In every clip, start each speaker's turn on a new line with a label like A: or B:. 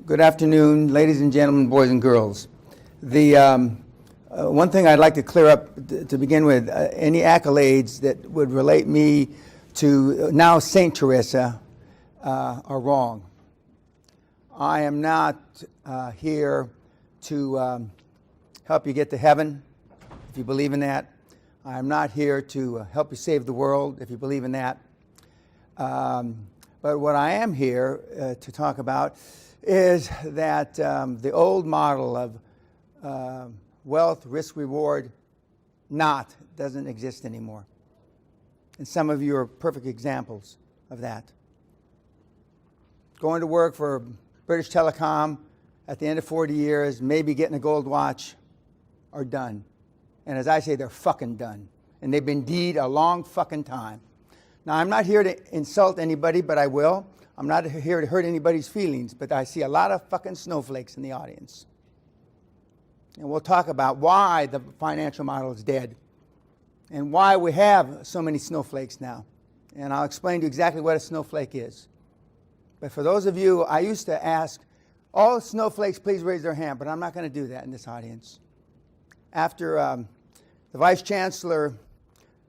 A: Good afternoon, ladies and gentlemen, boys and girls. The one thing I'd like to clear up to begin with, any accolades that would relate me to now Saint Teresa are wrong. I am not here to help you get to heaven, if you believe in that. I am not here to help you save the world, if you believe in that. But what I am here to talk about is that the old model of wealth, risk, reward, doesn't exist anymore. And some of you are perfect examples of that. Going to work for British Telecom at the end of 40 years, maybe getting a gold watch, are done. And as I say, they're fucking done. And they've been deed a long fucking time. Now, I'm not here to insult anybody, but I will. I'm not here to hurt anybody's feelings, but I see a lot of fucking snowflakes in the audience. And we'll talk about why the financial model is dead and why we have so many snowflakes now. And I'll explain to you exactly what a snowflake is. But for those of you, I used to ask, all snowflakes, please raise their hand, but I'm not going to do that in this audience. After the Vice Chancellor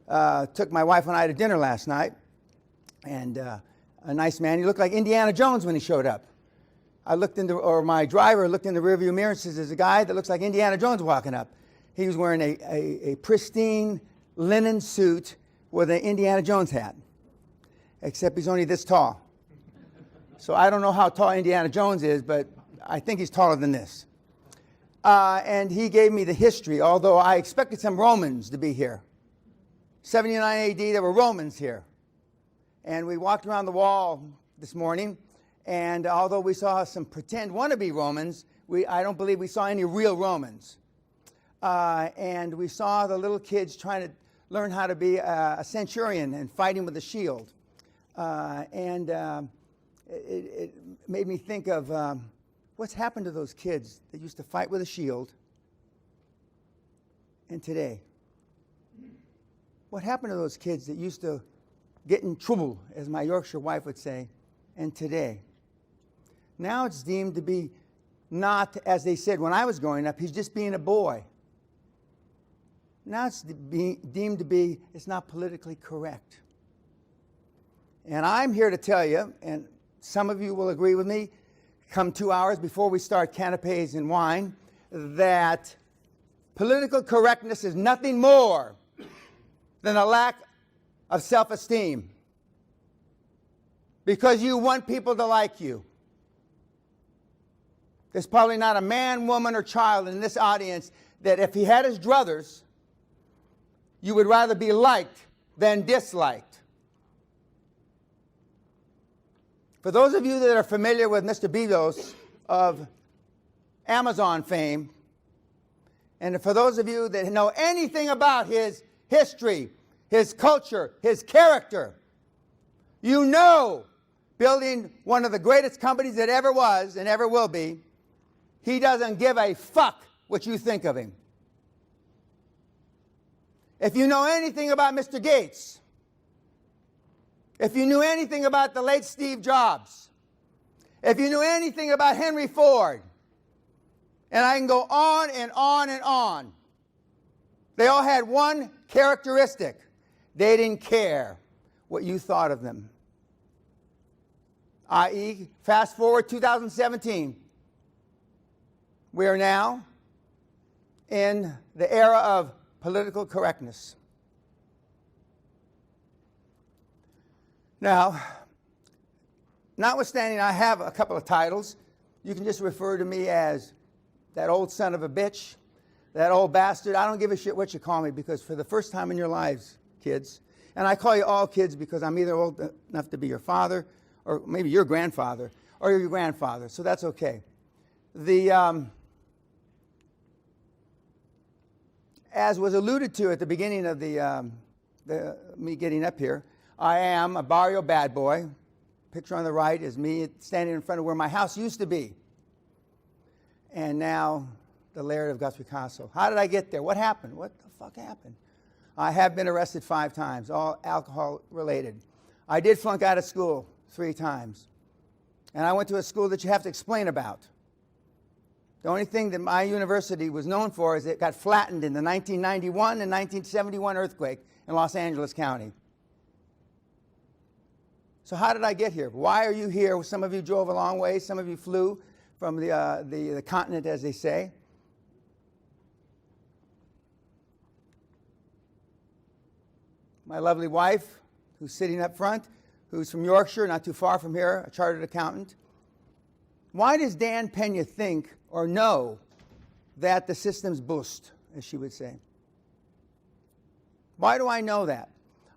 A: took my wife and I to dinner last night, and a nice man, he looked like Indiana Jones when he showed up. My driver looked in the rearview mirror and says, there's a guy that looks like Indiana Jones walking up. He was wearing a pristine linen suit with an Indiana Jones hat, except he's only this tall. So I don't know how tall Indiana Jones is, but I think he's taller than this. And he gave me the history, although I expected some Romans to be here. 79 AD, there were Romans here. And we walked around the wall this morning, and although we saw some pretend wannabe Romans, I don't believe we saw any real Romans. And we saw the little kids trying to learn how to be a centurion and fighting with a shield. It made me think of what's happened to those kids that used to fight with a shield, and today? What happened to those kids that used to get in trouble, as my Yorkshire wife would say, and today? Now it's deemed to be not, as they said when I was growing up, he's just being a boy. Now it's deemed to be, it's not politically correct. And I'm here to tell you, and some of you will agree with me, come 2 hours before we start canapes and wine, that political correctness is nothing more than a lack of self-esteem, because you want people to like you. There's probably not a man, woman, or child in this audience that if he had his druthers, you would rather be liked than disliked. For those of you that are familiar with Mr. Bezos of Amazon fame, and for those of you that know anything about his history, his culture, his character, you know, building one of the greatest companies that ever was and ever will be, he doesn't give a fuck what you think of him. If you know anything about Mr. Gates, if you knew anything about the late Steve Jobs, if you knew anything about Henry Ford, and I can go on and on and on, they all had one characteristic. They didn't care what you thought of them. I.e., fast forward 2017. We are now in the era of political correctness. Now, notwithstanding I have a couple of titles, you can just refer to me as that old son of a bitch, that old bastard. I don't give a shit what you call me, because for the first time in your lives, kids, and I call you all kids because I'm either old enough to be your father, or maybe your grandfather, or your grandfather, so that's okay. As was alluded to at the beginning of me getting up here, I am a barrio bad boy. Picture on the right is me standing in front of where my house used to be. And now the Laird of Guthrie Castle. How did I get there? What happened? What the fuck happened? I have been arrested 5 times, all alcohol related. I did flunk out of school 3 times. And I went to a school that you have to explain about. The only thing that my university was known for is it got flattened in the 1991 and 1971 earthquake in Los Angeles County. So how did I get here? Why are you here? Some of you drove a long way. Some of you flew from the continent, as they say. My lovely wife, who's sitting up front, who's from Yorkshire, not too far from here, a chartered accountant. Why does Dan Pena think or know that the system's boost, as she would say? Why do I know that?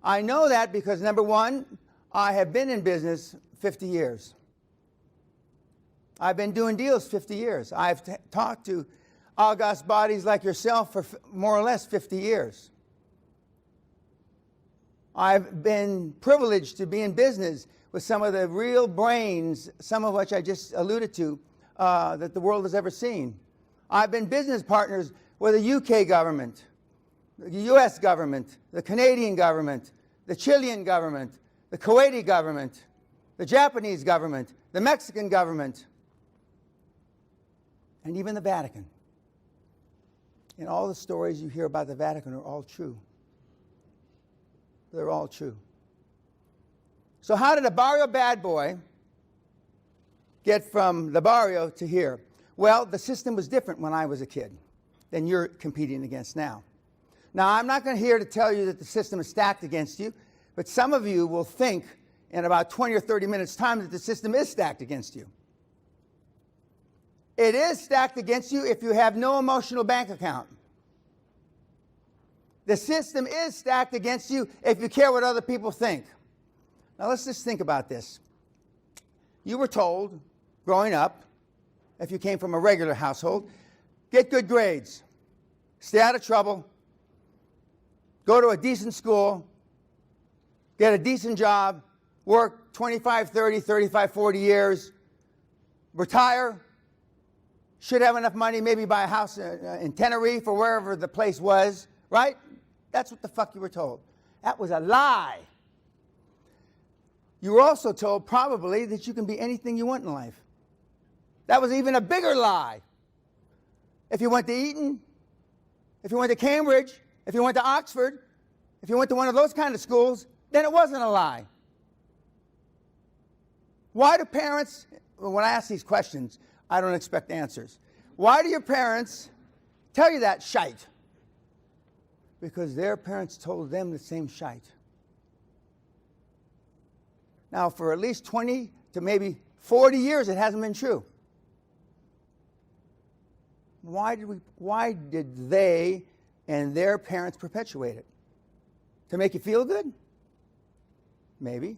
A: I know that because, number one, I have been in business 50 years. I've been doing deals 50 years. I've talked to august bodies like yourself for more or less 50 years. I've been privileged to be in business with some of the real brains, some of which I just alluded to, that the world has ever seen. I've been business partners with the UK government, the US government, the Canadian government, the Chilean government, the Kuwaiti government, the Japanese government, the Mexican government, and even the Vatican. And all the stories you hear about the Vatican are all true. They're all true. So how did a barrio bad boy get from the barrio to here? Well, the system was different when I was a kid than you're competing against now. Now, I'm not going to here to tell you that the system is stacked against you, but some of you will think in about 20 or 30 minutes' time that the system is stacked against you. It is stacked against you if you have no emotional bank account. The system is stacked against you if you care what other people think. Now let's just think about this. You were told, growing up, if you came from a regular household, get good grades, stay out of trouble, go to a decent school, get a decent job, work 25, 30, 35, 40 years, retire, should have enough money, maybe buy a house in Tenerife or wherever the place was, right? That's what the fuck you were told. That was a lie. You were also told probably that you can be anything you want in life. That was even a bigger lie. If you went to Eton, if you went to Cambridge, if you went to Oxford, if you went to one of those kind of schools, then it wasn't a lie. Why do parents, when I ask these questions, I don't expect answers. Why do your parents tell you that shite? Because their parents told them the same shite. Now, for at least 20 to maybe 40 years, it hasn't been true. Why did they and their parents perpetuate it? To make you feel good? Maybe.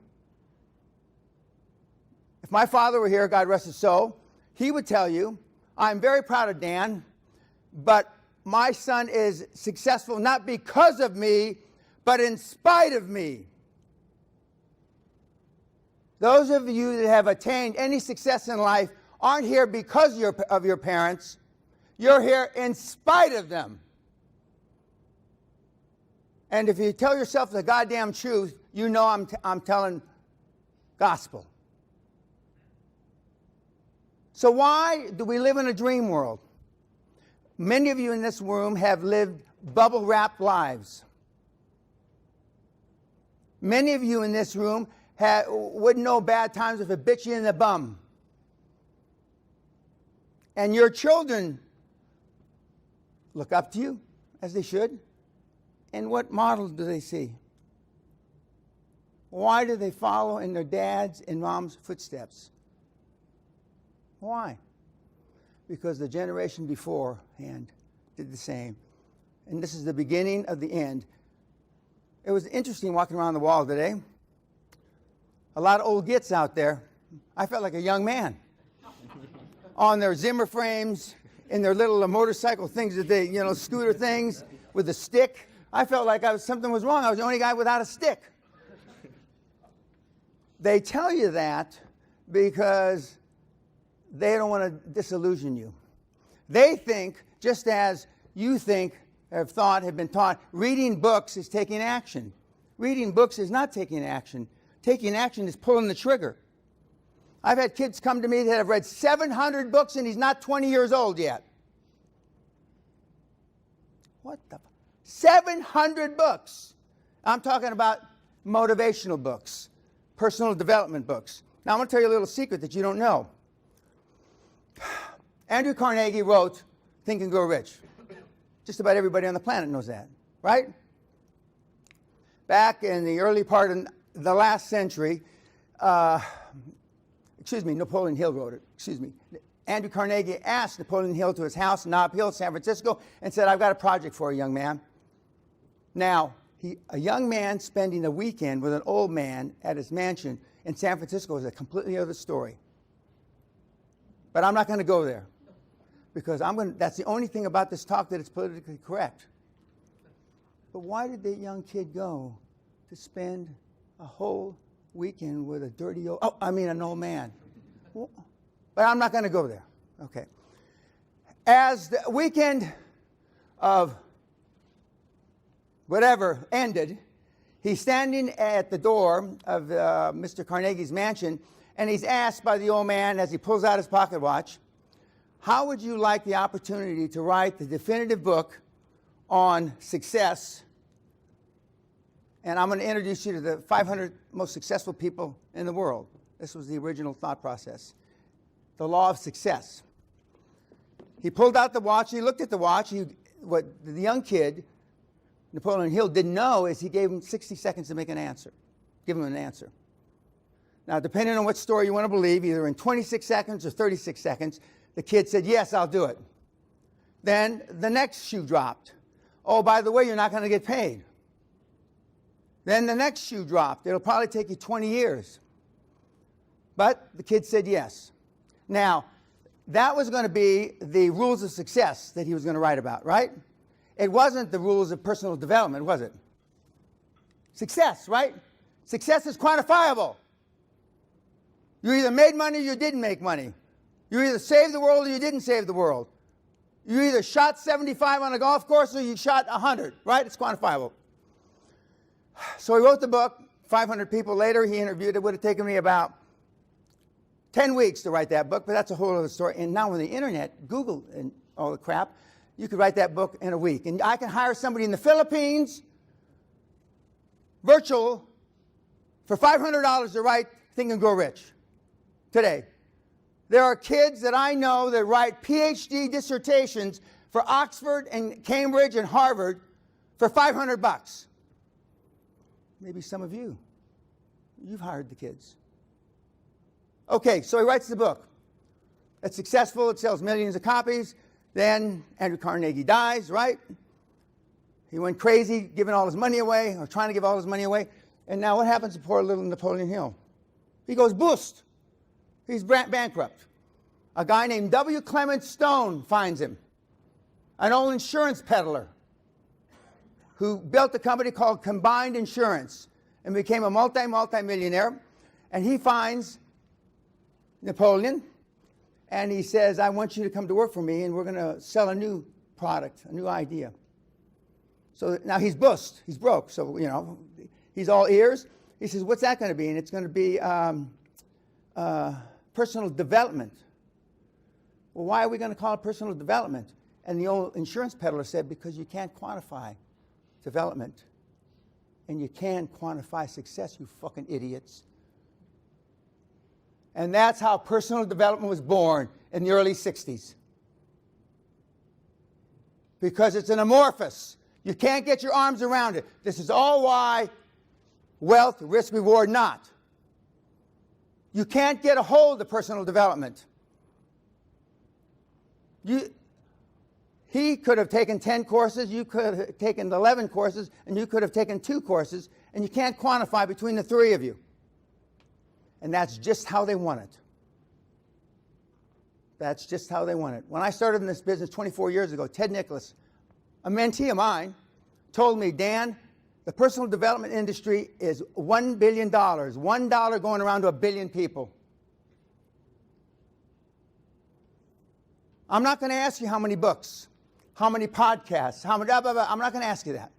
A: If my father were here, God rest his soul, he would tell you, I'm very proud of Dan, but my son is successful not because of me, but in spite of me. Those of you that have attained any success in life aren't here because of your parents. You're here in spite of them. And if you tell yourself the goddamn truth, you know I'm telling gospel. So why do we live in a dream world? Many of you in this room have lived bubble-wrapped lives. Many of you in this room wouldn't know bad times if it bit you in the bum. And your children look up to you, as they should. And what model do they see? Why do they follow in their dad's and mom's footsteps? Why? Because the generation beforehand did the same. And this is the beginning of the end. It was interesting walking around the wall today. A lot of old gits out there. I felt like a young man. On their Zimmer frames, in their little motorcycle things that they, scooter things with a stick. I felt like something was wrong. I was the only guy without a stick. They tell you that because they don't want to disillusion you. They think, just as you think, have been taught, reading books is taking action. Reading books is not taking action. Taking action is pulling the trigger. I've had kids come to me that have read 700 books and he's not 20 years old yet. What the? 700 books. I'm talking about motivational books, personal development books. Now, I'm going to tell you a little secret that you don't know. Andrew Carnegie wrote Think and Grow Rich. Just about everybody on the planet knows that, right? Back in the early part of the last century, Napoleon Hill wrote it, Andrew Carnegie asked Napoleon Hill to his house in Nob Hill, San Francisco, and said, I've got a project for you, young man. Now, a young man spending a weekend with an old man at his mansion in San Francisco is a completely other story. But I'm not going to go there, because that's the only thing about this talk that it's politically correct. But why did that young kid go to spend a whole weekend with an old man? Well, but I'm not going to go there. Okay. As the weekend of whatever ended, he's standing at the door of Mr. Carnegie's mansion, and he's asked by the old man as he pulls out his pocket watch, how would you like the opportunity to write the definitive book on success? And I'm going to introduce you to the 500 most successful people in the world. This was the original thought process. The law of success. He pulled out the watch. He looked at the watch. What the young kid, Napoleon Hill, didn't know is he gave him 60 seconds to make an answer. Give him an answer. Now, depending on what story you want to believe, either in 26 seconds or 36 seconds, the kid said, yes, I'll do it. Then the next shoe dropped. Oh, by the way, you're not going to get paid. Then the next shoe dropped. It'll probably take you 20 years. But the kid said yes. Now, that was going to be the rules of success that he was going to write about, right? It wasn't the rules of personal development, was it? Success, right? Success is quantifiable. You either made money or you didn't make money. You either saved the world or you didn't save the world. You either shot 75 on a golf course or you shot 100, right? It's quantifiable. So he wrote the book. 500 people later, he interviewed. It would have taken me about 10 weeks to write that book, but that's a whole other story. And now with the internet, Google and all the crap, you could write that book in a week. And I can hire somebody in the Philippines, virtual, for $500 to write Think and Grow Rich today. There are kids that I know that write PhD dissertations for Oxford and Cambridge and Harvard for $500. Maybe some of you, you've hired the kids. Okay, so he writes the book. It's successful. It sells millions of copies. Then Andrew Carnegie dies, right? He went crazy, giving all his money away, or trying to give all his money away. And now what happens to poor little Napoleon Hill? He goes bust. He's bankrupt. A guy named W. Clement Stone finds him, an old insurance peddler who built a company called Combined Insurance and became a multi-millionaire. And he finds Napoleon, and he says, I want you to come to work for me, and we're going to sell a new product, a new idea. So now he's bust. He's broke. So, he's all ears. He says, what's that going to be? And it's going to be personal development. Well, why are we going to call it personal development? And the old insurance peddler said, because you can't quantify development, and you can quantify success, you fucking idiots. And that's how personal development was born in the early 60s. Because it's an amorphous. You can't get your arms around it. This is all why wealth, risk, reward, not. You can't get a hold of personal development. He could have taken 10 courses, you could have taken 11 courses, and you could have taken 2 courses, and you can't quantify between the 3 of you. And that's just how they want it. That's just how they want it. When I started in this business 24 years ago, Ted Nicholas, a mentee of mine, told me, Dan, the personal development industry is $1 billion. $1 going around to 1 billion people. I'm not going to ask you how many books, how many podcasts, how many blah, blah, blah. I'm not going to ask you that.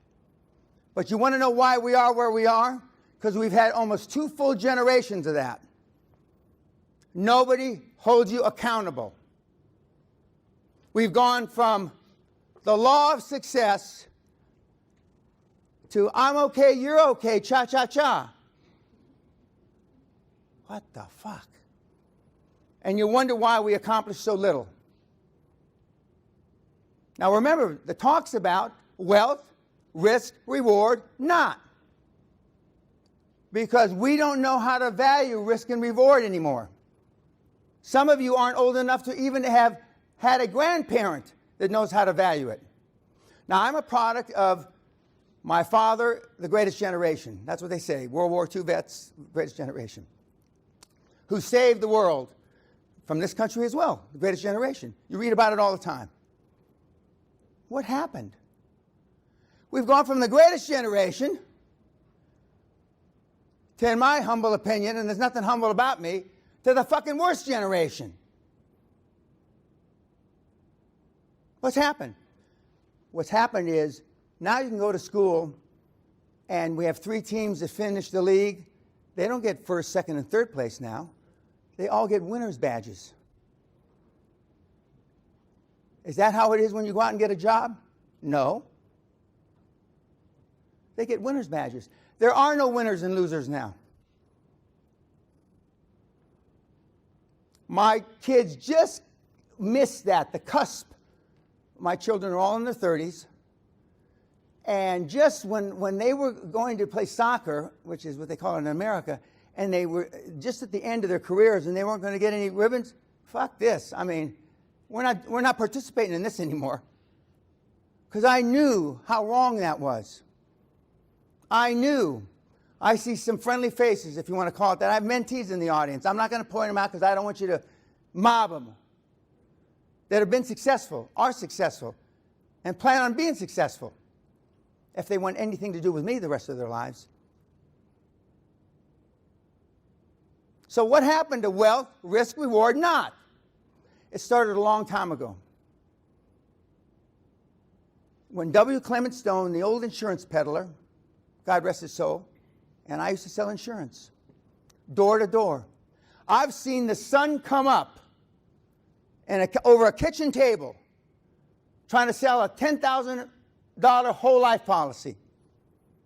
A: But you want to know why we are where we are? Because we've had almost 2 full generations of that. Nobody holds you accountable. We've gone from the law of success to I'm okay, you're okay, cha-cha-cha. What the fuck? And you wonder why we accomplish so little. Now remember, the talk's about wealth, risk, reward, not. Because we don't know how to value risk and reward anymore. Some of you aren't old enough to even have had a grandparent that knows how to value it. Now, I'm a product of my father, the greatest generation. That's what they say, World War II vets, greatest generation, who saved the world from this country as well, the greatest generation. You read about it all the time. What happened? We've gone from the greatest generation to, in my humble opinion, and there's nothing humble about me, to the fucking worst generation. What's happened? What's happened is now you can go to school and we have 3 teams that finish the league. They don't get first, second, and third place now. They all get winner's badges. Is that how it is when you go out and get a job? No. They get winner's badges. There are no winners and losers now. My kids just missed that, the cusp. My children are all in their 30s. And just when they were going to play soccer, which is what they call it in America, and they were just at the end of their careers and they weren't going to get any ribbons, fuck this. I mean, we're not participating in this anymore. Because I knew how wrong that was. I knew. I see some friendly faces, if you want to call it that. I have mentees in the audience. I'm not going to point them out because I don't want you to mob them. That have been successful, are successful, and plan on being successful if they want anything to do with me the rest of their lives. So what happened to wealth, risk, reward, not? It started a long time ago. When W. Clement Stone, the old insurance peddler, God rest his soul, and I used to sell insurance, door to door. I've seen the sun come up and over a kitchen table trying to sell a $10,000 whole life policy.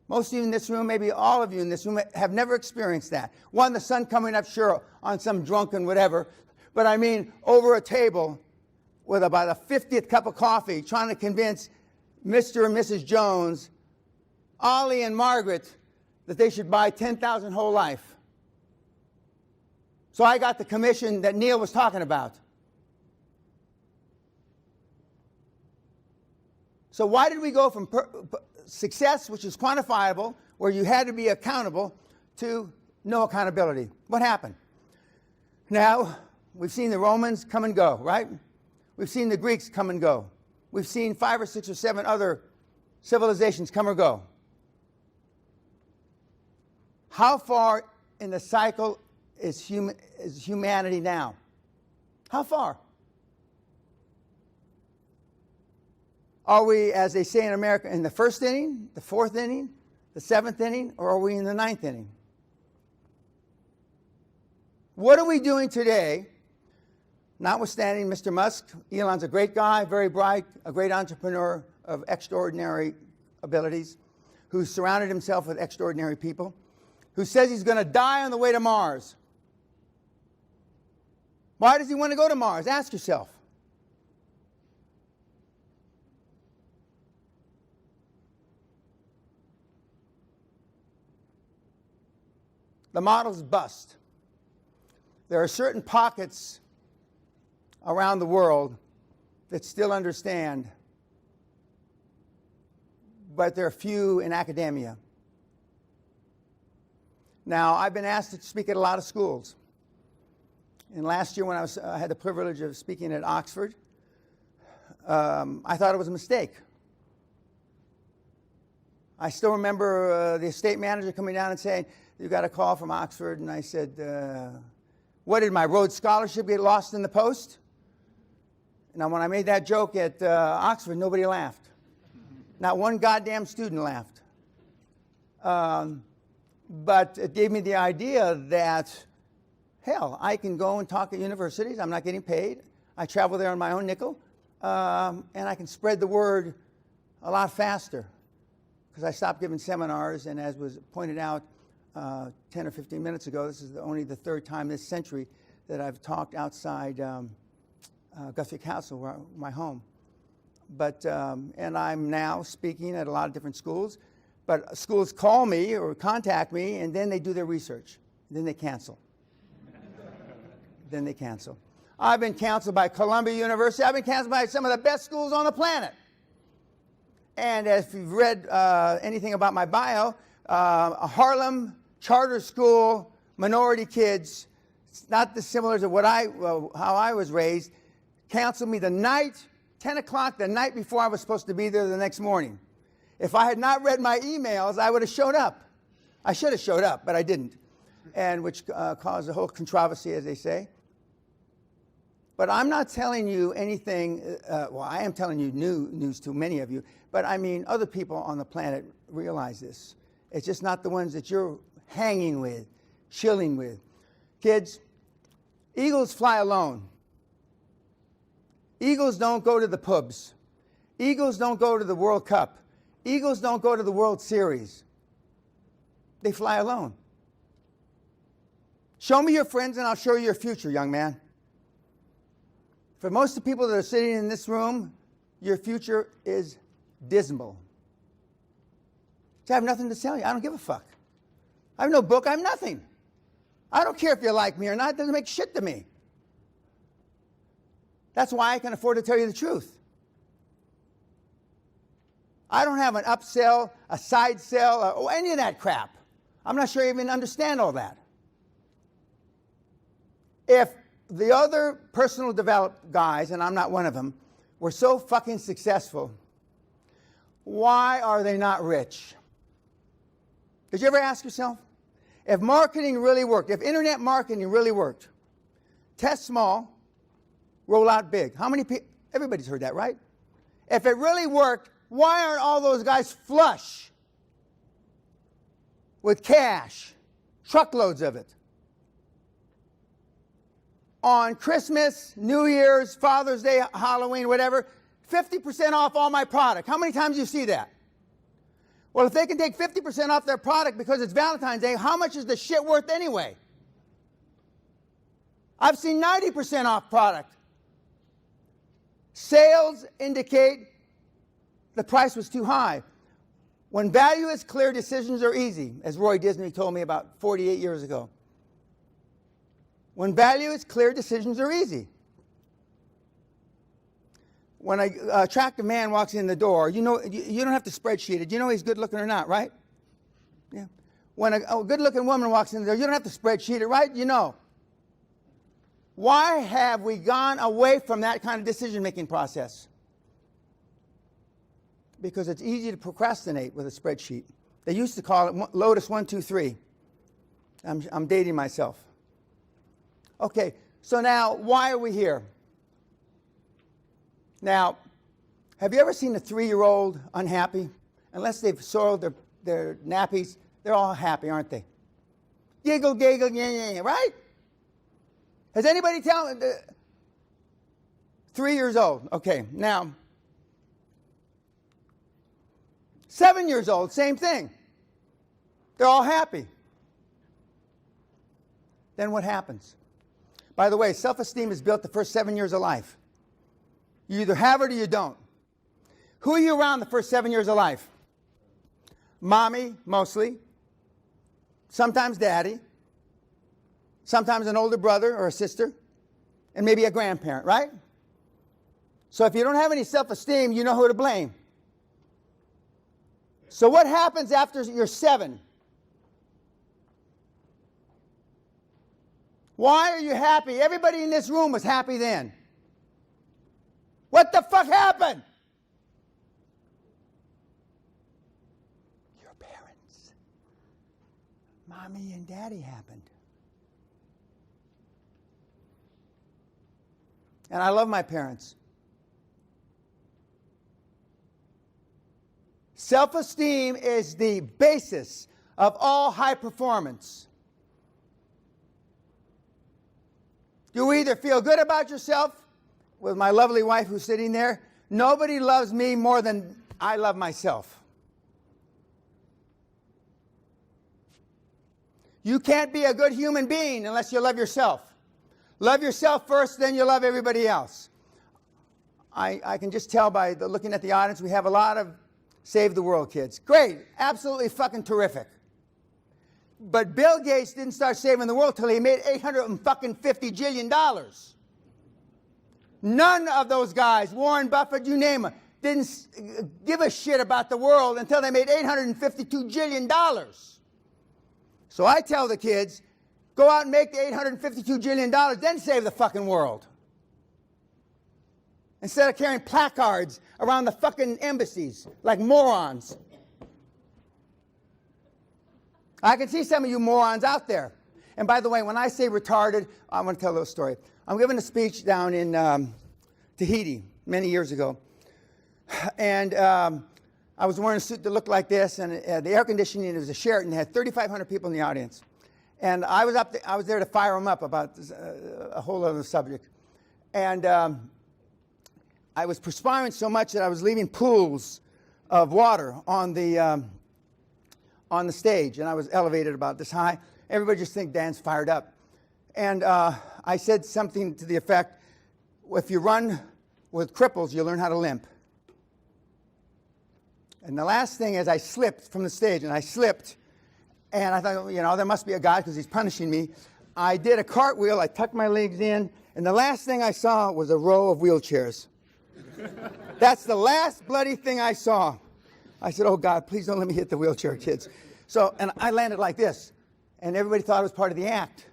A: Most of you in this room, maybe all of you in this room, have never experienced that. One, the sun coming up, sure, on some drunken whatever, but I mean over a table with about a 50th cup of coffee trying to convince Mr. and Mrs. Jones, Ollie and Margaret, that they should buy 10,000 whole life. So I got the commission that Neil was talking about. So why did we go from success, which is quantifiable, where you had to be accountable, to no accountability? What happened? Now, we've seen the Romans come and go, right? We've seen the Greeks come and go. We've seen 5 or 6 or 7 other civilizations come or go. How far in the cycle is humanity now? How far? Are we, as they say in America, in the 1st inning, the 4th inning, the 7th inning, or are we in the 9th inning? What are we doing today, notwithstanding Mr. Musk? Elon's a great guy, very bright, a great entrepreneur of extraordinary abilities, who's surrounded himself with extraordinary people, who says he's going to die on the way to Mars. Why does he want to go to Mars? Ask yourself. The model's bust. There are certain pockets around the world that still understand, but there are few in academia. Now, I've been asked to speak at a lot of schools. And last year when I had the privilege of speaking at Oxford, I thought it was a mistake. I still remember the estate manager coming down and saying, "You got a call from Oxford," and I said, "What, did my Rhodes Scholarship get lost in the post?" Now, when I made that joke at Oxford, nobody laughed. Not one goddamn student laughed. But it gave me the idea that Hell, I can go and talk at universities. I'm not getting paid. I travel there on my own nickel. And I can spread the word a lot faster because I stopped giving seminars. And as was pointed out 10 or 15 minutes ago, this is only the third time this century that I've talked outside Guthrie Castle, my home. But, and I'm now speaking at a lot of different schools. But schools call me or contact me, and then they do their research. Then they cancel. Then they cancel. I've been canceled by Columbia University. I've been canceled by some of the best schools on the planet. And if you've read anything about my bio, a Harlem charter school, minority kids, it's not dissimilar to what how I was raised, canceled me the night, 10 o'clock, the night before I was supposed to be there the next morning. If I had not read my emails, I would have showed up. I should have showed up, but I didn't, and which caused a whole controversy, as they say. But I'm not telling you anything, well, I am telling you news to many of you, but I mean, other people on the planet realize this. It's just not the ones that you're hanging with, chilling with. Kids, eagles fly alone. Eagles don't go to the pubs. Eagles don't go to the World Cup. Eagles don't go to the World Series. They fly alone. Show me your friends and I'll show you your future, young man. For most of the people that are sitting in this room, your future is dismal. I have nothing to tell you. I don't give a fuck. I have no book. I have nothing. I don't care if you like me or not. It doesn't make shit to me. That's why I can afford to tell you the truth. I don't have an upsell, a side sell, or any of that crap. I'm not sure you even understand all that. If the other personal development guys, and I'm not one of them, were so fucking successful, why are they not rich? Did you ever ask yourself? If marketing really worked, if internet marketing really worked, test small, roll out big. How many people? Everybody's heard that, right? If it really worked, why aren't all those guys flush with cash, truckloads of it? On Christmas, New Year's, Father's Day, Halloween, whatever, 50% off all my product. How many times do you see that? Well, if they can take 50% off their product because it's Valentine's Day, how much is the shit worth anyway? I've seen 90% off product. Sales indicate the price was too high. When value is clear, decisions are easy, as Roy Disney told me about 48 years ago. When value is clear, decisions are easy. When an attractive man walks in the door, you know, you don't have to spreadsheet it. You know he's good looking or not, right? Yeah. When a good looking woman walks in the door, you don't have to spreadsheet it, right? You know. Why have we gone away from that kind of decision making process? Because it's easy to procrastinate with a spreadsheet. They used to call it Lotus 1, 2, 3. I'm dating myself. Okay, so now why are we here? Now, have you ever seen a 3-year-old unhappy? Unless they've soiled their nappies, they're all happy, aren't they? Giggle, giggle, yeah, yeah, right? Has anybody tell me? 3 years old. Okay, now, 7 years old, same thing. They're all happy. Then what happens? By the way, self-esteem is built the first 7 years of life. You either have it or you don't. Who are you around the first 7 years of life? Mommy, mostly. Sometimes daddy. Sometimes an older brother or a sister. And maybe a grandparent, right? So if you don't have any self-esteem, you know who to blame. So what happens after you're 7? Why are you happy? Everybody in this room was happy then. What the fuck happened? Your parents. Mommy and daddy happened. And I love my parents. Self-esteem is the basis of all high performance. You either feel good about yourself, with my lovely wife who's sitting there. Nobody loves me more than I love myself. You can't be a good human being unless you love yourself. Love yourself first, then you love everybody else. I can just tell by looking at the audience, we have a lot of Save the World kids. Great, absolutely fucking terrific. But Bill Gates didn't start saving the world till he made $850 jillion. None of those guys, Warren Buffett, you name them, didn't give a shit about the world until they made $852 jillion. So I tell the kids, go out and make the $852 jillion, then save the fucking world. Instead of carrying placards around the fucking embassies like morons. I can see some of you morons out there. And by the way, when I say retarded, I want to tell a little story. I'm giving a speech down in Tahiti many years ago. And I was wearing a suit that looked like this, and the air conditioning, it was a Sheraton, had 3,500 people in the audience. And I was there to fire them up about a whole other subject. And I was perspiring so much that I was leaving pools of water on the stage, and I was elevated about this high. Everybody just think Dan's fired up. And I said something to the effect, if you run with cripples, you learn how to limp. And the last thing is I slipped from the stage, and I slipped, and I thought, you know, there must be a God because he's punishing me. I did a cartwheel, I tucked my legs in, and the last thing I saw was a row of wheelchairs. That's the last bloody thing I saw. I said, oh God, please don't let me hit the wheelchair kids. So, and I landed like this, and everybody thought it was part of the act.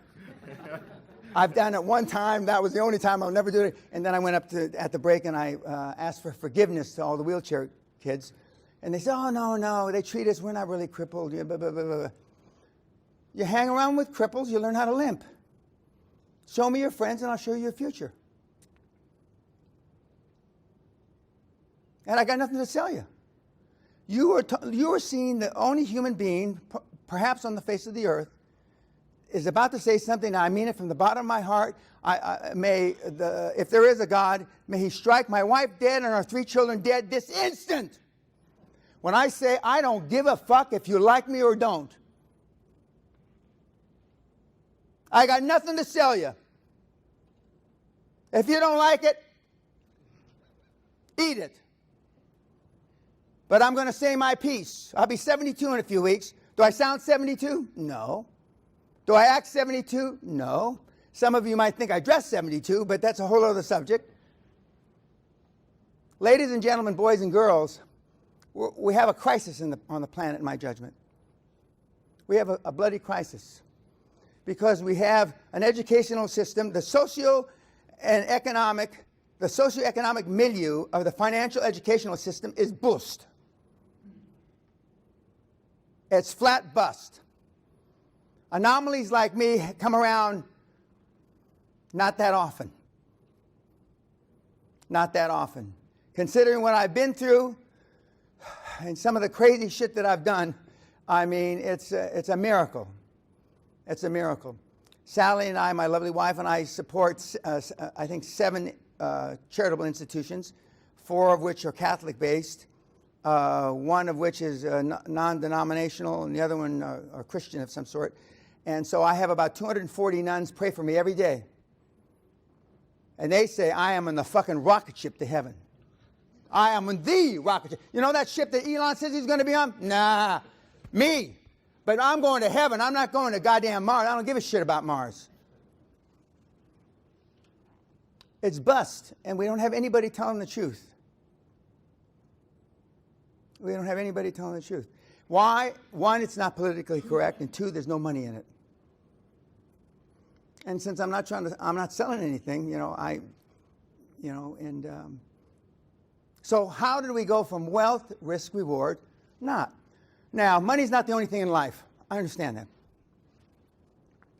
A: I've done it one time, that was the only time, I'll never do it. And then I went up at the break and I asked for forgiveness to all the wheelchair kids. And they said, oh no, they treat us, we're not really crippled. Blah, blah, blah, blah. You hang around with cripples, you learn how to limp. Show me your friends and I'll show you your future. And I got nothing to sell you. You are seeing the only human being, perhaps on the face of the earth, is about to say something, and I mean it from the bottom of my heart. If there is a God, may he strike my wife dead and our 3 children dead this instant. When I say I don't give a fuck if you like me or don't. I got nothing to sell you. If you don't like it, eat it. But I'm going to say my piece. I'll be 72 in a few weeks. Do I sound 72? No. Do I act 72? No. Some of you might think I dress 72, but that's a whole other subject. Ladies and gentlemen, boys and girls, we have a crisis on the planet, in my judgment. We have a bloody crisis. Because we have an educational system, the socioeconomic milieu of the financial educational system is bust. It's flat bust. Anomalies like me come around not that often. Not that often. Considering what I've been through and some of the crazy shit that I've done, I mean, it's a miracle. It's a miracle. Sally and I, my lovely wife, and I support, I think, 7 charitable institutions, 4 of which are Catholic-based, 1 of which is non-denominational, and the other one are Christian of some sort. And so I have about 240 nuns pray for me every day. And they say, I am on the fucking rocket ship to heaven. I am on the rocket ship. You know that ship that Elon says he's going to be on? Nah, me. But I'm going to heaven. I'm not going to goddamn Mars. I don't give a shit about Mars. It's bust, and we don't have anybody telling the truth. We don't have anybody telling the truth. Why? 1, it's not politically correct, and 2, there's no money in it. And since I'm not selling anything, so how did we go from wealth, risk, reward? Not. Now, money's not the only thing in life. I understand that.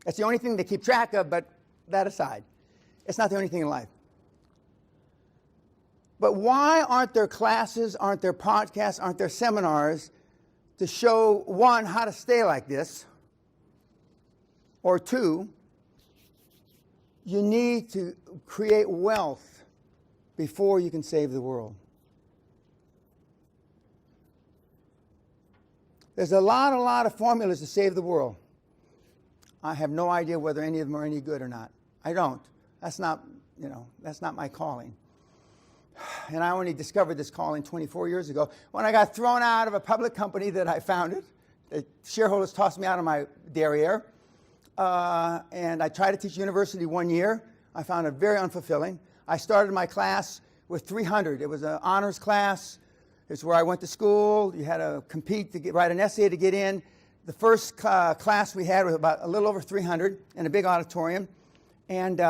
A: It's the only thing to keep track of, but that aside, it's not the only thing in life. But why aren't there classes, aren't there podcasts, aren't there seminars to show, 1, how to stay like this, or 2, You need to create wealth before you can save the world. There's a lot of formulas to save the world. I have no idea whether any of them are any good or not. I don't. That's not my calling. And I only discovered this calling 24 years ago when I got thrown out of a public company that I founded. The shareholders tossed me out of my derriere. And I tried to teach university 1 year. I found it very unfulfilling. I started my class with 300. It was an honors class. It's where I went to school. You had to compete to write an essay to get in. The first class we had was about a little over 300 in a big auditorium. And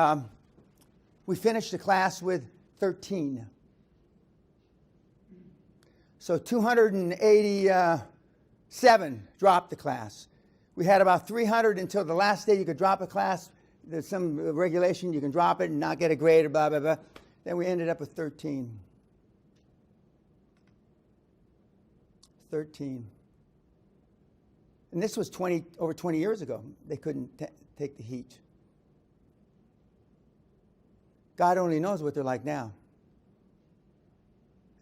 A: we finished the class with 13. So 287 dropped the class. We had about 300 until the last day you could drop a class. There's some regulation, you can drop it and not get a grade or blah, blah, blah. Then we ended up with 13. 13. And this was over 20 years ago. They couldn't take the heat. God only knows what they're like now.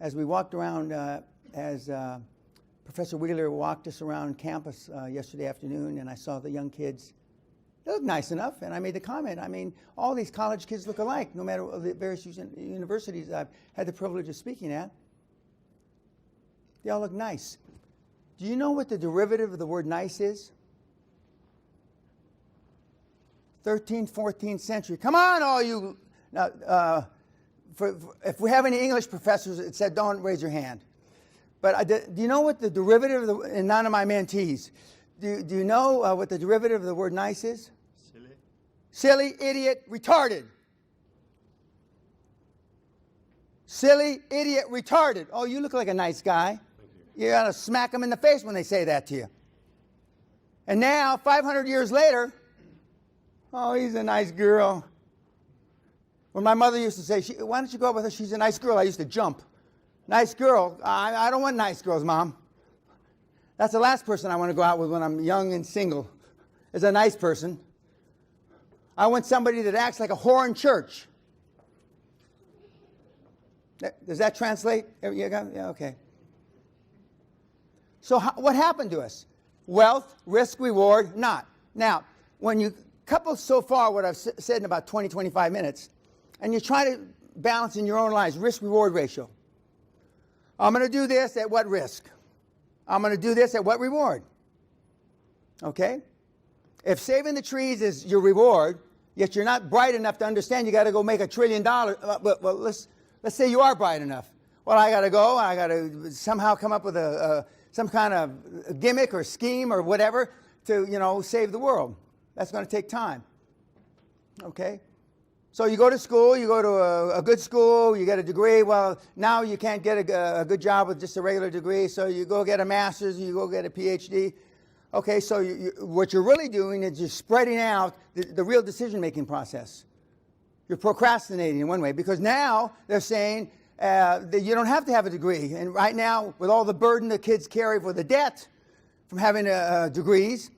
A: As we walked around, Professor Wheeler walked us around campus yesterday afternoon, and I saw the young kids. They look nice enough, and I made the comment. I mean, all these college kids look alike, no matter the various universities I've had the privilege of speaking at. They all look nice. Do you know what the derivative of the word nice is? 13th, 14th century. Come on, all you. Now, if we have any English professors, it said don't raise your hand. But do you know what the derivative of and none of my mentees, do you know what the derivative of the word nice is? Silly. Silly, idiot, retarded. Silly, idiot, retarded. Oh, you look like a nice guy. You got to smack them in the face when they say that to you. And now, 500 years later, oh, he's a nice girl. When my mother used to say, why don't you go out with her? She's a nice girl. I used to jump. Nice girl. I don't want nice girls, Mom. That's the last person I want to go out with when I'm young and single, is a nice person. I want somebody that acts like a whore in church. Does that translate? Yeah, okay. So what happened to us? Wealth, risk, reward, not. Now, when you couple so far what I've said in about 20, 25 minutes, and you try to balance in your own lives, risk-reward ratio. I'm going to do this at what risk? I'm going to do this at what reward? Okay? If saving the trees is your reward, yet you're not bright enough to understand you got to go make $1 trillion, well, let's say you are bright enough. Well, I got to go, I got to somehow come up with some kind of gimmick or scheme or whatever to, save the world. That's going to take time. Okay? So you go to school, you go to a good school, you get a degree. Well, now you can't get a good job with just a regular degree, so you go get a master's, you go get a PhD. Okay, so what you're really doing is you're spreading out the real decision-making process. You're procrastinating in one way, because now they're saying that you don't have to have a degree. And right now, with all the burden the kids carry for the debt from having degrees,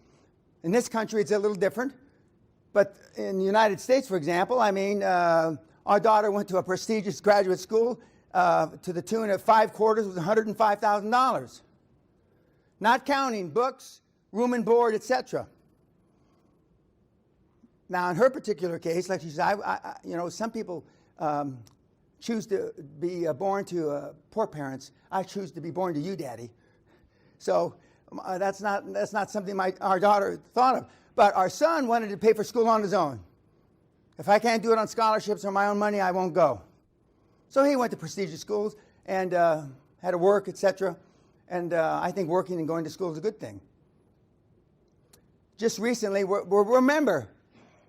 A: in this country it's a little different. But in the United States, for example, I mean, our daughter went to a prestigious graduate school to the tune of 5 quarters was $105,000. Not counting books, room and board, etc. Now, in her particular case, like she said, some people choose to be born to poor parents. I choose to be born to you, Daddy. So that's not something our daughter thought of. But our son wanted to pay for school on his own. If I can't do it on scholarships or my own money, I won't go. So he went to prestigious schools and had to work, etc. And I think working and going to school is a good thing. Just recently, remember,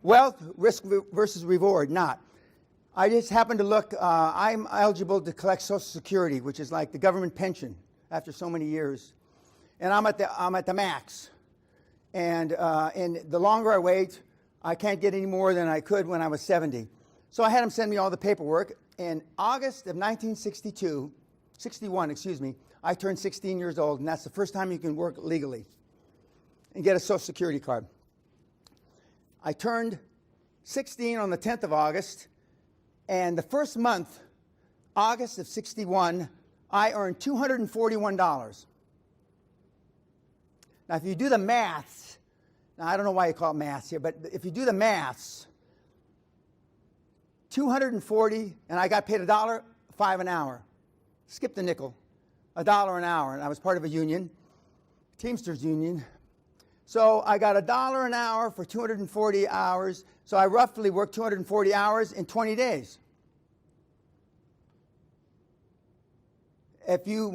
A: wealth, risk versus reward, not. I just happened to look, I'm eligible to collect Social Security, which is like the government pension after so many years. And I'm at the max. And the longer I wait, I can't get any more than I could when I was 70. So I had him send me all the paperwork. In August of 61, I turned 16 years old, and that's the first time you can work legally and get a Social Security card. I turned 16 on the 10th of August, and the first month, August of 61, I earned $241. Now, if you do the maths, now I don't know why you call it maths here, but if you do the maths, 240, and I got paid $1.05 an hour. Skip the nickel, $1 an hour, and I was part of a union, Teamsters Union. So I got $1 an hour for 240 hours. So I roughly worked 240 hours in 20 days. If you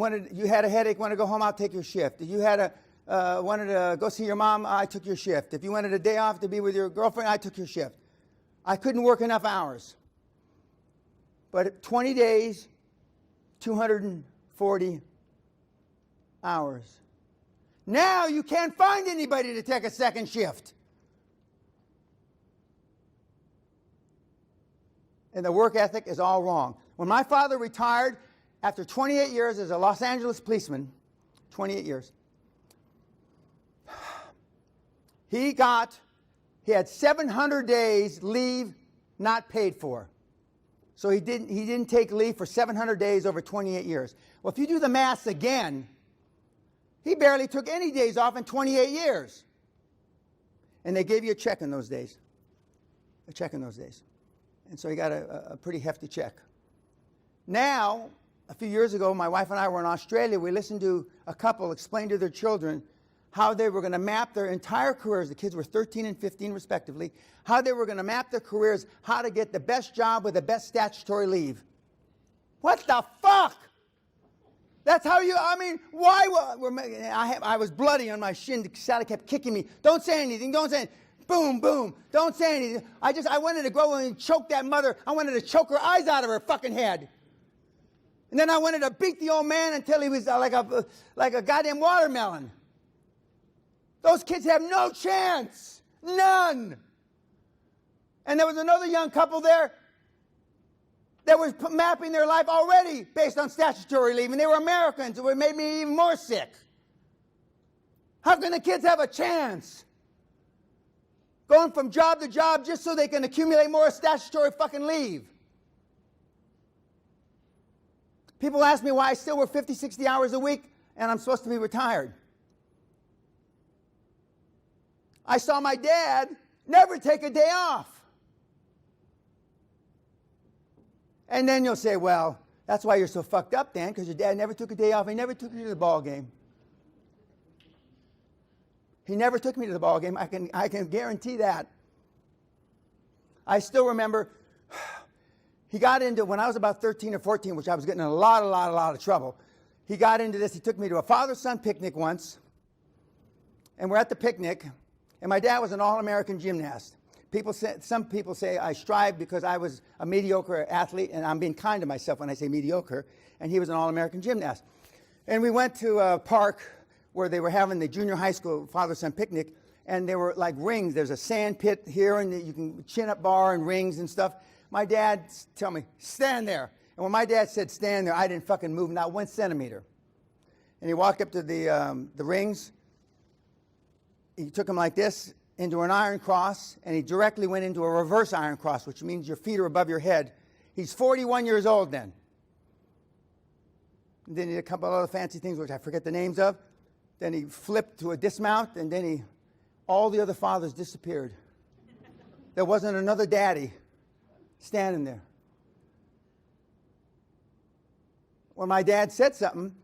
A: had a headache, wanted to go home, I'll take your shift. If you had wanted to go see your mom, I took your shift. If you wanted a day off to be with your girlfriend, I took your shift. I couldn't work enough hours. But 20 days, 240 hours. Now you can't find anybody to take a second shift. And the work ethic is all wrong. When my father retired after 28 years as a Los Angeles policeman, 28 years, he had 700 days leave not paid for. So he didn't take leave for 700 days over 28 years. Well, if you do the math again, he barely took any days off in 28 years. And they gave you a check in those days. A check in those days. And so he got a pretty hefty check. Now, a few years ago, my wife and I were in Australia. We listened to a couple explain to their children how they were going to map their entire careers. The kids were 13 and 15 respectively. How they were going to map their careers, how to get the best job with the best statutory leave. What the fuck? That's how you, I mean, why? I was bloody on my shin. Sally kept kicking me. Don't say anything, don't say anything. Boom, boom, don't say anything. I wanted to go and choke that mother. I wanted to choke her eyes out of her fucking head. And then I wanted to beat the old man until he was like a goddamn watermelon. Those kids have no chance. None. And there was another young couple there that was mapping their life already based on statutory leave, and they were Americans, so it made me even more sick. How can the kids have a chance? Going from job to job just so they can accumulate more statutory fucking leave. People ask me why I still work 50, 60 hours a week and I'm supposed to be retired. I saw my dad never take a day off. And then you'll say, well, that's why you're so fucked up, Dan, because your dad never took a day off. He never took you to the ball game. He never took me to the ball game. I can guarantee that. I still remember he got into, when I was about 13 or 14, which I was getting in a lot of trouble, he got into this. He took me to a father-son picnic once, and we're at the picnic, and my dad was an all-American gymnast. Some people say I strive because I was a mediocre athlete, and I'm being kind to myself when I say mediocre, and he was an all-American gymnast. And we went to a park where they were having the junior high school father-son picnic, and there were like rings. There's a sand pit here, and you can chin-up bar and rings and stuff. My dad told me, stand there. And when my dad said stand there, I didn't fucking move, not 1 centimeter. And he walked up to the rings. He took them like this into an iron cross, and he directly went into a reverse iron cross, which means your feet are above your head. He's 41 years old then. And then he did a couple of other fancy things, which I forget the names of. Then he flipped to a dismount, and then all the other fathers disappeared. There wasn't another daddy standing there. When my dad said something,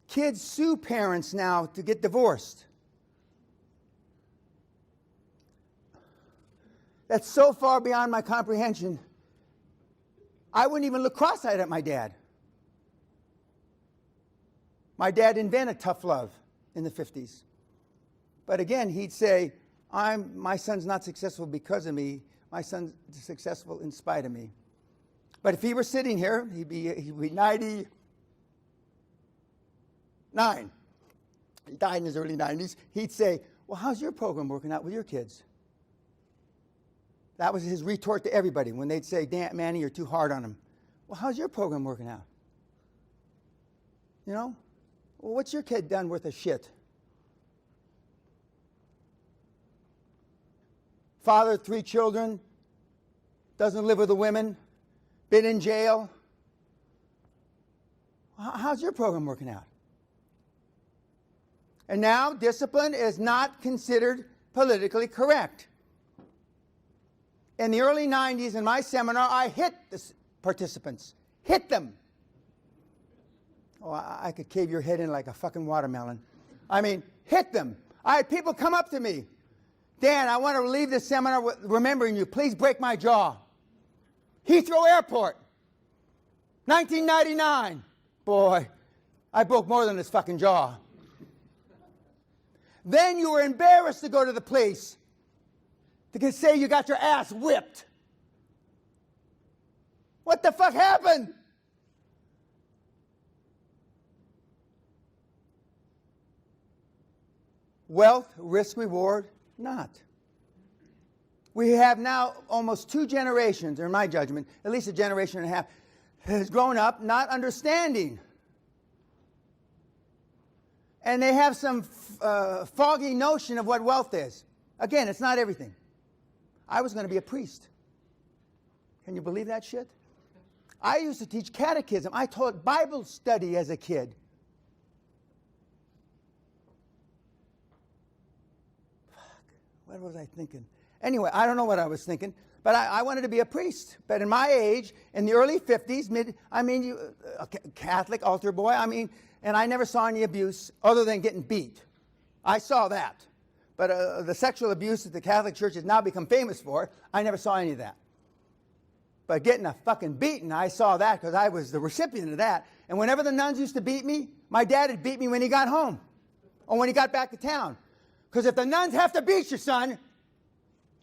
A: kids sue parents now to get divorced. That's so far beyond my comprehension. I wouldn't even look cross-eyed at my dad. My dad invented tough love in the 50s. But again, he'd say, my son's not successful because of me. My son's successful in spite of me. But if he were sitting here, he'd be 99. He died in his early 90s. He'd say, well, how's your program working out with your kids? That was his retort to everybody when they'd say, Manny, you're too hard on him. Well, how's your program working out? You know? Well, what's your kid done worth of shit? father of 3 children, doesn't live with the women, been in jail. How's your program working out? And now discipline is not considered politically correct. In the early 90s in my seminar, I hit the participants. Hit them. Oh, I could cave your head in like a fucking watermelon. I mean, hit them. I had people come up to me. Dan, I want to leave this seminar remembering you. Please break my jaw. Heathrow Airport, 1999. Boy, I broke more than his fucking jaw. Then you were embarrassed to go to the police to say you got your ass whipped. What the fuck happened? Wealth, risk, reward, not. We have now almost 2 generations, or in my judgment, at least a generation and a half, has grown up not understanding. And they have some foggy notion of what wealth is. Again, it's not everything. I was going to be a priest. Can you believe that shit? I used to teach catechism. I taught Bible study as a kid. Fuck, what was I thinking? Anyway, I don't know what I was thinking, but I wanted to be a priest. But in my age, in the early 50s, Catholic altar boy, and I never saw any abuse other than getting beat. I saw that. But the sexual abuse that the Catholic Church has now become famous for, I never saw any of that. But getting a fucking beating, I saw that because I was the recipient of that. And whenever the nuns used to beat me, my dad would beat me when he got home or when he got back to town. Because if the nuns have to beat you, son,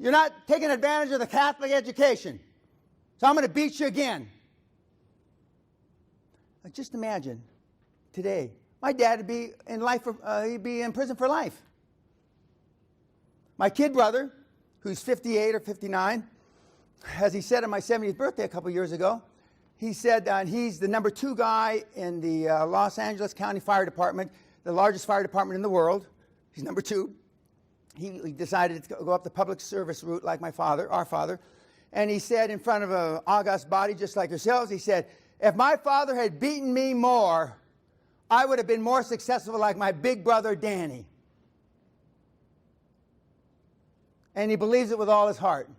A: you're not taking advantage of the Catholic education. So I'm going to beat you again. Just imagine today, my dad would be he'd be in prison for life. My kid brother, who's 58 or 59, as he said on my 70th birthday a couple years ago, he said he's the number 2 guy in the Los Angeles County Fire Department, the largest fire department in the world. He's number 2. He decided to go up the public service route like my father, our father. And he said in front of an august body just like yourselves, he said, if my father had beaten me more, I would have been more successful like my big brother Danny. And he believes it with all his heart.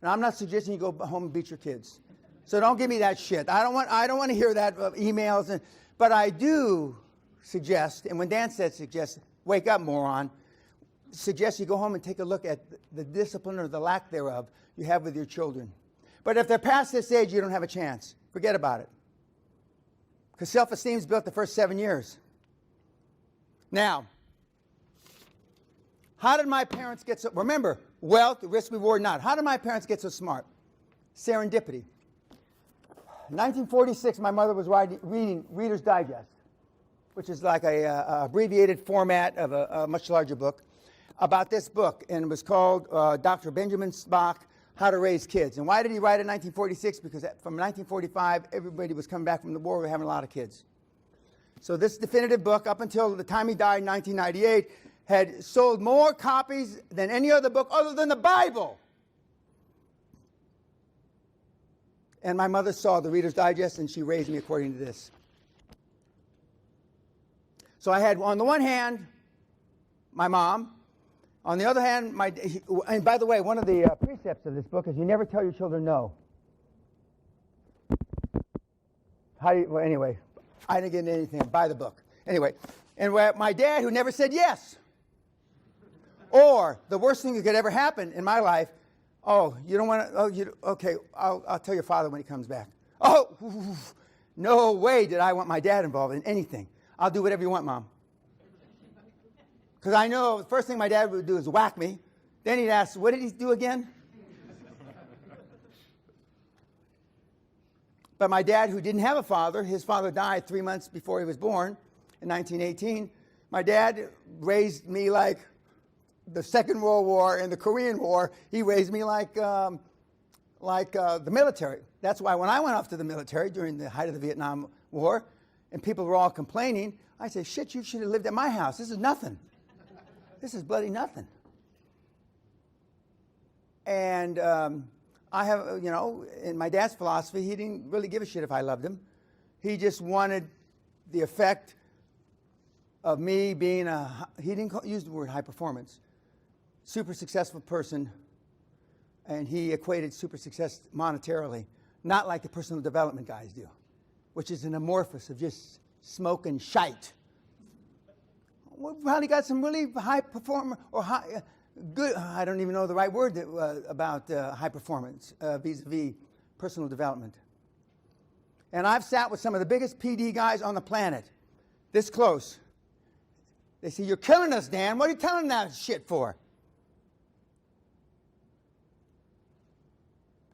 A: Now, I'm not suggesting you go home and beat your kids. So don't give me that shit. I don't want to hear that emails. But I do suggest, and when Dan said suggest, wake up, moron, suggest you go home and take a look at the discipline or the lack thereof you have with your children. But if they're past this age, you don't have a chance. Forget about it. Because self-esteem is built the first 7 years. Now, how did my parents get so, remember, wealth, risk, reward, not. How did my parents get so smart? Serendipity. In 1946, my mother was reading Reader's Digest, which is like a abbreviated format of a much larger book, about this book. And it was called Dr. Benjamin Spock, How to Raise Kids. And why did he write it in 1946? Because from 1945, everybody was coming back from the war, we were having a lot of kids. So this definitive book, up until the time he died in 1998, had sold more copies than any other book other than the Bible. And my mother saw the Reader's Digest, and she raised me according to this. So I had, on the one hand, my mom. On the other hand, and by the way, one of the precepts of this book is you never tell your children no. Well, anyway, I didn't get anything. Buy the book. Anyway, and my dad, who never said yes. Or the worst thing that could ever happen in my life, oh, you don't want to, okay, I'll tell your father when he comes back. Oh, no way did I want my dad involved in anything. I'll do whatever you want, Mom. Because I know the first thing my dad would do is whack me. Then he'd ask, what did he do again? But my dad, who didn't have a father, his father died 3 months before he was born in 1918. My dad raised me like the Second World War and the Korean War. He raised me like the military. That's why when I went off to the military during the height of the Vietnam War, and people were all complaining, I said, shit, you should have lived at my house. This is nothing. This is bloody nothing. And I have, in my dad's philosophy, he didn't really give a shit if I loved him. He just wanted the effect of me being he didn't use the word high performance, super successful person, and he equated super success monetarily, not like the personal development guys do, which is an amorphous of just smoking shite. We probably got some really high performer or good, I don't even know the right word about high performance vis-a-vis personal development. And I've sat with some of the biggest PD guys on the planet, this close. They say, "You're killing us, Dan. What are you telling that shit for?"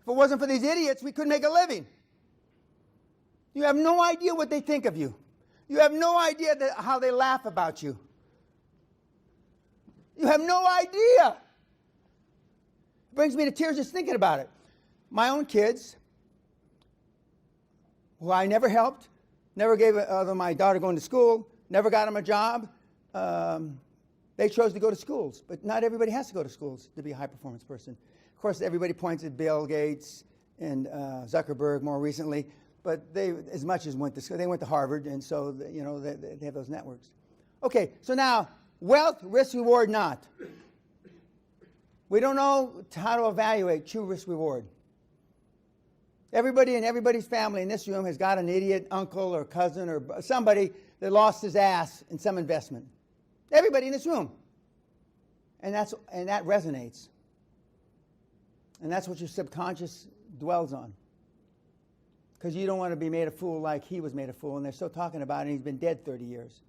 A: If it wasn't for these idiots, we couldn't make a living. You have no idea what they think of you. You have no idea how they laugh about you. You have no idea. It brings me to tears just thinking about it. My own kids, who I never helped, never gave my daughter going to school, never got them a job. They chose to go to schools, but not everybody has to go to schools to be a high-performance person. Of course, everybody points at Bill Gates and Zuckerberg more recently, but they, as much as went to school, they went to Harvard, and so they have those networks. Okay, so now, wealth, risk, reward, not. We don't know how to evaluate true risk reward. Everybody in everybody's family in this room has got an idiot uncle or cousin or somebody that lost his ass in some investment. Everybody in this room. And that resonates. And that's what your subconscious dwells on. Because you don't want to be made a fool like he was made a fool, and they're still talking about it, and he's been dead 30 years.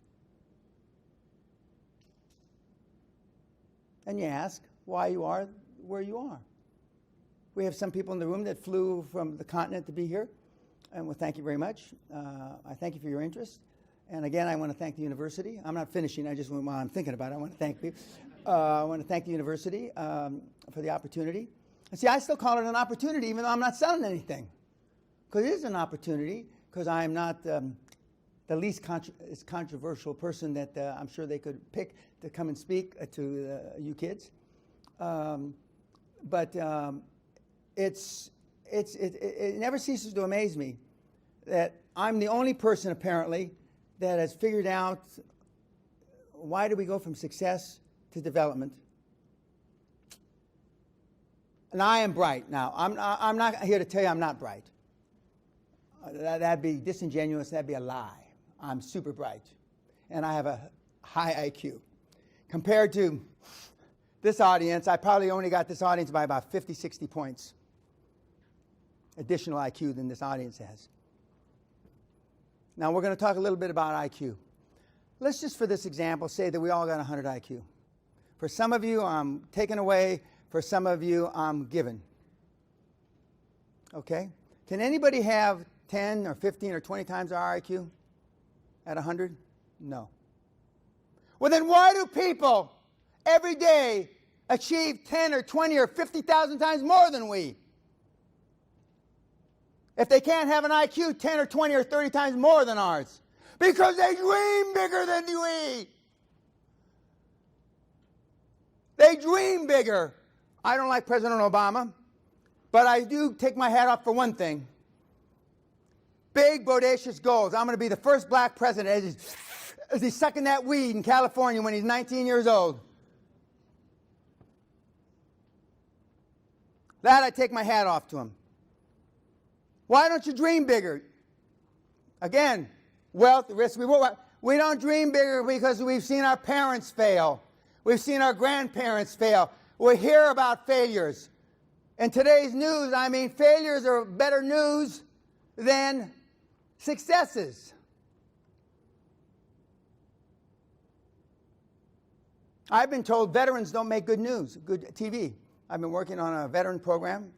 A: And you ask why you are where you are. We have some people in the room that flew from the continent to be here, and well, thank you very much. I thank you for your interest. And again, I want to thank the university. I'm not finishing. I just, while I'm thinking about it, I want to thank people. I want to thank the university for the opportunity. And see, I still call it an opportunity, even though I'm not selling anything. Because it is an opportunity, because I am not the least controversial person that I'm sure they could pick to come and speak to you kids. But it never ceases to amaze me that I'm the only person, apparently, that has figured out why do we go from success to development. And I am bright. Now, I'm not here to tell you I'm not bright. That'd be disingenuous. That'd be a lie. I'm super bright. And I have a high IQ. Compared to this audience, I probably only got this audience by about 50, 60 points. Additional IQ than this audience has. Now, we're going to talk a little bit about IQ. Let's just, for this example, say that we all got 100 IQ. For some of you, I'm taken away. For some of you, I'm given. Okay? Can anybody have 10 or 15 or 20 times our IQ at 100? No. Well, then why do people every day achieve 10 or 20 or 50,000 times more than we? If they can't have an IQ 10 or 20 or 30 times more than ours. Because they dream bigger than we. They dream bigger. I don't like President Obama, but I do take my hat off for one thing. Big, bodacious goals. I'm going to be the first black president as he's sucking that weed in California when he's 19 years old. That I take my hat off to him. Why don't you dream bigger? Again, wealth, risk, reward. We don't dream bigger because we've seen our parents fail. We've seen our grandparents fail. We hear about failures. In today's news, I mean, failures are better news than successes. I've been told veterans don't make good news, good TV. I've been working on a veteran program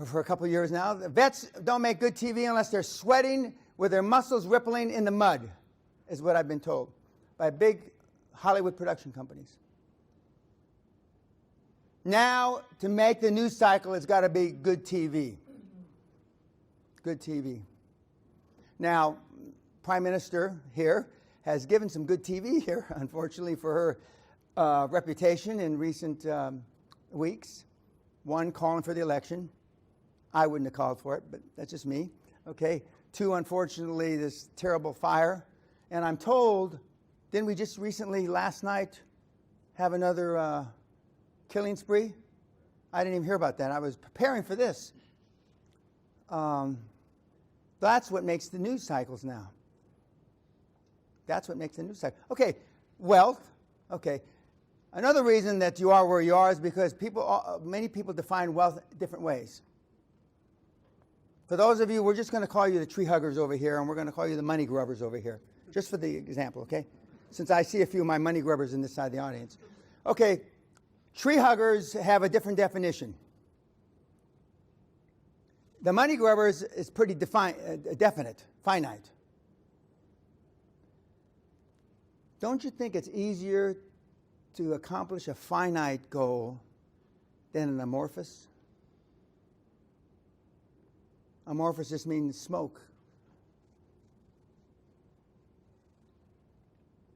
A: for a couple of years now. The vets don't make good TV unless they're sweating with their muscles rippling in the mud, is what I've been told by big Hollywood production companies. Now, to make the news cycle, it's got to be good TV. Good TV. Now, Prime Minister here has given some good TV here, unfortunately, for her reputation in recent weeks. One, calling for the election. I wouldn't have called for it, but that's just me. Okay. Two, unfortunately, this terrible fire. And I'm told, didn't we just recently, last night, have another killing spree? I didn't even hear about that. I was preparing for this. That's what makes the news cycles now. That's what makes the news cycle. Okay, wealth. Okay. Another reason that you are where you are is because many people define wealth different ways. For those of you, we're just going to call you the tree huggers over here, and we're going to call you the money grubbers over here, just for the example, okay? Since I see a few of my money grubbers in this side of the audience. Okay, tree huggers have a different definition. The money grubbers is pretty definite, finite. Don't you think it's easier to accomplish a finite goal than an amorphous? Amorphous just means smoke.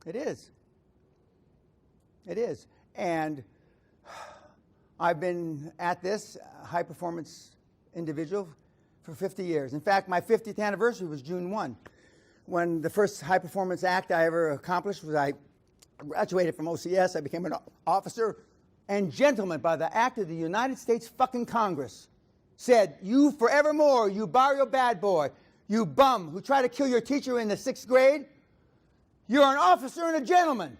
A: It is. It is. And I've been at this high-performance individual for 50 years. In fact, my 50th anniversary was June 1. When the first high-performance act I ever accomplished was I graduated from OCS. I became an officer. And gentlemen, by the act of the United States fucking Congress, said, you forevermore, you barrio bad boy, you bum who tried to kill your teacher in the 6th grade, you're an officer and a gentleman.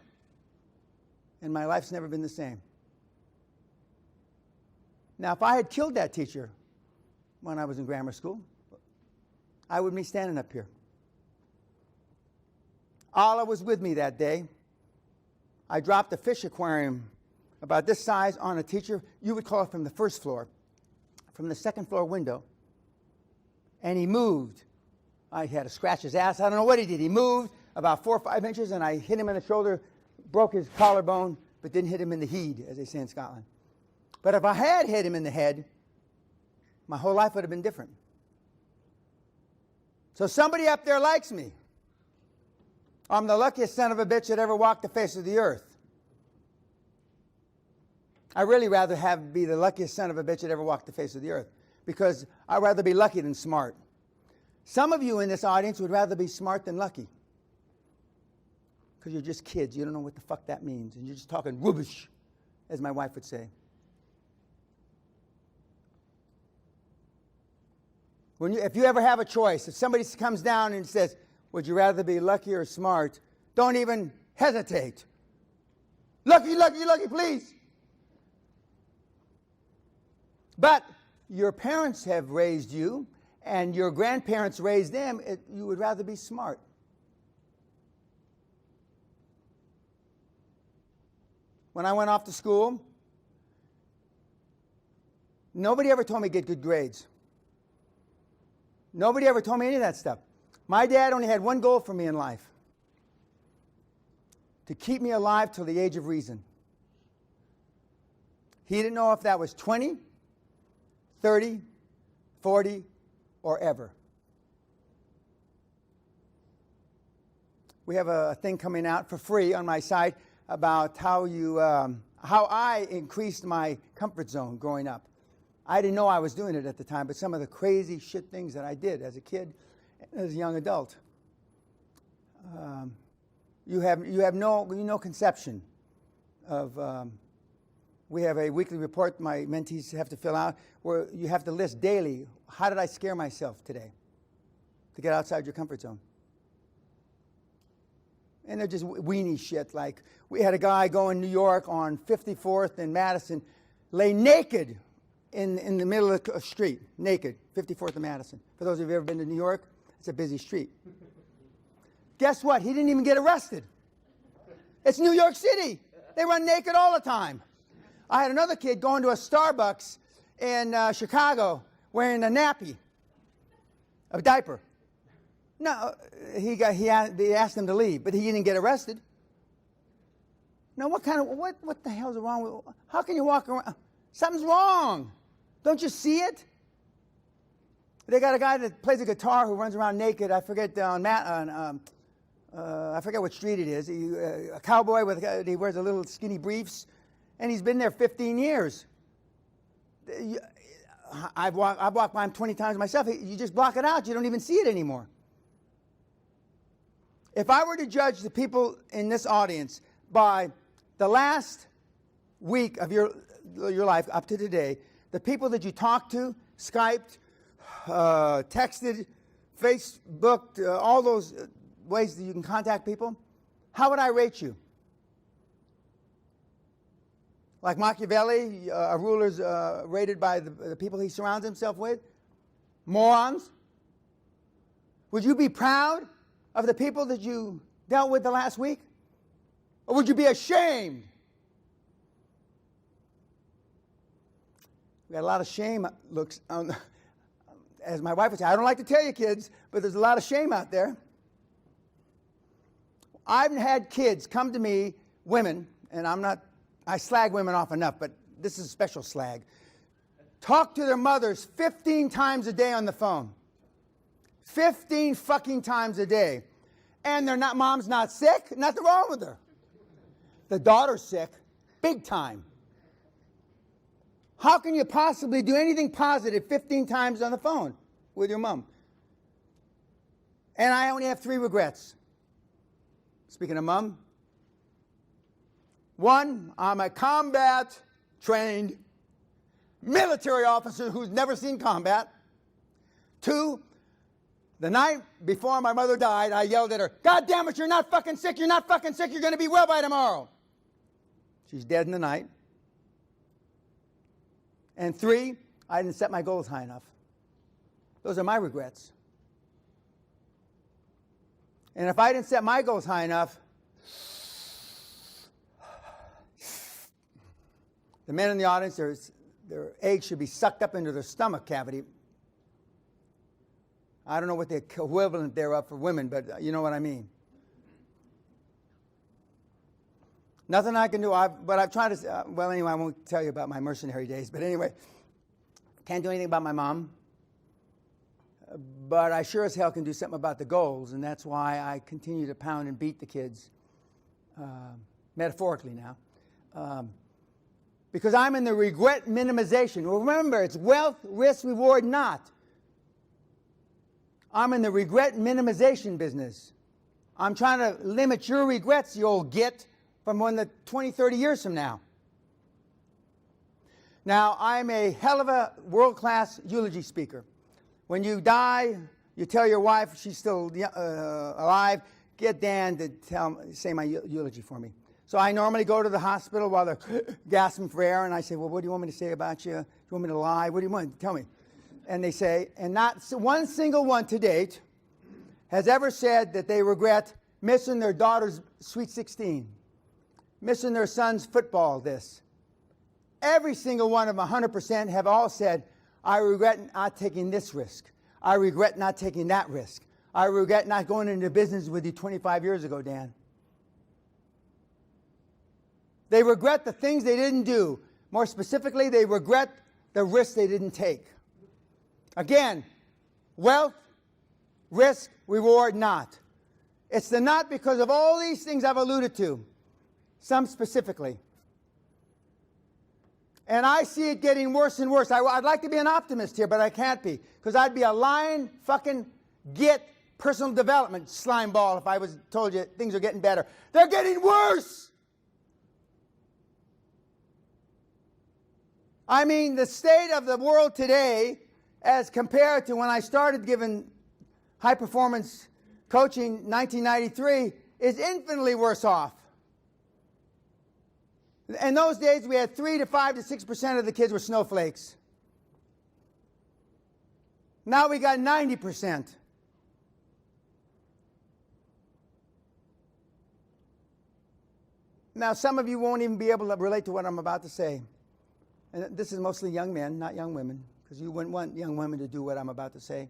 A: And my life's never been the same. Now, if I had killed that teacher when I was in grammar school, I wouldn't be standing up here. Allah was with me that day. I dropped a fish aquarium about this size on a teacher. You would call it from the first floor, from the second floor window. And he moved. I had to scratch his ass. I don't know what he did. He moved about 4 or 5 inches, and I hit him in the shoulder, broke his collarbone, but didn't hit him in the head, as they say in Scotland. But if I had hit him in the head, my whole life would have been different. So somebody up there likes me. I'm the luckiest son of a bitch that ever walked the face of the earth. I'd really rather be the luckiest son of a bitch that ever walked the face of the earth, because I'd rather be lucky than smart. Some of you in this audience would rather be smart than lucky, because you're just kids. You don't know what the fuck that means, and you're just talking rubbish, as my wife would say. If you ever have a choice, if somebody comes down and says, would you rather be lucky or smart, don't even hesitate. Lucky, lucky, lucky, please. But your parents have raised you, and your grandparents raised them. You would rather be smart. When I went off to school, nobody ever told me to get good grades. Nobody ever told me any of that stuff. My dad only had one goal for me in life: to keep me alive till the age of reason. He didn't know if that was 20, 30, 40, or ever. We have a thing coming out for free on my site about how I increased my comfort zone growing up. I didn't know I was doing it at the time, but some of the crazy shit things that I did as a kid, as a young adult, you have no conception of. We have a weekly report my mentees have to fill out where you have to list daily, how did I scare myself today to get outside your comfort zone? And they're just weenie shit. Like, we had a guy go in New York on 54th and Madison, lay naked in the middle of the street, naked, 54th and Madison. For those of you who have ever been to New York, it's a busy street. Guess what? He didn't even get arrested. It's New York City. They run naked all the time. I had another kid going to a Starbucks in Chicago wearing a nappy, a diaper. No, they asked him to leave, but he didn't get arrested. Now, what the hell's wrong with? How can you walk around? Something's wrong. Don't you see it? They got a guy that plays a guitar who runs around naked. I forget I forget what street it is. A cowboy he wears a little skinny briefs, and he's been there 15 years. I've walked by them 20 times myself. You just block it out. You don't even see it anymore. If I were to judge the people in this audience by the last week of your life up to today, the people that you talked to, Skyped, texted, Facebooked, all those ways that you can contact people, how would I rate you? Like Machiavelli, a ruler's rated by the people he surrounds himself with? Morons? Would you be proud of the people that you dealt with the last week? Or would you be ashamed? We got a lot of shame looks, as my wife would say, I don't like to tell you kids, but there's a lot of shame out there. I've had kids come to me, women, and I slag women off enough, but this is a special slag. Talk to their mothers 15 times a day on the phone. 15 fucking times a day. And mom's not sick, nothing wrong with her. The daughter's sick, big time. How can you possibly do anything positive 15 times on the phone with your mom? And I only have 3 regrets. Speaking of mom, 1, I'm a combat-trained military officer who's never seen combat. 2, the night before my mother died, I yelled at her, God damn it, you're not fucking sick, you're not fucking sick, you're going to be well by tomorrow. She's dead in the night. And 3, I didn't set my goals high enough. Those are my regrets. And if I didn't set my goals high enough, the men in the audience, their eggs should be sucked up into their stomach cavity. I don't know what the equivalent thereof for women, but you know what I mean. Nothing I can do, but I've tried to, well, anyway, I won't tell you about my mercenary days, but anyway, can't do anything about my mom, but I sure as hell can do something about the goals, and that's why I continue to pound and beat the kids, metaphorically now, because I'm in the regret minimization. Remember, it's wealth, risk, reward, not. I'm in the regret minimization business. I'm trying to limit your regrets, you old git, from 20, 30 years from now. Now, I'm a hell of a world-class eulogy speaker. When you die, you tell your wife, she's still alive, get Dan to say my eulogy for me. So I normally go to the hospital while they're gasping for air, and I say, well, what do you want me to say about you? Do you want me to lie? What do you want? Tell me. And they say, and not one single one to date has ever said that they regret missing their daughter's Sweet 16. Missing their son's football, this. Every single one of them, 100%, have all said, I regret not taking this risk. I regret not taking that risk. I regret not going into business with you 25 years ago, Dan. They regret the things they didn't do. More specifically, they regret the risks they didn't take. Again, wealth, risk, reward, not. It's the not because of all these things I've alluded to. Some specifically. And I see it getting worse and worse. I'd like to be an optimist here, but I can't be. Because I'd be a lying fucking personal development slime ball if I was told you things are getting better. They're getting worse! I mean, the state of the world today, as compared to when I started giving high-performance coaching in 1993, is infinitely worse off. In those days, we had 3 to 5 to 6% of the kids were snowflakes. Now we got 90%. Now, some of you won't even be able to relate to what I'm about to say. And this is mostly young men, not young women, because you wouldn't want young women to do what I'm about to say.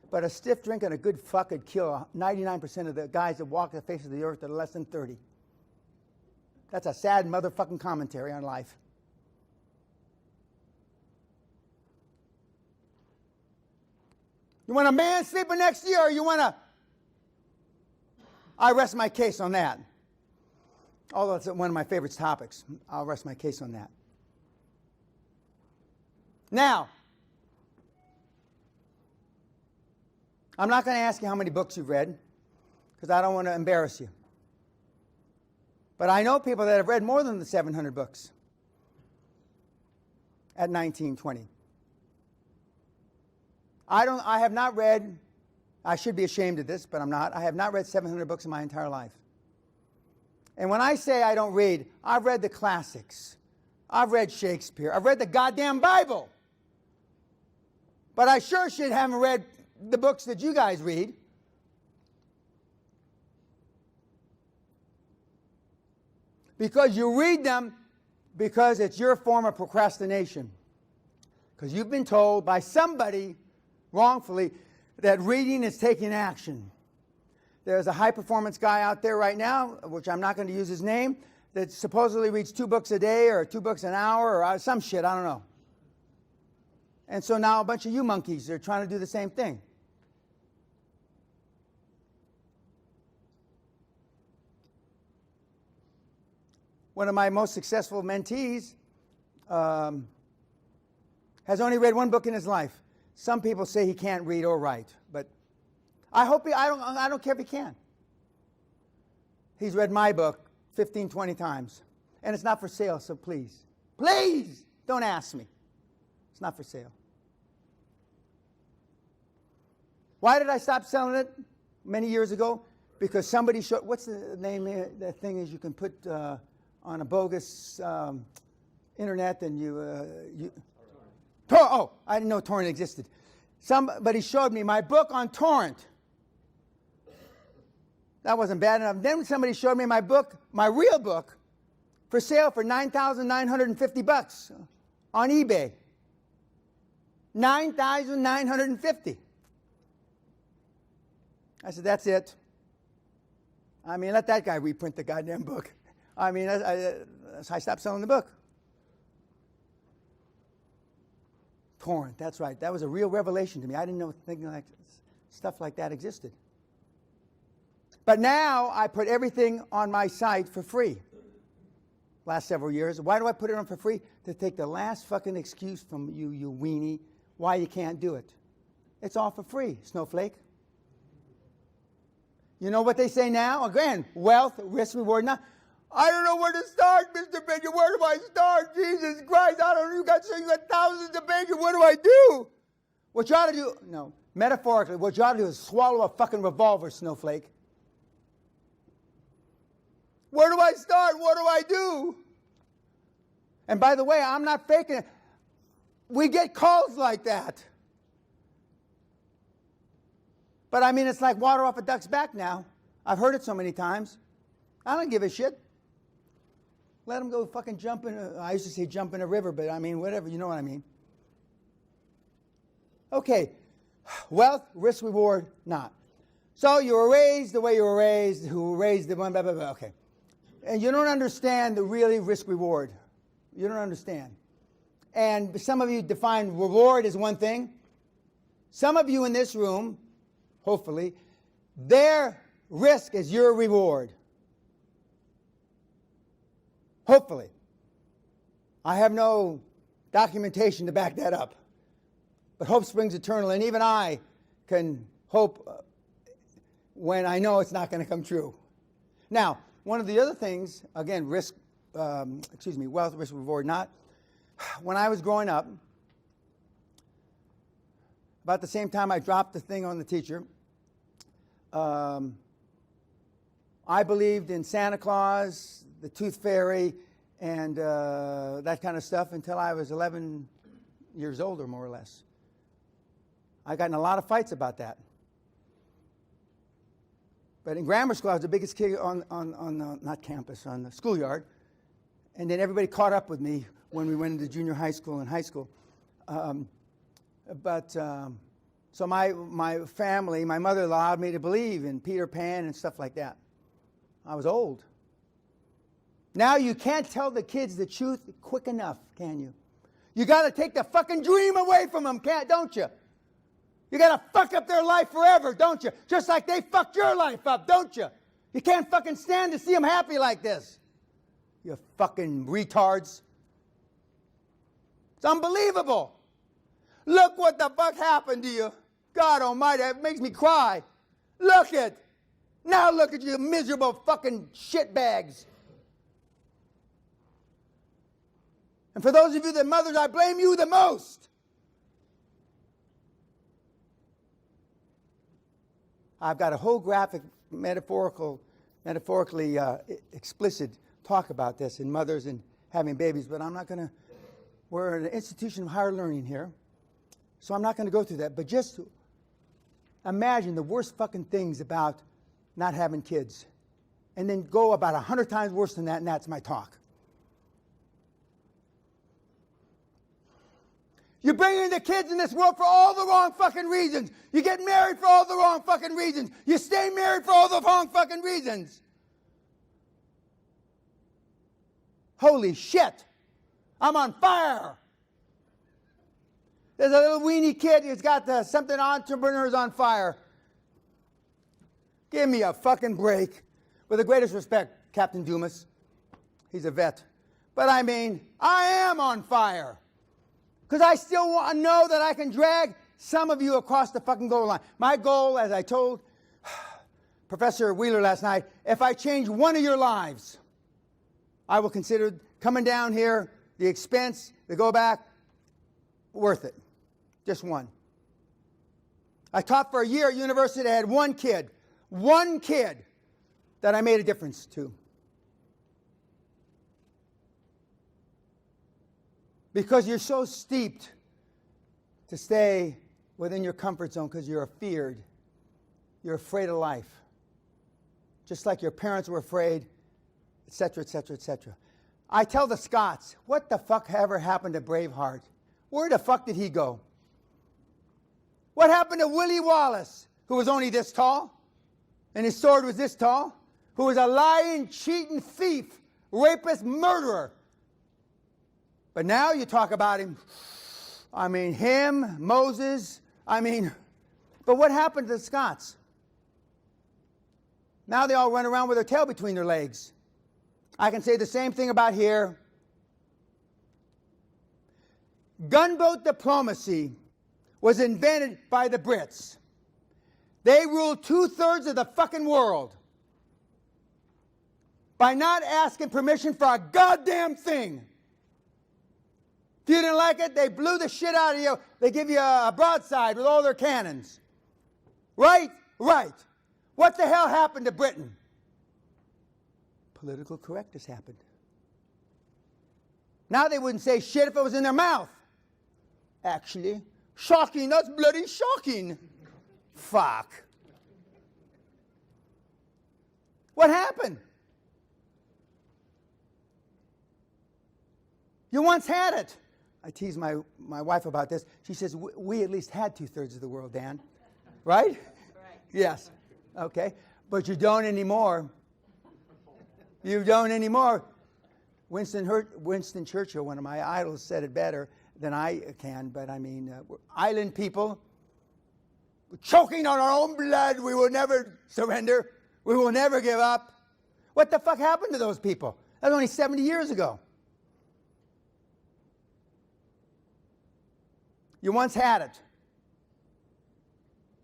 A: But a stiff drink and a good fuck could kill 99% of the guys that walk the face of the earth that are less than 30. That's a sad motherfucking commentary on life. You want a man sleeping next to you, or you want to... I rest my case on that. Although it's one of my favorite topics, I'll rest my case on that. Now, I'm not going to ask you how many books you've read, because I don't want to embarrass you. But I know people that have read more than the 700 books at 19, 20. I have not read, I should be ashamed of this, but I'm not. I have not read 700 books in my entire life. And when I say I don't read, I've read the classics. I've read Shakespeare. I've read the goddamn Bible. But I sure shit haven't read the books that you guys read. Because you read them because it's your form of procrastination. Because you've been told by somebody wrongfully that reading is taking action. There's a high-performance guy out there right now, which I'm not going to use his name, that supposedly reads 2 books a day or 2 books an hour or some shit, I don't know. And so now a bunch of you monkeys are trying to do the same thing. One of my most successful mentees has only read 1 book in his life. Some people say he can't read or write, but I don't care if he can. He's read my book 15, 20 times. And it's not for sale, so please, please don't ask me. It's not for sale. Why did I stop selling it many years ago? Because somebody showed, what's the name, the thing is you can put on a bogus internet and oh, I didn't know torrent existed. Somebody showed me my book on torrent. That wasn't bad enough. Then somebody showed me my book, my real book, for sale for $9,950 on eBay. $9,950. I said, that's it. I mean, let that guy reprint the goddamn book. I mean, I stopped selling the book. Torrent, that's right. That was a real revelation to me. I didn't know stuff like that existed. But now I put everything on my site for free. Last several years. Why do I put it on for free? To take the last fucking excuse from you, you weenie, why you can't do it. It's all for free, snowflake. You know what they say now? Again, wealth, risk, reward. Now, I don't know where to start, Mr. Benjamin. Where do I start? Jesus Christ, I don't know. You got thousands of pages. What do I do? What you ought to do, no, metaphorically, what you ought to do is swallow a fucking revolver, snowflake. Where do I start? What do I do? And by the way, I'm not faking it. We get calls like that. But I mean, it's like water off a duck's back now. I've heard it so many times. I don't give a shit. Let them go fucking jump in I used to say jump in a river, but I mean, whatever, you know what I mean. Okay, wealth, risk, reward, not. So you were raised the way you were raised, who were raised the one, blah, blah, blah, okay. And you don't understand the really risk reward. You don't understand. And some of you define reward as one thing. Some of you in this room, hopefully, their risk is your reward. Hopefully. I have no documentation to back that up. But hope springs eternal, and even I can hope when I know it's not going to come true. Now, one of the other things, again, wealth, risk, reward, not. When I was growing up, about the same time I dropped the thing on the teacher, I believed in Santa Claus, the Tooth Fairy, and that kind of stuff until I was 11 years old, or more or less. I got in a lot of fights about that. But in grammar school, I was the biggest kid on not campus, on the schoolyard. And then everybody caught up with me when we went into junior high school and high school. So my family, my mother allowed me to believe in Peter Pan and stuff like that. I was old. Now you can't tell the kids the truth quick enough, can you? You got to take the fucking dream away from them, don't you? You got to fuck up their life forever, don't you? Just like they fucked your life up, don't you? You can't fucking stand to see them happy like this. You fucking retards. It's unbelievable. Look what the fuck happened to you. God almighty, it makes me cry. Look it. Now look at you miserable fucking shitbags. And for those of you that mothers, I blame you the most. I've got a whole graphic, metaphorically explicit talk about this in mothers and having babies, but I'm not going to, we're an institution of higher learning here, so I'm not going to go through that. But just imagine the worst fucking things about not having kids, and then go about 100 times worse than that, and that's my talk. You're bringing the kids in this world for all the wrong fucking reasons. You get married for all the wrong fucking reasons. You stay married for all the wrong fucking reasons. Holy shit. I'm on fire. There's a little weenie kid who's got something entrepreneurs on fire. Give me a fucking break. With the greatest respect, Captain Dumas. He's a vet. But I mean, I am on fire. Because I still want to know that I can drag some of you across the fucking goal line. My goal, as I told Professor Wheeler last night, if I change one of your lives, I will consider coming down here, the expense, the go back, worth it. Just one. I taught for a year at university. I had one kid that I made a difference to. Because you're so steeped to stay within your comfort zone because you're feared. You're afraid of life. Just like your parents were afraid, etc., etc., etc. I tell the Scots, what the fuck ever happened to Braveheart? Where the fuck did he go? What happened to Willie Wallace, who was only this tall, and his sword was this tall, who was a lying, cheating thief, rapist, murderer? But now you talk about him, I mean, him, Moses, but what happened to the Scots? Now they all run around with their tail between their legs. I can say the same thing about here. Gunboat diplomacy was invented by the Brits. They ruled 2/3 of the fucking world by not asking permission for a goddamn thing. If you didn't like it, they blew the shit out of you. They give you a broadside with all their cannons. Right? Right. What the hell happened to Britain? Political correctness happened. Now they wouldn't say shit if it was in their mouth. Actually, shocking, that's bloody shocking. Fuck. What happened? You once had it. I tease my wife about this. She says, we at least had 2/3 of the world, Dan. Right? Right. Yes. Okay. But you don't anymore. You don't anymore. Winston Churchill, one of my idols, said it better than I can, but I mean, we're island people. We're choking on our own blood. We will never surrender. We will never give up. What the fuck happened to those people? That was only 70 years ago. You once had it.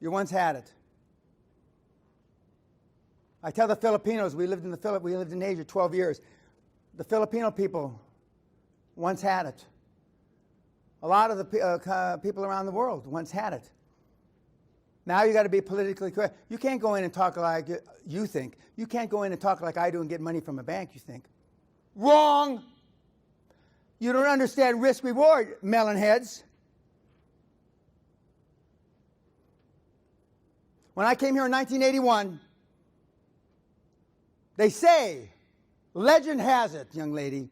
A: You once had it. I tell the Filipinos, we lived in Asia 12 years. The Filipino people once had it. A lot of the people around the world once had it. Now you got to be politically correct. You can't go in and talk like you think. You can't go in and talk like I do and get money from a bank, you think. Wrong! You don't understand risk-reward, melon heads. When I came here in 1981, they say, legend has it, young lady,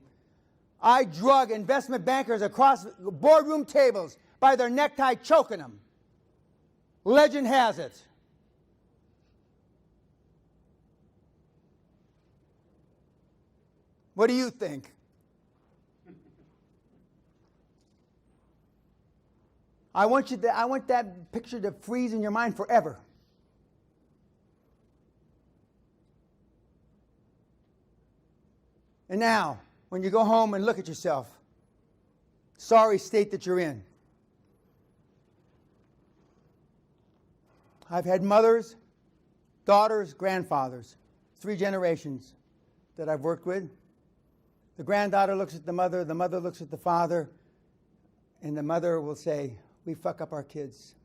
A: I drug investment bankers across boardroom tables by their necktie, choking them. Legend has it. What do you think? I want that picture to freeze in your mind forever. And now, when you go home and look at yourself, sorry state that you're in. I've had mothers, daughters, grandfathers, 3 generations that I've worked with. The granddaughter looks at the mother looks at the father, and the mother will say, we fuck up our kids.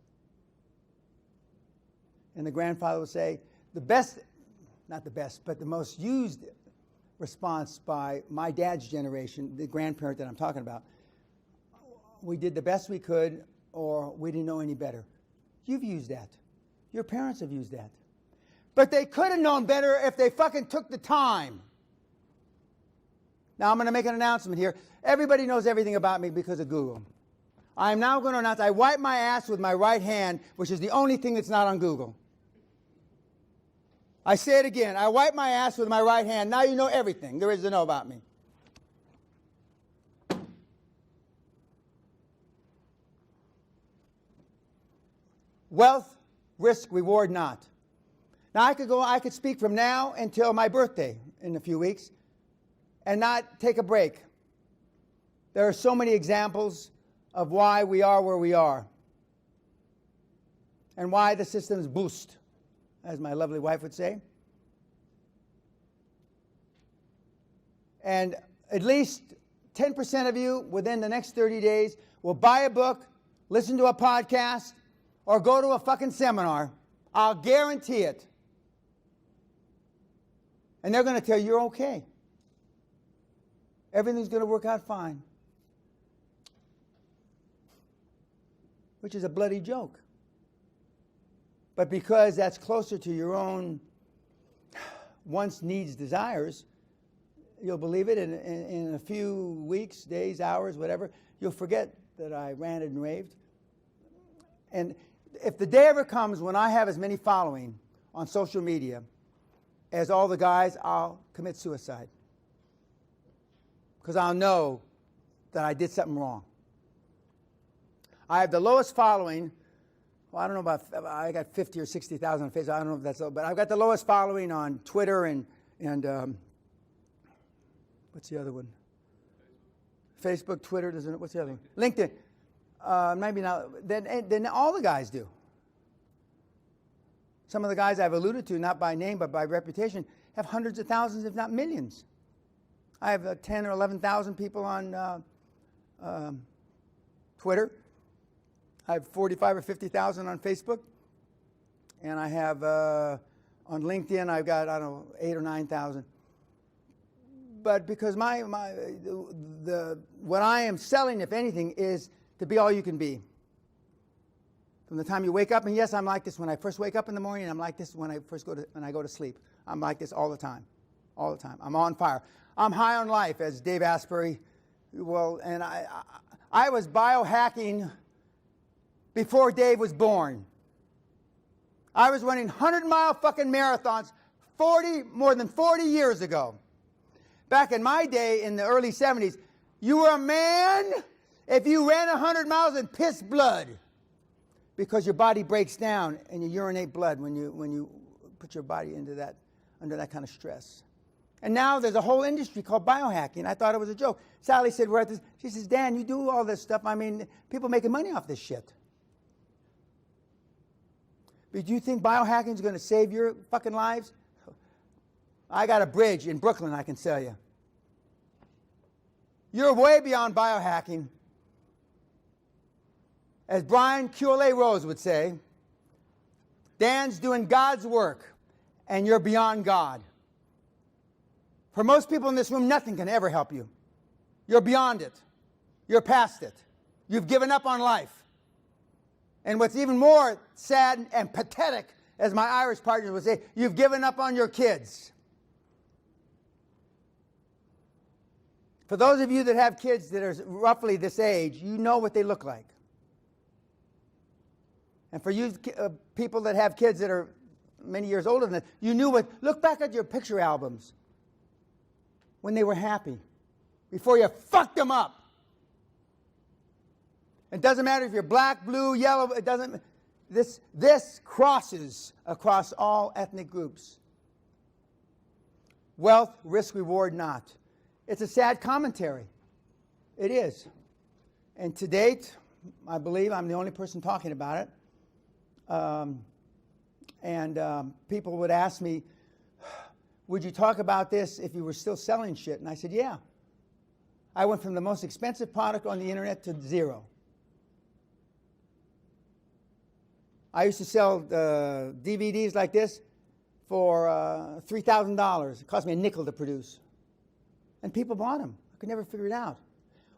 A: And the grandfather will say, the best, not the best, but the most used response by my dad's generation, the grandparent that I'm talking about, we did the best we could, or we didn't know any better. You've used that. Your parents have used that. But they could have known better if they fucking took the time. Now I'm going to make an announcement here. Everybody knows everything about me because of Google. I am now going to announce I wipe my ass with my right hand, which is the only thing that's not on Google. I say it again. I wipe my ass with my right hand. Now you know everything there is to know about me. Wealth, risk, reward not. Now I could speak from now until my birthday in a few weeks and not take a break. There are so many examples of why we are where we are and why the systems boost, as my lovely wife would say. And at least 10% of you within the next 30 days will buy a book, listen to a podcast, or go to a fucking seminar. I'll guarantee it. And they're going to tell you you're okay. Everything's going to work out fine. Which is a bloody joke. But because that's closer to your own wants, needs, desires, you'll believe it. In a few weeks, days, hours, whatever, you'll forget that I ranted and raved. And if the day ever comes when I have as many following on social media as all the guys, I'll commit suicide. Because I'll know that I did something wrong. I have the lowest following. Well, I don't know about, I got 50 or 60,000 on Facebook. I don't know if that's low, but I've got the lowest following on Twitter and what's the other one? Facebook, Twitter, what's the other one? LinkedIn. Maybe not. Then all the guys do. Some of the guys I've alluded to, not by name but by reputation, have hundreds of thousands, if not millions. I have 10 or 11,000 people on Twitter. I have 45 or 50,000 on Facebook. And I have, on LinkedIn, I've got, I don't know, 8 or 9,000. But because what I am selling, if anything, is to be all you can be. From the time you wake up, and yes, I'm like this when I first wake up in the morning, and I'm like this when I go to sleep. I'm like this all the time. All the time. I'm on fire. I'm high on life, as Dave Asprey will, and I was biohacking before Dave was born. I was running 100-mile fucking marathons more than 40 years ago. Back in my day, in the early 70s, you were a man if you ran 100 miles and pissed blood, because your body breaks down and you urinate blood when you put your body into that, under that kind of stress. And now there's a whole industry called biohacking. I thought it was a joke. Sally said, we're at this. She says, Dan, you do all this stuff. I mean, people making money off this shit. But do you think biohacking is going to save your fucking lives? I got a bridge in Brooklyn I can sell you. You're way beyond biohacking. As Brian Cuole-Rose would say, Dan's doing God's work, and you're beyond God. For most people in this room, nothing can ever help you. You're beyond it. You're past it. You've given up on life. And what's even more sad and pathetic, as my Irish partners would say, you've given up on your kids. For those of you that have kids that are roughly this age, you know what they look like. And for you people that have kids that are many years older than that, you knew what. Look back at your picture albums when they were happy, before you fucked them up. It doesn't matter if you're black, blue, yellow. It doesn't. This crosses across all ethnic groups. Wealth, risk, reward not. It's a sad commentary. It is. And to date, I believe I'm the only person talking about it. And people would ask me, would you talk about this if you were still selling shit? And I said, yeah. I went from the most expensive product on the internet to zero. I used to sell DVDs like this for $3,000. It cost me a nickel to produce. And people bought them. I could never figure it out.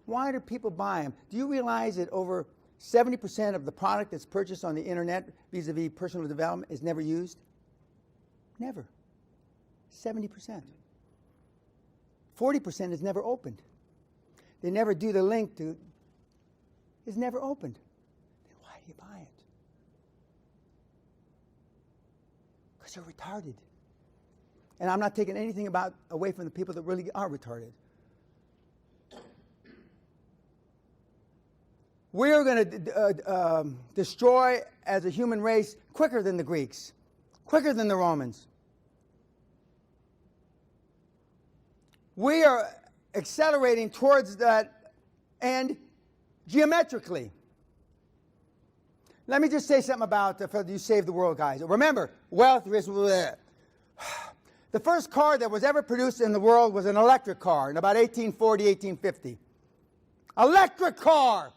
A: Why do people buy them? Do you realize that over 70% of the product that's purchased on the internet vis-a-vis personal development is never used? Never. 70%. 40% is never opened. They never do the link to, it's never opened. Then why do you buy it? Because you're retarded. And I'm not taking anything away from the people that really are retarded. We're going to destroy as a human race quicker than the Greeks, quicker than the Romans. We are accelerating towards that end geometrically. Let me just say something about you save the world, guys. Remember, wealth is the first car that was ever produced in the world was an electric car in about 1840, 1850. Electric car.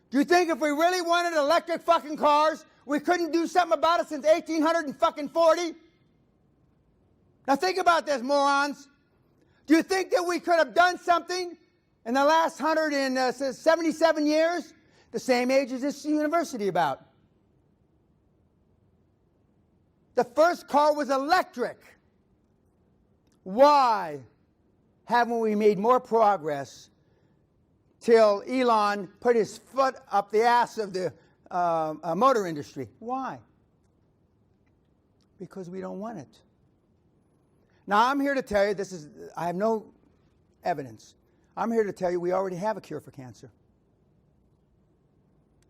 A: Do you think if we really wanted electric fucking cars, we couldn't do something about it since 1840? Now think about this, morons. Do you think that we could have done something in the last 177 years? The same age as this university about. The first car was electric. Why haven't we made more progress till Elon put his foot up the ass of the motor industry? Why? Because we don't want it. Now, I'm here to tell you, I have no evidence. I'm here to tell you we already have a cure for cancer.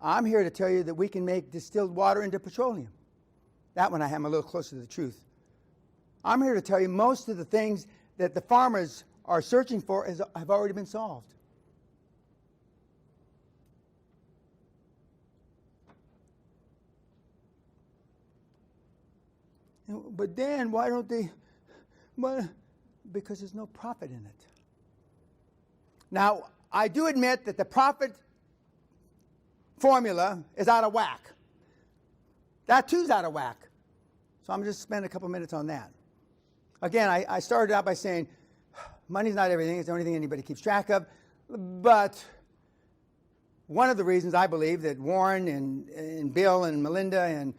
A: I'm here to tell you that we can make distilled water into petroleum. That one I am a little closer to the truth. I'm here to tell you most of the things that the farmers are searching for have already been solved. But then, why don't they? Well, because there's no profit in it. Now, I do admit that the profit formula is out of whack. That too's out of whack. So I'm just spend a couple minutes on that. Again, I started out by saying money's not everything. It's the only thing anybody keeps track of. But one of the reasons I believe that Warren and Bill and Melinda and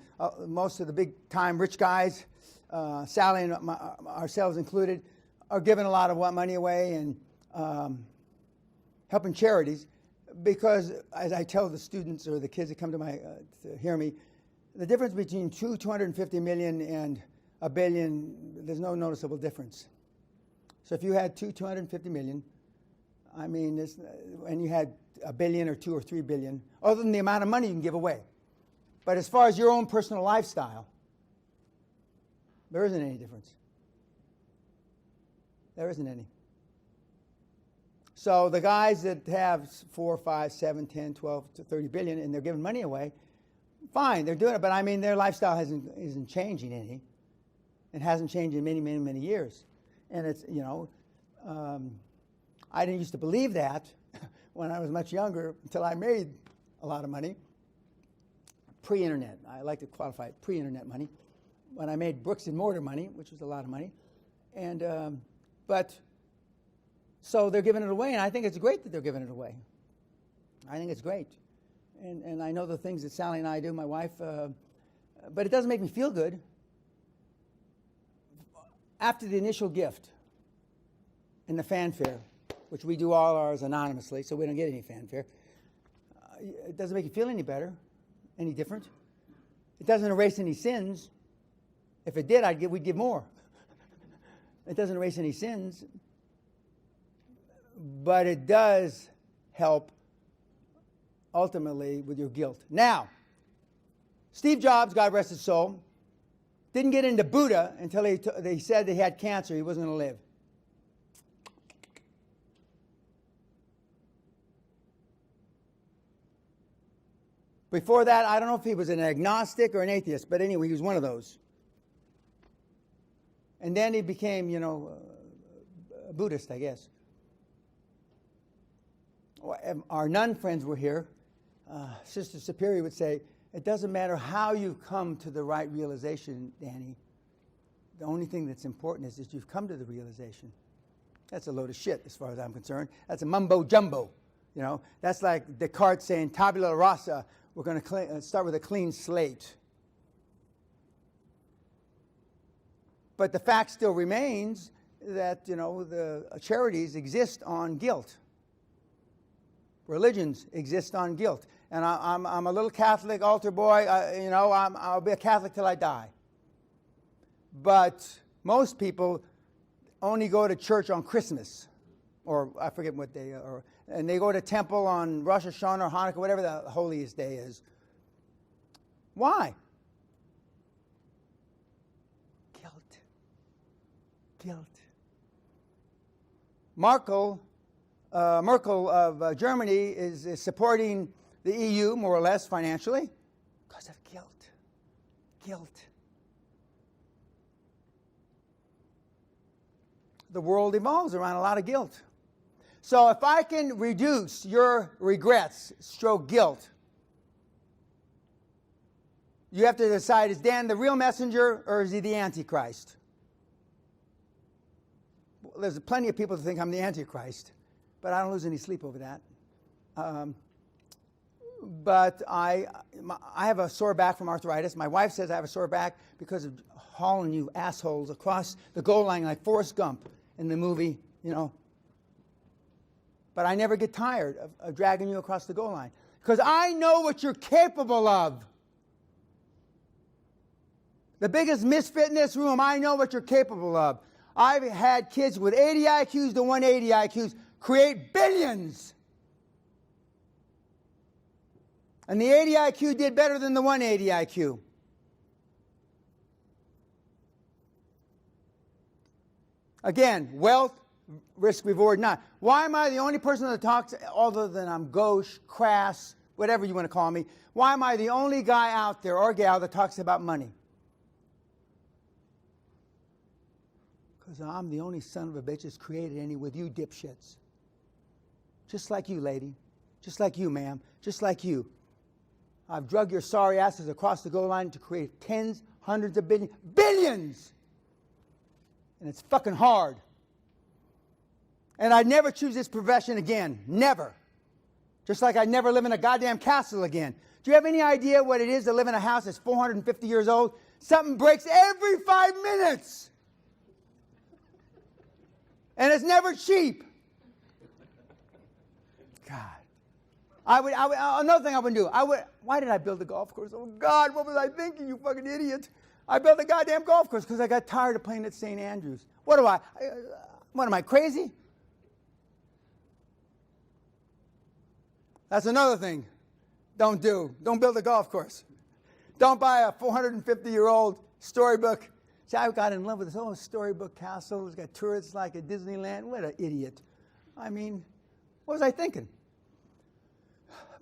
A: most of the big-time rich guys, Sally and ourselves included, are giving a lot of money away and helping charities because, as I tell the students or the kids that come to hear me, the difference between 250 million and a billion, there's no noticeable difference. So if you had 250 million, I mean, and you had a billion or 2 or 3 billion, other than the amount of money you can give away. But as far as your own personal lifestyle, there isn't any difference. There isn't any. So the guys that have 4, 5, 7, 10, 12 to 30 billion and they're giving money away, fine, they're doing it, but I mean their lifestyle isn't changing any. It hasn't changed in many, many, many years. And it's, I didn't used to believe that when I was much younger until I made a lot of money. Pre-internet. I like to qualify it pre-internet money. When I made bricks and mortar money, which was a lot of money. And, so they're giving it away, and I think it's great that they're giving it away. I think it's great. And I know the things that Sally and I do, my wife, but it doesn't make me feel good. After the initial gift and the fanfare, which we do all ours anonymously, so we don't get any fanfare, it doesn't make you feel any better, any different. It doesn't erase any sins. If it did, we'd give more. It doesn't erase any sins, but it does help ultimately with your guilt. Now, Steve Jobs, God rest his soul, didn't get into Buddha until they said they had cancer. He wasn't going to live. Before that, I don't know if he was an agnostic or an atheist, but anyway, he was one of those. And then he became, a Buddhist, I guess. Our nun friends were here. Sister Superior would say, it doesn't matter how you've come to the right realization, Danny. The only thing that's important is that you've come to the realization. That's a load of shit as far as I'm concerned. That's a mumbo jumbo. That's like Descartes saying, tabula rasa, we're going to start with a clean slate. But the fact still remains that, the charities exist on guilt. Religions exist on guilt. And I'm a little Catholic altar boy. I'll be a Catholic till I die. But most people only go to church on Christmas. Or I forget what day. And they go to temple on Rosh Hashanah or Hanukkah, whatever the holiest day is. Why? Guilt. Merkel of Germany is supporting the EU, more or less, financially because of guilt. The world evolves around a lot of guilt. So if I can reduce your regrets, stroke guilt, you have to decide, is Dan the real messenger or is he the Antichrist? Well, there's plenty of people that think I'm the Antichrist, but I don't lose any sleep over that. But I have a sore back from arthritis. My wife says I have a sore back because of hauling you assholes across the goal line like Forrest Gump in the movie, But I never get tired of dragging you across the goal line because I know what you're capable of. The biggest misfit in this room, I know what you're capable of. I've had kids with 80 IQs to 180 IQs create billions. And the 80 IQ did better than the 180 IQ. Again, wealth, risk, reward, not. Why am I the only person that talks, other than I'm gauche, crass, whatever you want to call me, why am I the only guy out there or gal that talks about money? Because I'm the only son of a bitch that's created any with you dipshits. Just like you, lady. Just like you, ma'am. Just like you. I've drug your sorry asses across the goal line to create tens, hundreds of billions. And it's fucking hard. And I'd never choose this profession again. Never. Just like I'd never live in a goddamn castle again. Do you have any idea what it is to live in a house that's 450 years old? Something breaks every 5 minutes. And it's never cheap. God. Another thing I would do. Why did I build a golf course? Oh, God, what was I thinking, you fucking idiot? I built a goddamn golf course because I got tired of playing at St. Andrews. What am I, crazy? That's another thing. Don't build a golf course. Don't buy a 450-year-old storybook. See, I got in love with this whole storybook castle. It's got tourists like at Disneyland. What an idiot. I mean, what was I thinking?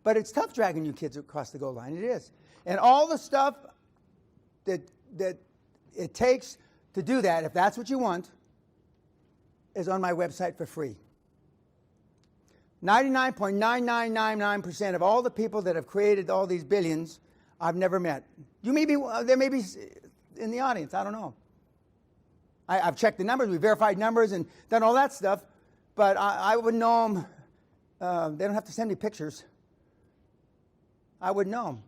A: But it's tough dragging you kids across the goal line. It is. And all the stuff that it takes to do that, if that's what you want, is on my website for free. 99.9999% of all the people that have created all these billions, I've never met. There may be in the audience, I don't know. I've checked the numbers, we verified numbers and done all that stuff, but I wouldn't know them. They don't have to send me pictures. I wouldn't know them.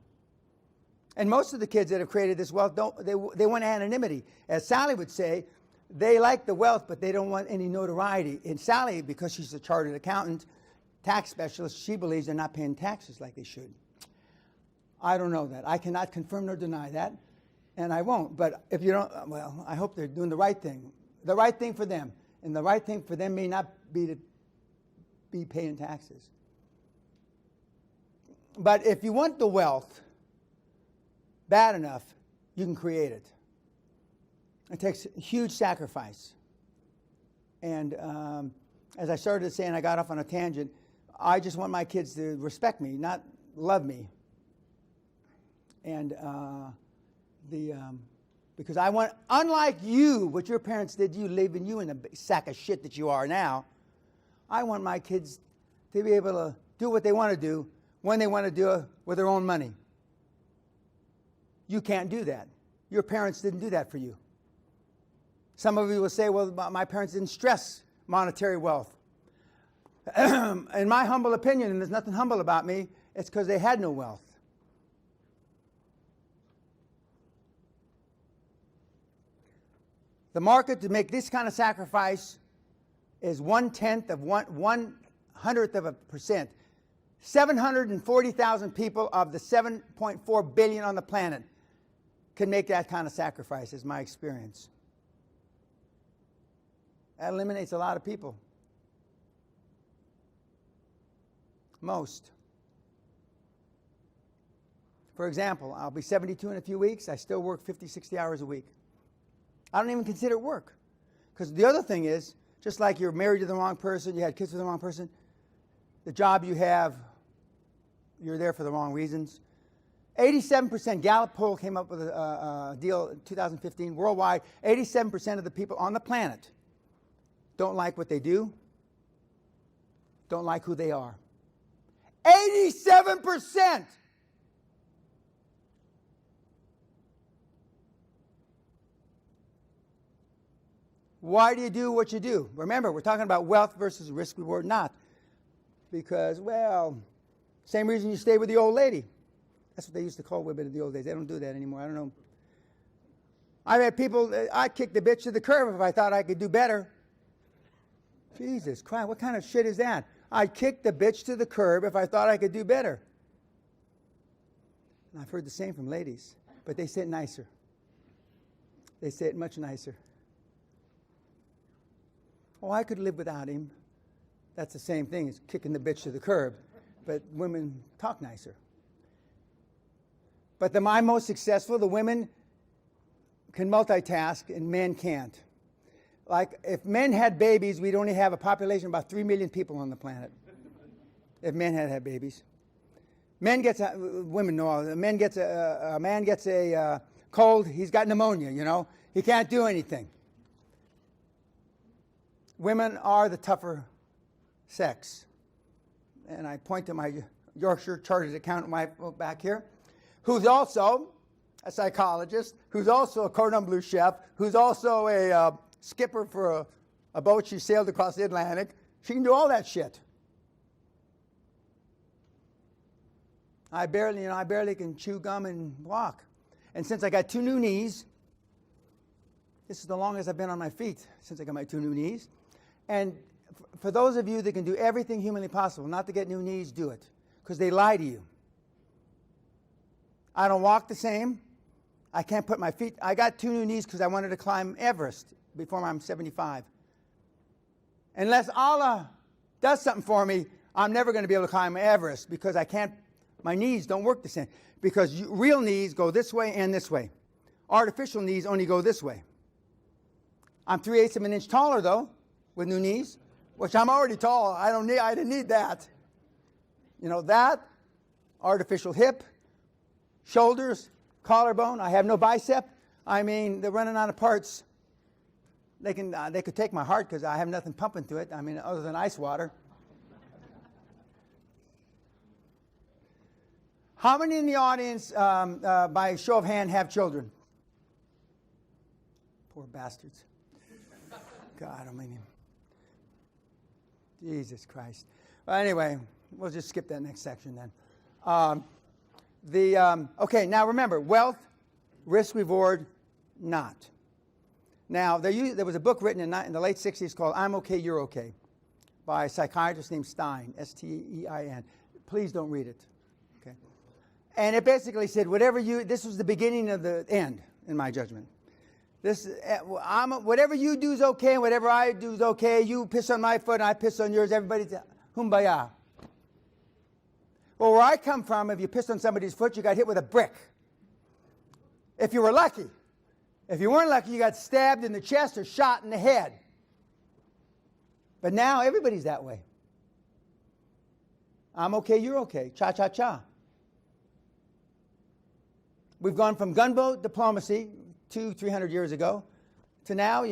A: And most of the kids that have created this wealth, they want anonymity. As Sally would say, they like the wealth, but they don't want any notoriety. And Sally, because she's a chartered accountant, tax specialist, she believes they're not paying taxes like they should. I don't know that. I cannot confirm nor deny that, and I won't. But if you don't, well, I hope they're doing the right thing for them. And the right thing for them may not be to be paying taxes. But if you want the wealth bad enough, you can create it. It takes huge sacrifice. And as I started to say, and I got off on a tangent, I just want my kids to respect me, not love me. And because I want, unlike you, what your parents did to you, leaving you in a sack of shit that you are now, I want my kids to be able to do what they want to do when they want to do it with their own money. You can't do that. Your parents didn't do that for you. Some of you will say, well, my parents didn't stress monetary wealth. In my humble opinion, and there's nothing humble about me, it's because they had no wealth. The market to make this kind of sacrifice is 1/10 of 1/100th of a percent. 740,000 people of the 7.4 billion on the planet can make that kind of sacrifice, is my experience. That eliminates a lot of people. Most. For example, I'll be 72 in a few weeks. I still work 50, 60 hours a week. I don't even consider it work. Because the other thing is, just like you're married to the wrong person, you had kids with the wrong person, the job you have, you're there for the wrong reasons. 87%, Gallup poll came up with a deal in 2015, worldwide, 87% of the people on the planet don't like what they do, don't like who they are. 87%! Why do you do what you do? Remember, we're talking about wealth versus risk reward, not. Because, well, same reason you stay with the old lady. That's what they used to call women in the old days. They don't do that anymore. I don't know. I've had people, I'd kick the bitch to the curb if I thought I could do better. Jesus Christ, what kind of shit is that? I'd kick the bitch to the curb if I thought I could do better. And I've heard the same from ladies, but they say it nicer. They say it much nicer. Oh, I could live without him. That's the same thing as kicking the bitch to the curb. But women talk nicer. But I'm most successful, the women can multitask and men can't. Like, if men had babies, we'd only have a population of about 3 million people on the planet. If men had babies. Men gets, women know, a man gets a cold, he's got pneumonia, you know. He can't do anything. Women are the tougher sex. And I point to my Yorkshire Chartered accountant wife back here, who's also a psychologist, who's also a cordon bleu chef, who's also a skipper for a boat she sailed across the Atlantic. She can do all that shit. I barely can chew gum and walk. And since I got 2 new knees, this is the longest I've been on my feet since I got my 2 new knees. And for those of you that can do everything humanly possible not to get new knees, do it. Because they lie to you. I don't walk the same. I can't put my feet. I got 2 new knees because I wanted to climb Everest before I'm 75. Unless Allah does something for me, I'm never going to be able to climb Everest because I can't, my knees don't work the same. Because real knees go this way and this way. Artificial knees only go this way. I'm 3/8 of an inch taller though, with new knees, which I'm already tall. I didn't need that. You know, that, artificial hip, shoulders, collarbone. I have no bicep. I mean, they're running out of parts. They could take my heart because I have nothing pumping to it. I mean, other than ice water. How many in the audience, by show of hand, have children? Poor bastards. God, I mean, Jesus Christ. Well, anyway, we'll just skip that next section then. Okay, now remember, wealth, risk, reward, not. Now, there was a book written in the late 60s called I'm Okay, You're Okay by a psychiatrist named Stein, S-T-E-I-N. Please don't read it. Okay? And it basically said, this was the beginning of the end, in my judgment. Whatever you do is okay, and whatever I do is okay. You piss on my foot, and I piss on yours. Everybody's humbaya. Well, where I come from, if you pissed on somebody's foot, you got hit with a brick. If you were lucky. If you weren't lucky, you got stabbed in the chest or shot in the head. But now everybody's that way. I'm okay, you're okay. Cha-cha-cha. We've gone from gunboat diplomacy 200-300 years ago to now,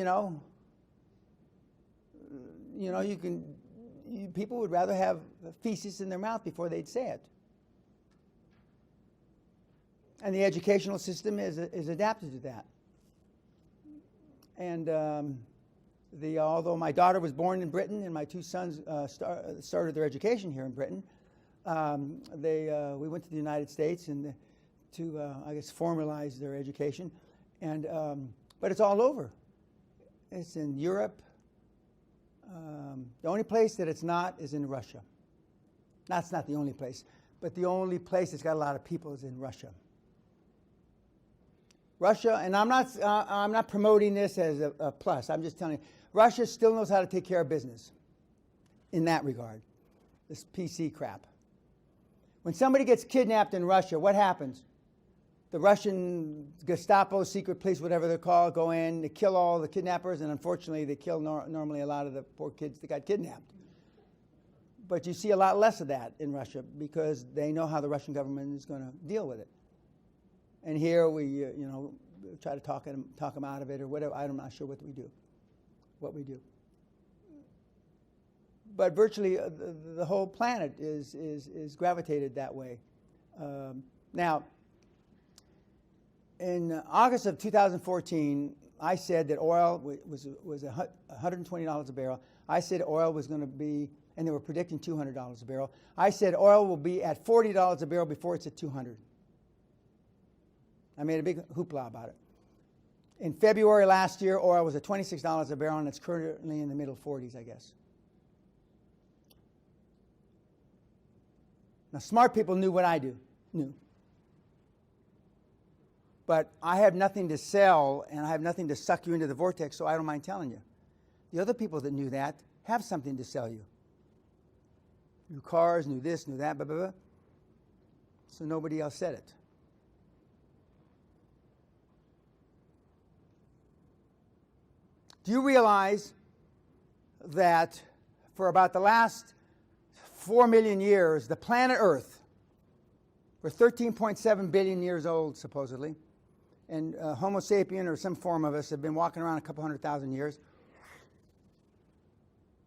A: people would rather have feces in their mouth before they'd say it. And the educational system is adapted to that. And although my daughter was born in Britain and my two sons started their education here in Britain, we went to the United States and to formalize their education. And but it's all over. It's in Europe. The only place that it's not is in Russia. That's not the only place, but the only place that's got a lot of people is in Russia. Russia, and I'm not promoting this as a plus. I'm just telling you, Russia still knows how to take care of business in that regard, this PC crap. When somebody gets kidnapped in Russia, what happens? The Russian Gestapo, secret police, whatever they're called, go in, they kill all the kidnappers, and unfortunately they kill normally a lot of the poor kids that got kidnapped. But you see a lot less of that in Russia because they know how the Russian government is going to deal with it. And here we, try to talk them out of it or whatever. I'm not sure what we do. But virtually the whole planet is gravitated that way. Now, in August of 2014, I said that oil was $120 a barrel. I said oil was going to be, and they were predicting $200 a barrel. I said oil will be at $40 a barrel before it's at $200. I made a big hoopla about it. In February last year, oil was at $26 a barrel, and it's currently in the middle 40s, I guess. Now, smart people knew what I knew. But I have nothing to sell, and I have nothing to suck you into the vortex, so I don't mind telling you. The other people that knew that have something to sell you. New cars, new this, new that, blah, blah, blah. So nobody else said it. Do you realize that for about the last 4 million years, the planet Earth, we're 13.7 billion years old, supposedly, and Homo sapien, or some form of us, have been walking around a couple 100,000 years.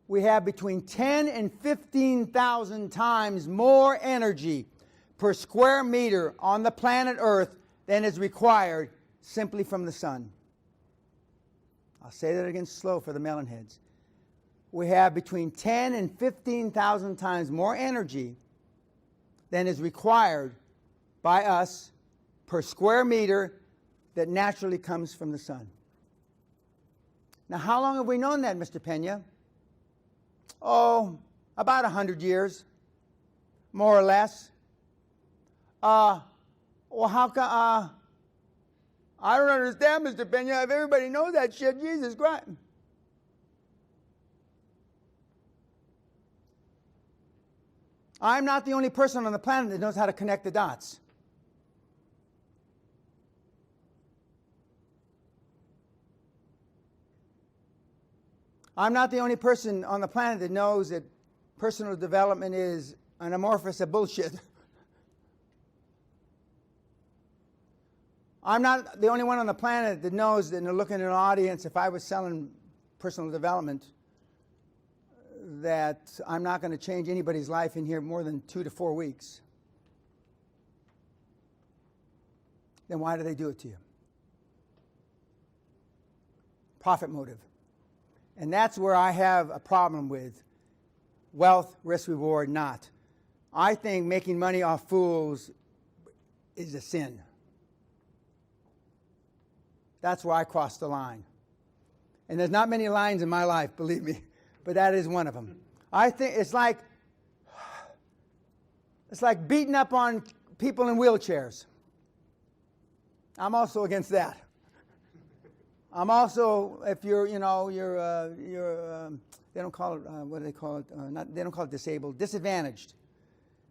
A: We have between 10 and 15,000 times more energy per square meter on the planet Earth than is required simply from the sun. I'll say that again slow for the melon heads. We have between 10 and 15,000 times more energy than is required by us per square meter that naturally comes from the sun. Now, how long have we known that, Mr. Pena? Oh, about 100 years, more or less. Well, how come? I don't understand, Mr. Pena. If everybody knows that shit, Jesus Christ. I'm not the only person on the planet that knows how to connect the dots. I'm not the only person on the planet that knows that personal development is an amorphous of bullshit. I'm not the only one on the planet that knows that in looking at an audience, if I was selling personal development, that I'm not going to change anybody's life in here more than 2 to 4 weeks. Then why do they do it to you? Profit motive. And that's where I have a problem with wealth, risk, reward, not. I think making money off fools is a sin. That's where I cross the line. And there's not many lines in my life, believe me, but that is one of them. I think it's like beating up on people in wheelchairs. I'm also against that. I'm also, if you're, they don't call it, what do they call it? They don't call it disabled, disadvantaged.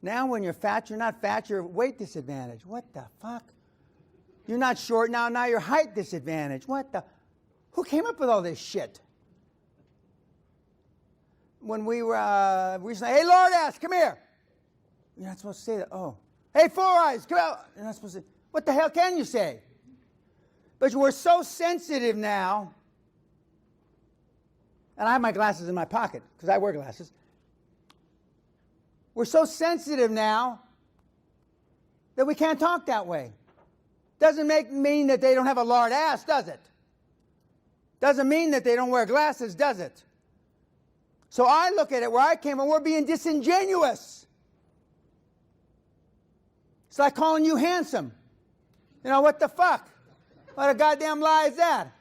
A: Now when you're fat, you're not fat, you're weight disadvantaged. What the fuck? You're not short now you're height disadvantaged. What the? Who came up with all this shit? When we were recently, hey, Lord ass, come here. You're not supposed to say that. Oh. Hey, Four Eyes, come out. You're not supposed to say, What the hell can you say? But we're so sensitive now, and I have my glasses in my pocket because I wear glasses. We're so sensitive now that we can't talk that way. Doesn't mean that they don't have a lard ass, does it? Doesn't mean that they don't wear glasses, does it? So I look at it where I came from, we're being disingenuous. It's like calling you handsome. You know, what the fuck? What a goddamn lie is that?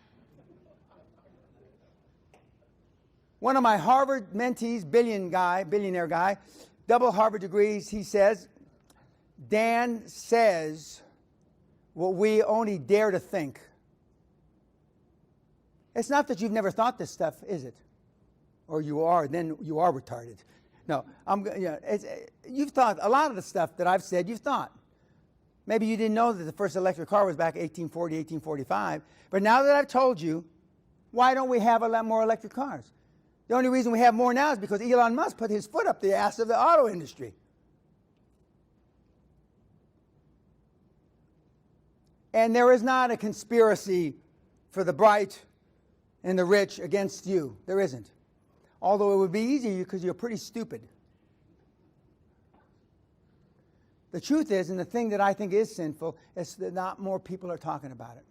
A: One of my Harvard mentees, billionaire guy, double Harvard degrees, he says, Dan says what we only dare to think. It's not that you've never thought this stuff, is it? Or you are, then you are retarded. No, you've thought a lot of the stuff that I've said, you've thought. Maybe you didn't know that the first electric car was back 1840, 1845. But now that I've told you, why don't we have a lot more electric cars? The only reason we have more now is because Elon Musk put his foot up the ass of the auto industry. And there is not a conspiracy for the bright and the rich against you. There isn't. Although it would be easier because you're pretty stupid. The truth is, and the thing that I think is sinful, is that not more people are talking about it.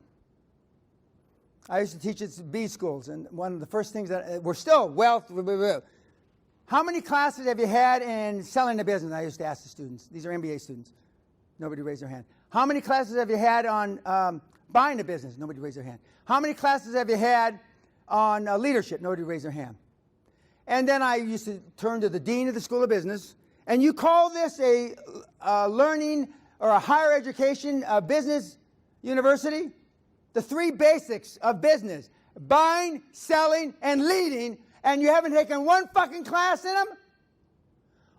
A: I used to teach at B schools, and one of the first things that we're still wealth. How many classes have you had in selling a business? I used to ask the students. These are MBA students. Nobody raised their hand. How many classes have you had on buying a business? Nobody raised their hand. How many classes have you had on leadership? Nobody raised their hand. And then I used to turn to the dean of the School of Business, and you call this a learning or a higher education business university? The three basics of business: buying, selling, and leading, and you haven't taken one fucking class in them?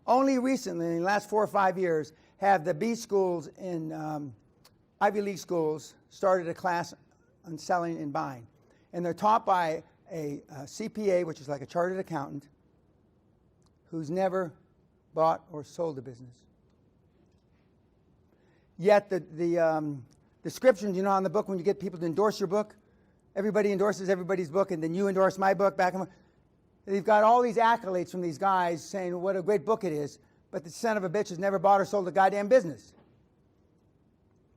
A: Only recently, in the last 4 or 5 years, have the B schools in Ivy League schools started a class on selling and buying. And they're taught by a CPA, which is like a chartered accountant, who's never bought or sold a business. Yet the descriptions, you know, on the book, when you get people to endorse your book, everybody endorses everybody's book, and then you endorse my book back and forth. They've got all these accolades from these guys saying what a great book it is, but the son of a bitch has never bought or sold a goddamn business.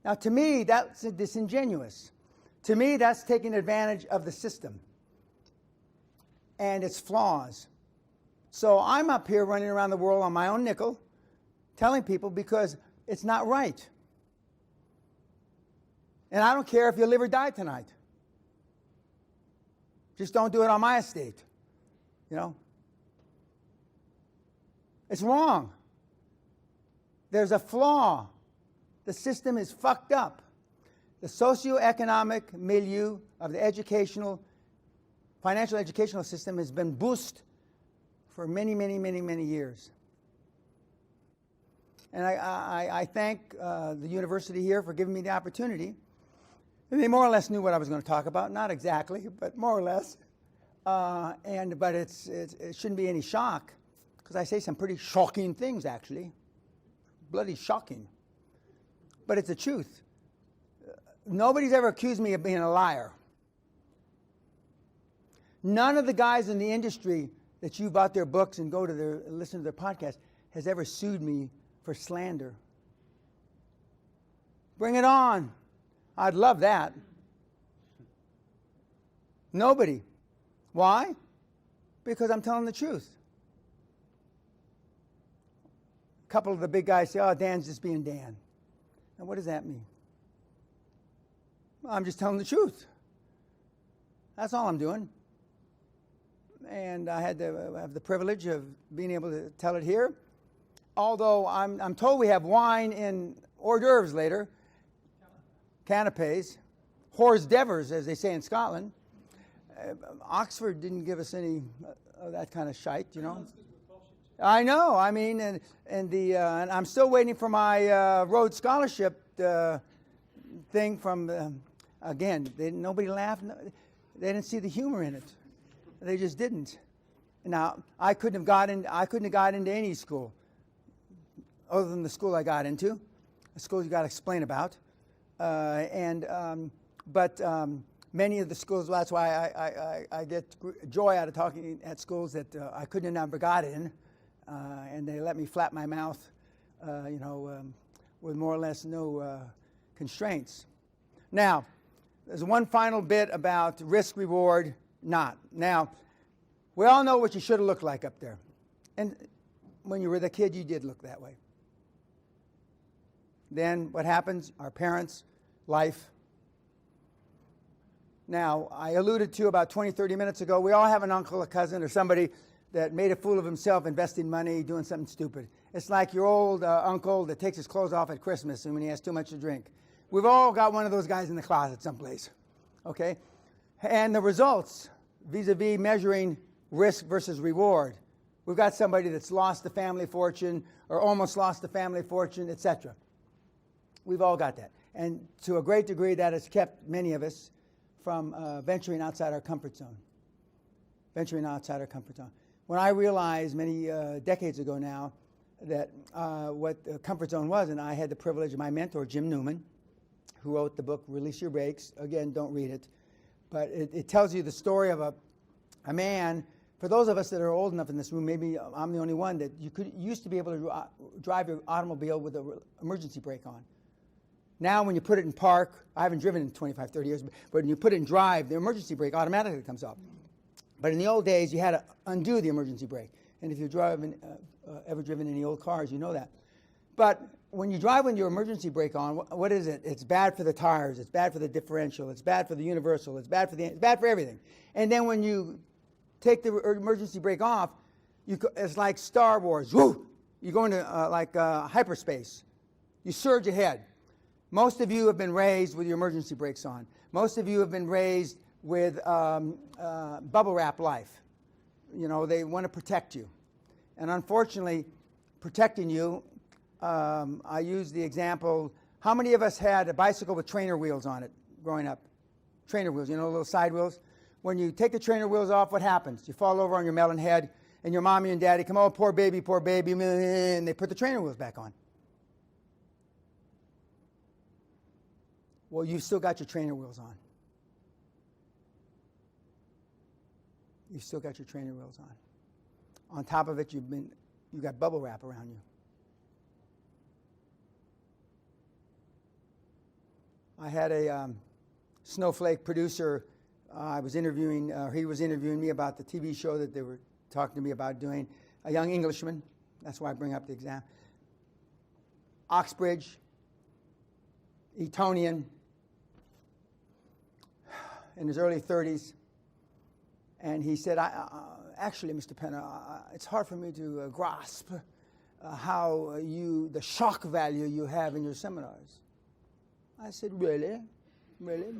A: Now, to me, that's disingenuous. To me, that's taking advantage of the system and its flaws. So I'm up here running around the world on my own nickel, telling people because it's not right. And I don't care if you live or die tonight. Just don't do it on my estate. You know? It's wrong. There's a flaw. The system is fucked up. The socioeconomic milieu of the financial educational system has been boosted for many, many, many, many years. And I thank the university here for giving me the opportunity. And they more or less knew what I was going to talk about. Not exactly, but more or less. But it shouldn't be any shock, because I say some pretty shocking things, actually. Bloody shocking. But it's the truth. Nobody's ever accused me of being a liar. None of the guys in the industry that you bought their books and listen to their podcast has ever sued me for slander. Bring it on. I'd love that. Nobody. Why? Because I'm telling the truth. A couple of the big guys say, oh, Dan's just being Dan. And what does that mean? Well, I'm just telling the truth. That's all I'm doing. And I had to have the privilege of being able to tell it here. Although I'm told we have wine and hors d'oeuvres later. Canapes. Hors d'oeuvres, as they say in Scotland. Oxford didn't give us any of that kind of shite, you know. I know. I mean, and I'm still waiting for my Rhodes Scholarship thing from. Again, nobody laughed. They didn't see the humor in it. They just didn't. Now, I couldn't have got into any school other than the school I got into, a school you got to explain about. But many of the schools, well, that's why I get joy out of talking at schools that I couldn't have never got in, and they let me flap my mouth, with more or less no constraints. Now, there's one final bit about risk, reward, not. Now, we all know what you should have looked like up there. And when you were the kid, you did look that way. Then what happens? Our parents, life. Now, I alluded to about 20, 30 minutes ago, we all have an uncle, a cousin, or somebody that made a fool of himself investing money, doing something stupid. It's like your old uncle that takes his clothes off at Christmas and when he has too much to drink. We've all got one of those guys in the closet someplace, okay? And the results, vis-a-vis measuring risk versus reward. We've got somebody that's lost the family fortune or almost lost the family fortune, etc. We've all got that. And to a great degree, that has kept many of us from venturing outside our comfort zone. Venturing outside our comfort zone. When I realized many decades ago now that what the comfort zone was, and I had the privilege of my mentor, Jim Newman, who wrote the book, Release Your Brakes. Again, don't read it. But it tells you the story of a man. For those of us that are old enough in this room, maybe I'm the only one, that used to be able to drive your automobile with an emergency brake on. Now when you put it in park, I haven't driven in 25, 30 years, but when you put it in drive, the emergency brake automatically comes off. But in the old days, you had to undo the emergency brake. And if you've ever driven any old cars, you know that. But when you drive with your emergency brake on, what is it? It's bad for the tires, it's bad for the differential, it's bad for the universal, it's bad for everything. And then when you take the emergency brake off, it's like Star Wars. Woo! You go into hyperspace. You surge ahead. Most of you have been raised with your emergency brakes on. Most of you have been raised with bubble wrap life. You know, they want to protect you. And unfortunately, protecting you, I use the example, how many of us had a bicycle with trainer wheels on it growing up? Trainer wheels, you know, little side wheels. When you take the trainer wheels off, what happens? You fall over on your melon head, and your mommy and daddy come, oh, poor baby, and they put the trainer wheels back on. Well, you've still got your trainer wheels on. You've still got your trainer wheels on. On top of it, you got bubble wrap around you. I had a snowflake producer. He was interviewing me about the TV show that they were talking to me about doing. A young Englishman. That's why I bring up the exam. Oxbridge, Etonian, in his early 30s. And he said, actually, Mr. Penna, it's hard for me to grasp how the shock value you have in your seminars. I said, really? Really?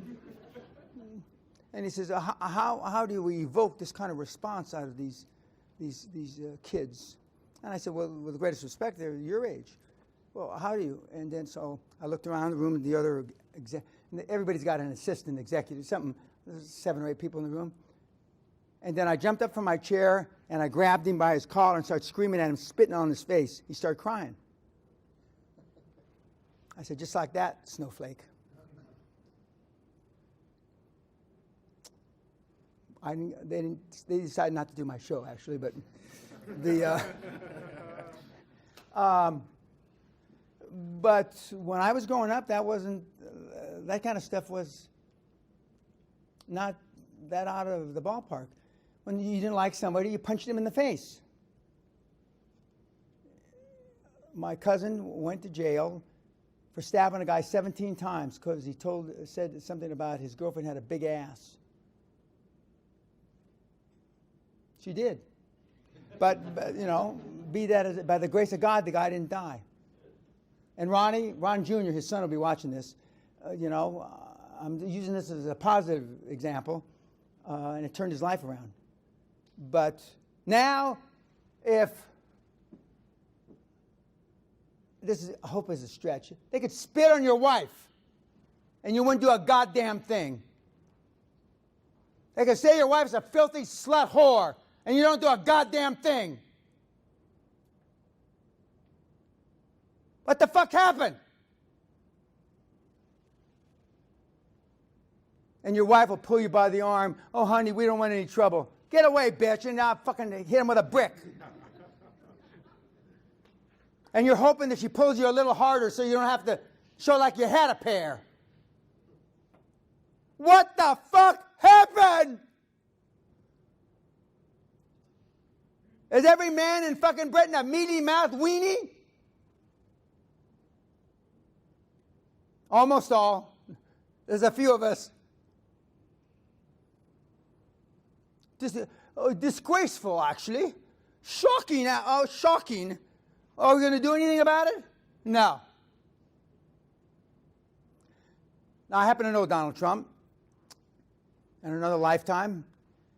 A: And he says, how do we evoke this kind of response out of these kids? And I said, well, with the greatest respect, they're your age. Well, how do you? And then so I looked around the room, and the other everybody's got an assistant executive, there's 7 or 8 people in the room. And then I jumped up from my chair, and I grabbed him by his collar and started screaming at him, spitting on his face. He started crying. I said, just like that, snowflake. They decided not to do my show, actually, but but when I was growing up, that wasn't that kind of stuff was not that out of the ballpark. When you didn't like somebody, you punched him in the face. My cousin went to jail for stabbing a guy 17 times because he said something about his girlfriend had a big ass. She did. But you know, be that as by the grace of God, the guy didn't die. And Ron Jr., his son will be watching this. I'm using this as a positive example, and it turned his life around. But now, if I hope is a stretch, they could spit on your wife, and you wouldn't do a goddamn thing. They could say your wife's a filthy slut whore, and you don't do a goddamn thing. What the fuck happened? And your wife will pull you by the arm. Oh, honey, we don't want any trouble. Get away, bitch. And now fucking hit him with a brick. And you're hoping that she pulls you a little harder so you don't have to show like you had a pair. What the fuck happened? Is every man in fucking Britain a meaty mouthed weenie? Almost all. There's a few of us. Disgraceful, actually. Shocking. Oh, shocking. Are we going to do anything about it? No. Now, I happen to know Donald Trump in another lifetime,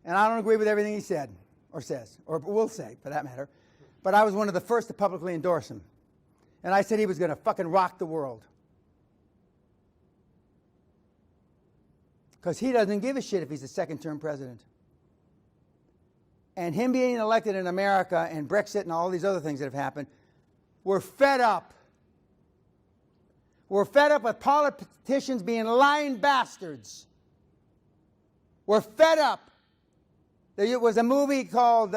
A: and I don't agree with everything he said or says, or will say, for that matter. But I was one of the first to publicly endorse him. And I said he was going to fucking rock the world. Because he doesn't give a shit if he's a second-term president. And him being elected in America and Brexit and all these other things that have happened, we're fed up. We're fed up with politicians being lying bastards. We're fed up. There was a movie called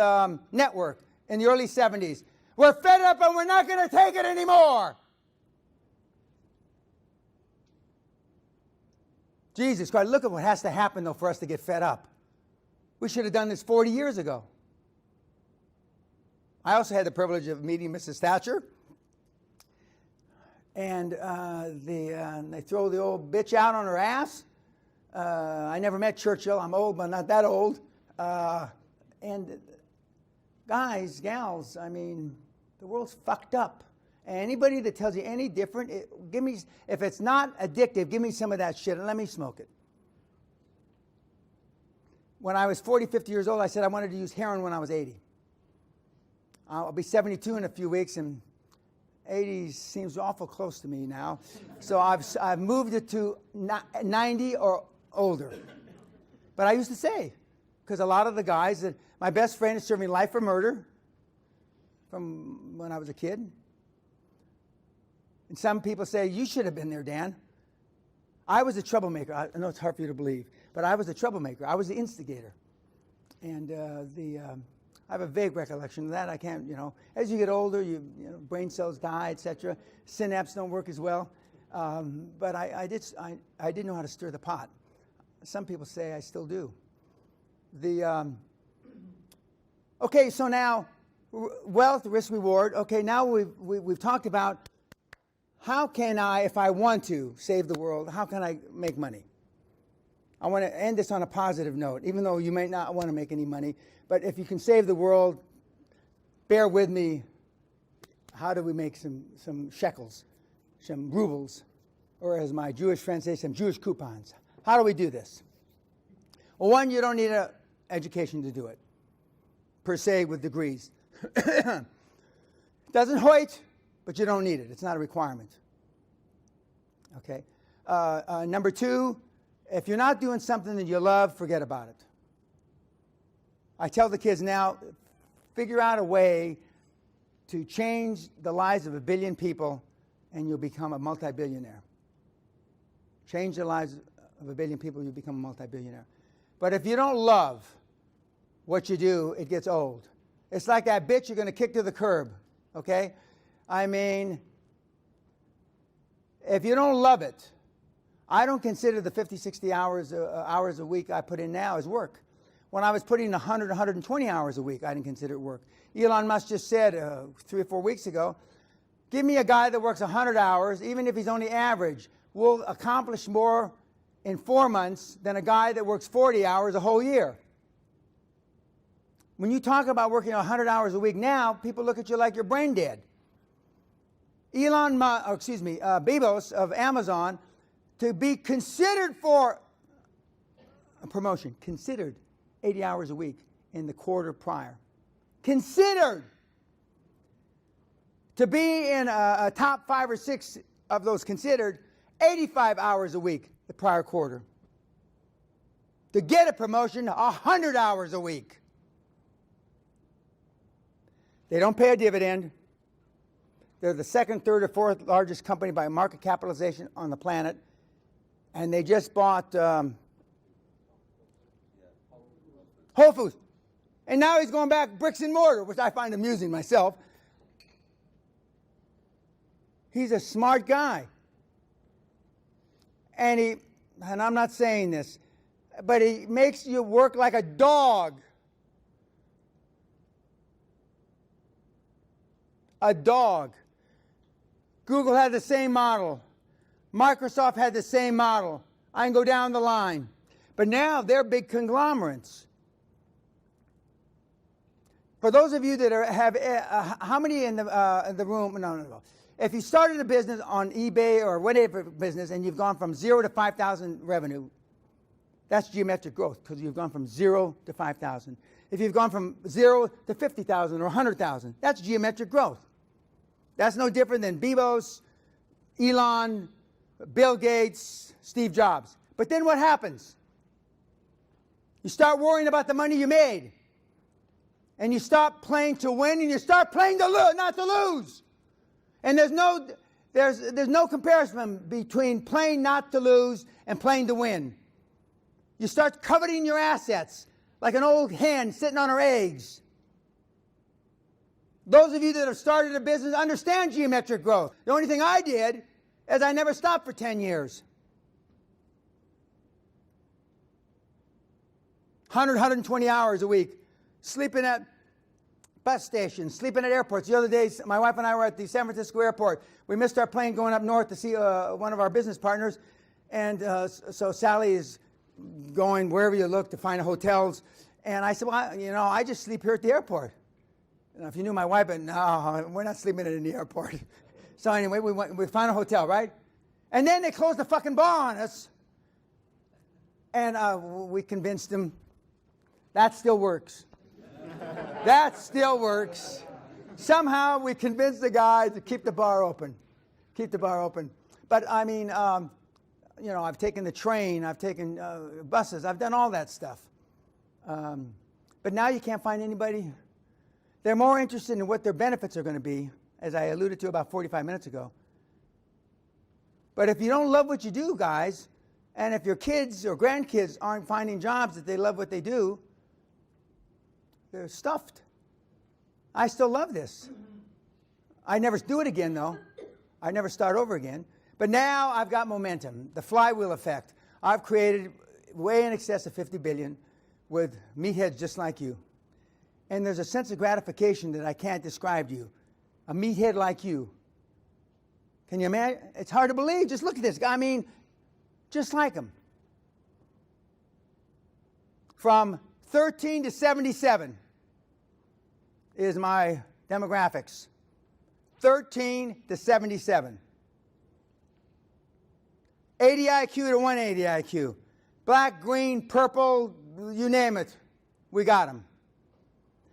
A: Network in the early 70s. We're fed up and we're not going to take it anymore. Jesus Christ, look at what has to happen, though, for us to get fed up. We should have done this 40 years ago. I also had the privilege of meeting Mrs. Thatcher. And they throw the old bitch out on her ass. I never met Churchill. I'm old, but not that old. And guys, gals, I mean, the world's fucked up. And anybody that tells you any different, if it's not addictive, give me some of that shit and let me smoke it. When I was 40, 50 years old, I said I wanted to use heroin when I was 80. I'll be 72 in a few weeks, and 80 seems awful close to me now. So I've moved it to 90 or older. But I used to say, because a lot of the guys, my best friend is serving life for murder from when I was a kid. And some people say, you should have been there, Dan. I was a troublemaker. I know it's hard for you to believe, but I was a troublemaker. I was the instigator. And I have a vague recollection of that. I can't, as you get older, brain cells die, etc. Synapses don't work as well. But I did know how to stir the pot. Some people say I still do. Okay, so now wealth, risk, reward. Okay, now we've talked about how can I, if I want to save the world, how can I make money? I want to end this on a positive note, even though you may not want to make any money. But if you can save the world, bear with me. How do we make some shekels, some rubles, or as my Jewish friends say, some Jewish coupons? How do we do this? Well, one, you don't need an education to do it, per se, with degrees. Doesn't hurt, but you don't need it. It's not a requirement. Okay. Number two, if you're not doing something that you love, forget about it. I tell the kids now, figure out a way to change the lives of 1 billion people and you'll become a multi-billionaire. Change the lives of 1 billion people, you'll become a multi-billionaire. But if you don't love what you do, it gets old. It's like that bitch you're going to kick to the curb, okay? I mean, if you don't love it, I don't consider the 50, 60 hours a week I put in now as work. When I was putting in 100, 120 hours a week, I didn't consider it work. Elon Musk just said 3 or 4 weeks ago, give me a guy that works 100 hours, even if he's only average, will accomplish more in 4 months than a guy that works 40 hours a whole year. When you talk about working 100 hours a week now, people look at you like you're brain dead. Bezos of Amazon, to be considered for a promotion, considered 80 hours a week in the quarter prior. Considered to be in a top 5 or 6 of those considered 85 hours a week the prior quarter. To get a promotion, 100 hours a week. They don't pay a dividend. They're the second, third, or fourth largest company by market capitalization on the planet. And they just bought Whole Foods. And now he's going back bricks and mortar, which I find amusing myself. He's a smart guy. And I'm not saying this, but he makes you work like a dog. A dog. Google had the same model. Microsoft had the same model. I can go down the line. But now they're big conglomerates. For those of you that have, how many in the room? No. If you started a business on eBay or whatever business and you've gone from 0 to 5,000 revenue, that's geometric growth because you've gone from 0 to 5,000. If you've gone from 0 to 50,000 or 100,000, that's geometric growth. That's no different than Bezos, Elon, Bill Gates, Steve Jobs. But then what happens? You start worrying about the money you made. And you stop playing to win and you start playing to not to lose. And there's no comparison between playing not to lose and playing to win. You start coveting your assets like an old hen sitting on her eggs. Those of you that have started a business understand geometric growth. The only thing I did is I never stopped for 10 years. 120 hours a week, sleeping at bus stations, sleeping at airports. The other day, my wife and I were at the San Francisco airport. We missed our plane going up north to see one of our business partners. And so Sally is going wherever you look to find hotels. And I said, well, I just sleep here at the airport. And if you knew my wife, but no, we're not sleeping in the airport. So anyway, we found a hotel, right? And then they closed the fucking bar on us. And we convinced them that still works. That still works. Somehow we convinced the guy to keep the bar open. Keep the bar open. But I mean, I've taken the train, I've taken buses, I've done all that stuff. But now you can't find anybody. They're more interested in what their benefits are going to be, as I alluded to about 45 minutes ago. But if you don't love what you do, guys, and if your kids or grandkids aren't finding jobs that they love what they do, they're stuffed. I still love this. I never do it again, though. I never start over again. But now I've got momentum, the flywheel effect. I've created way in excess of 50 billion with meatheads just like you. And there's a sense of gratification that I can't describe to you. A meathead like you. Can you imagine? It's hard to believe. Just look at this guy. I mean, just like him. From 13 to 77 is my demographics. 13 to 77. 80 IQ to 180 IQ. Black, green, purple, you name it. We got them.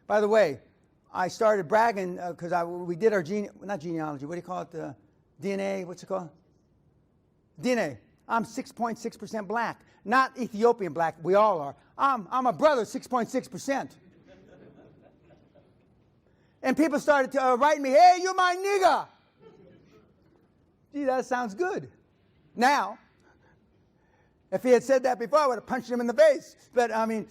A: By the way, I started bragging because we did our not genealogy, what do you call it? DNA, what's it called? DNA. I'm 6.6% black. Not Ethiopian black, we all are. I'm a brother, 6.6%. And people started writing me, hey, you're my nigga. Gee, that sounds good. Now, if he had said that before, I would have punched him in the face. But I mean,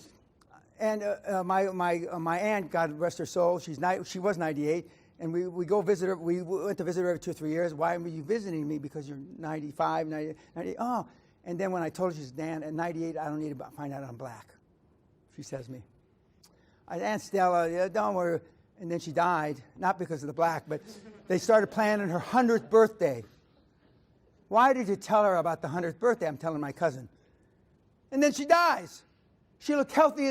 A: and my aunt, God rest her soul, she was 98, and we go visit her. We went to visit her every 2 or 3 years. Why were you visiting me? Because you're 95, 98. Oh, and then when I told her, she said, Dan, at 98, I don't need to find out I'm black. She says to me, Aunt Stella, yeah, don't worry. And then she died, not because of the black, but they started planning her 100th birthday. Why did you tell her about the 100th birthday? I'm telling my cousin. And then she dies. She looked healthy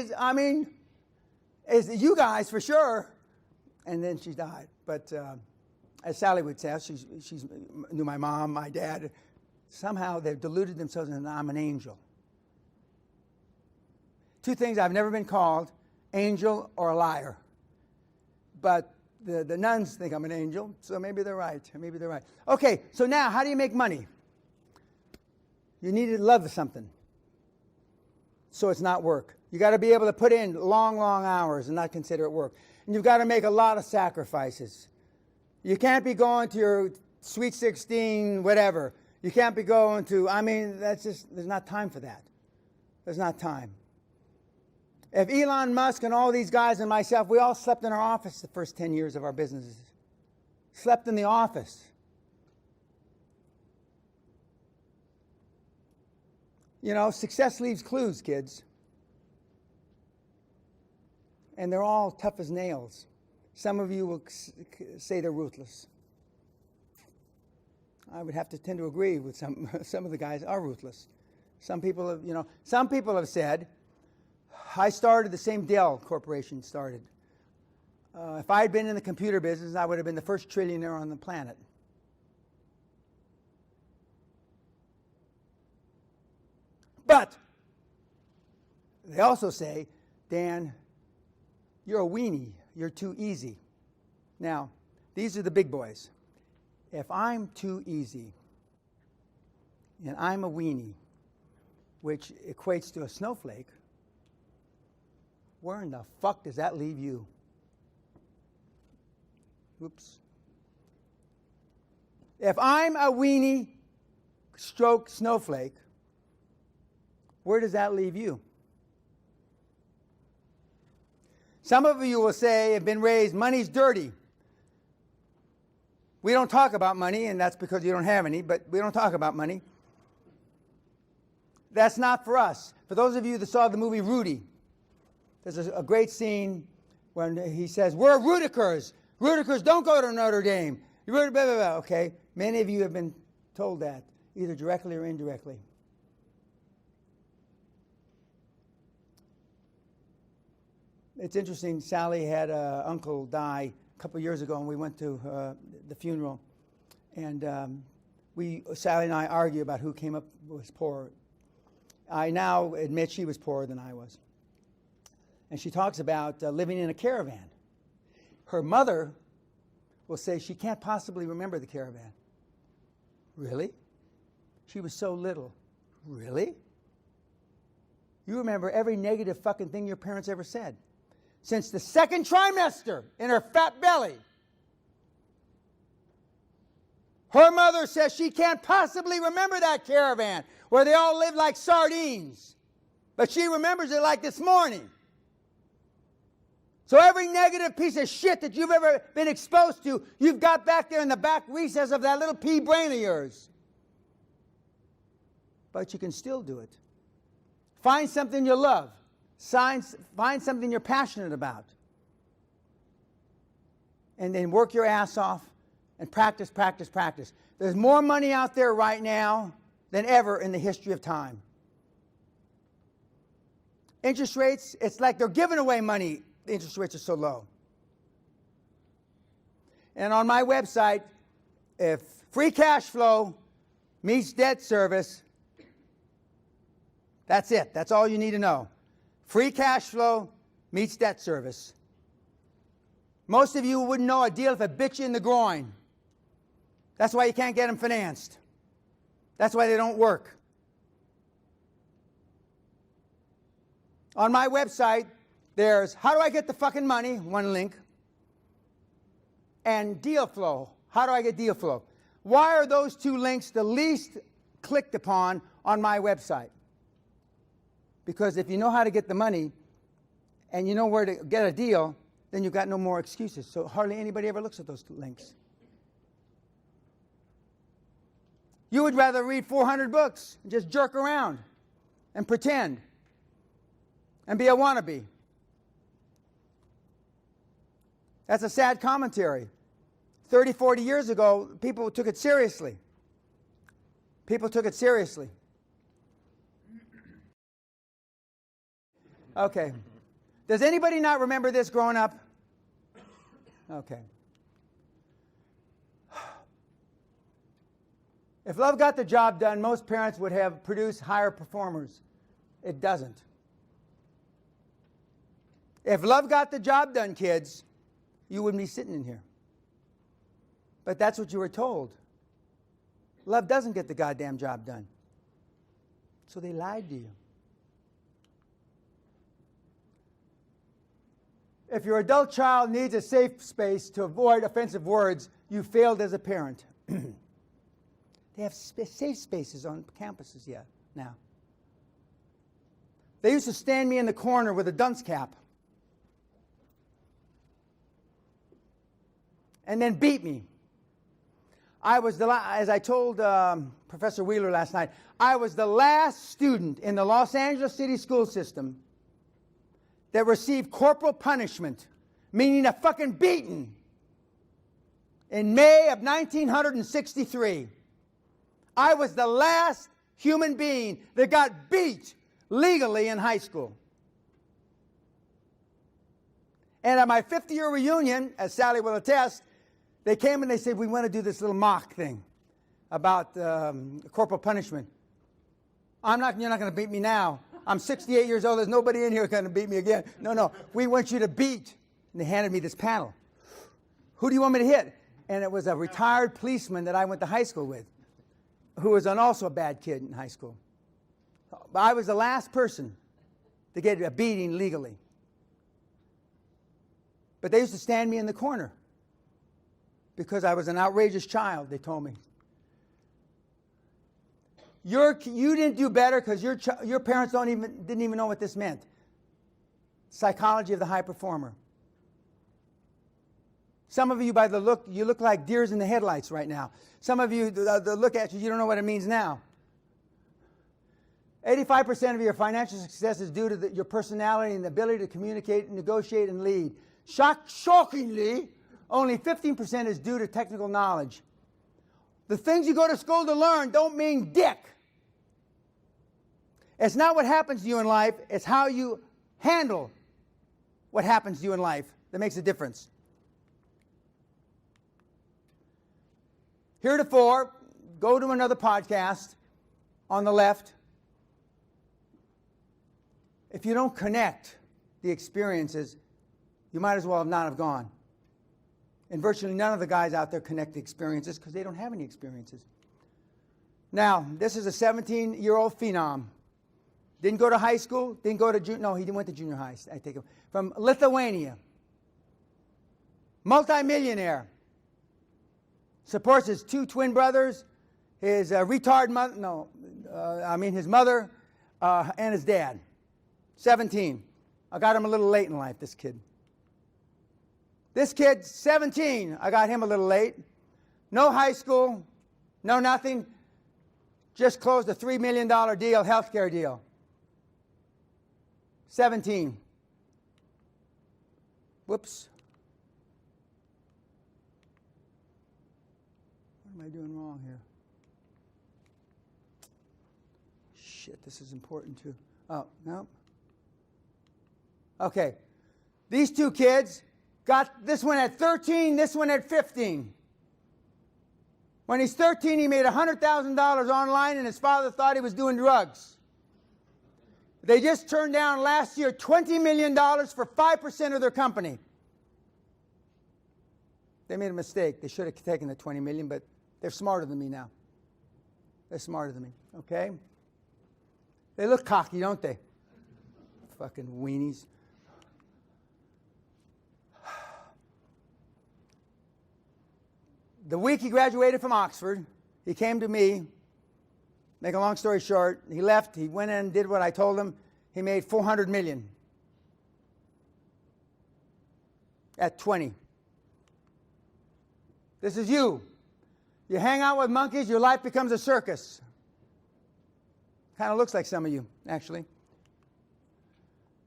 A: as you guys for sure. And then she died. But as Sally would say, she knew my mom, my dad. Somehow they've deluded themselves into I'm an angel. Two things I've never been called, angel or a liar. But the nuns think I'm an angel, so maybe they're right. Maybe they're right. Okay, so now how do you make money? You need to love something, so it's not work. You got to be able to put in long, long hours and not consider it work. And you've got to make a lot of sacrifices. You can't be going to your Sweet 16, whatever. You can't be going to, that's just, there's not time for that. There's not time. If Elon Musk and all these guys and myself, we all slept in our office the first 10 years of our businesses. Slept in the office. You know, success leaves clues, kids. And they're all tough as nails. Some of you will say they're ruthless. I would have to tend to agree with some of the guys are ruthless. Some people have said, I started the same Dell Corporation started. If I had been in the computer business, I would have been the first trillionaire on the planet. But they also say, Dan, you're a weenie. You're too easy. Now, these are the big boys. If I'm too easy and I'm a weenie, which equates to a snowflake, where in the fuck does that leave you? Oops. If I'm a weenie stroke snowflake, where does that leave you? Some of you will say, have been raised, money's dirty. We don't talk about money, and that's because you don't have any, but we don't talk about money. That's not for us. For those of you that saw the movie Rudy, there's a great scene when he says, we're Rudikers. Rudikers don't go to Notre Dame. Blah, blah, blah. Okay, many of you have been told that, either directly or indirectly. It's interesting, Sally had an uncle die a couple of years ago, and we went to the funeral. And Sally and I argue about who came up was poor. I now admit she was poorer than I was. And she talks about living in a caravan. Her mother will say she can't possibly remember the caravan. Really? She was so little. Really? You remember every negative fucking thing your parents ever said. Since the second trimester in her fat belly. Her mother says she can't possibly remember that caravan where they all lived like sardines. But she remembers it like this morning. So every negative piece of shit that you've ever been exposed to, you've got back there in the back recess of that little pea brain of yours. But you can still do it. Find something you love. Find something you're passionate about. And then work your ass off and practice, practice, practice. There's more money out there right now than ever in the history of time. Interest rates, it's like they're giving away money. The interest rates are so low. And on my website, if free cash flow meets debt service, that's it. That's all you need to know. Free cash flow meets debt service. Most of you wouldn't know a deal if it bit you in the groin. That's why you can't get them financed. That's why they don't work. On my website, there's how do I get the fucking money, one link, and deal flow. How do I get deal flow? Why are those two links the least clicked upon on my website? Because if you know how to get the money and you know where to get a deal, then you've got no more excuses. So hardly anybody ever looks at those links. You would rather read 400 books and just jerk around and pretend and be a wannabe. That's a sad commentary. 30, 40 years ago, people took it seriously. People took it seriously. Okay. Does anybody not remember this growing up? Okay. If love got the job done, most parents would have produced higher performers. It doesn't. If love got the job done, kids, you wouldn't be sitting in here. But that's what you were told. Love doesn't get the goddamn job done. So they lied to you. If your adult child needs a safe space to avoid offensive words, you failed as a parent. They have safe spaces on campuses now. They used to stand me in the corner with a dunce cap and then beat me. I was as I told Professor Wheeler last night, I was the last student in the Los Angeles City school system that received corporal punishment, meaning a fucking beating, in May of 1963. I was the last human being that got beat legally in high school. And at my 50-year reunion, as Sally will attest, they came and they said, we want to do this little mock thing about corporal punishment. You're not going to beat me now. I'm 68 years old. There's nobody in here going to beat me again. No. We want you to beat. And they handed me this paddle. Who do you want me to hit? And it was a retired policeman that I went to high school with, who was also a bad kid in high school. But I was the last person to get a beating legally. But they used to stand me in the corner because I was an outrageous child, they told me. You didn't do better because your parents didn't even know what this meant. Psychology of the high performer. Some of you, by the look, you look like deers in the headlights right now. Some of you, the look at you, you don't know what it means now. 85% of your financial success is due to your personality and the ability to communicate, negotiate, and lead. Shockingly, only 15% is due to technical knowledge. The things you go to school to learn don't mean dick. It's not what happens to you in life, it's how you handle what happens to you in life that makes a difference. Heretofore, go to another podcast on the left. If you don't connect the experiences, you might as well not have gone. And virtually none of the guys out there connect the experiences because they don't have any experiences. Now, this is a 17-year-old phenom. Didn't go to high school, didn't go to no, he went to junior high, I take him. From Lithuania. Multi-millionaire. Supports his two twin brothers, his retard mother, his mother, and his dad. 17. I got him a little late in life, this kid. This kid, 17, I got him a little late. No high school, no nothing. Just closed a $3 million deal, healthcare deal. 17. Whoops. What am I doing wrong here? Shit, this is important too. Oh, no. Okay. These two kids got this one at 13, this one at 15. When he's 13, he made $100,000 online, and his father thought he was doing drugs. They just turned down last year $20 million for 5% of their company. They made a mistake. They should have taken the $20 million, but they're smarter than me now. They're smarter than me, okay? They look cocky, don't they? Fucking weenies. The week he graduated from Oxford, he came to me. Make a long story short, he left, he went in and did what I told him. He made $400 million at 20. This is you. You hang out with monkeys, your life becomes a circus. Kind of looks like some of you, actually.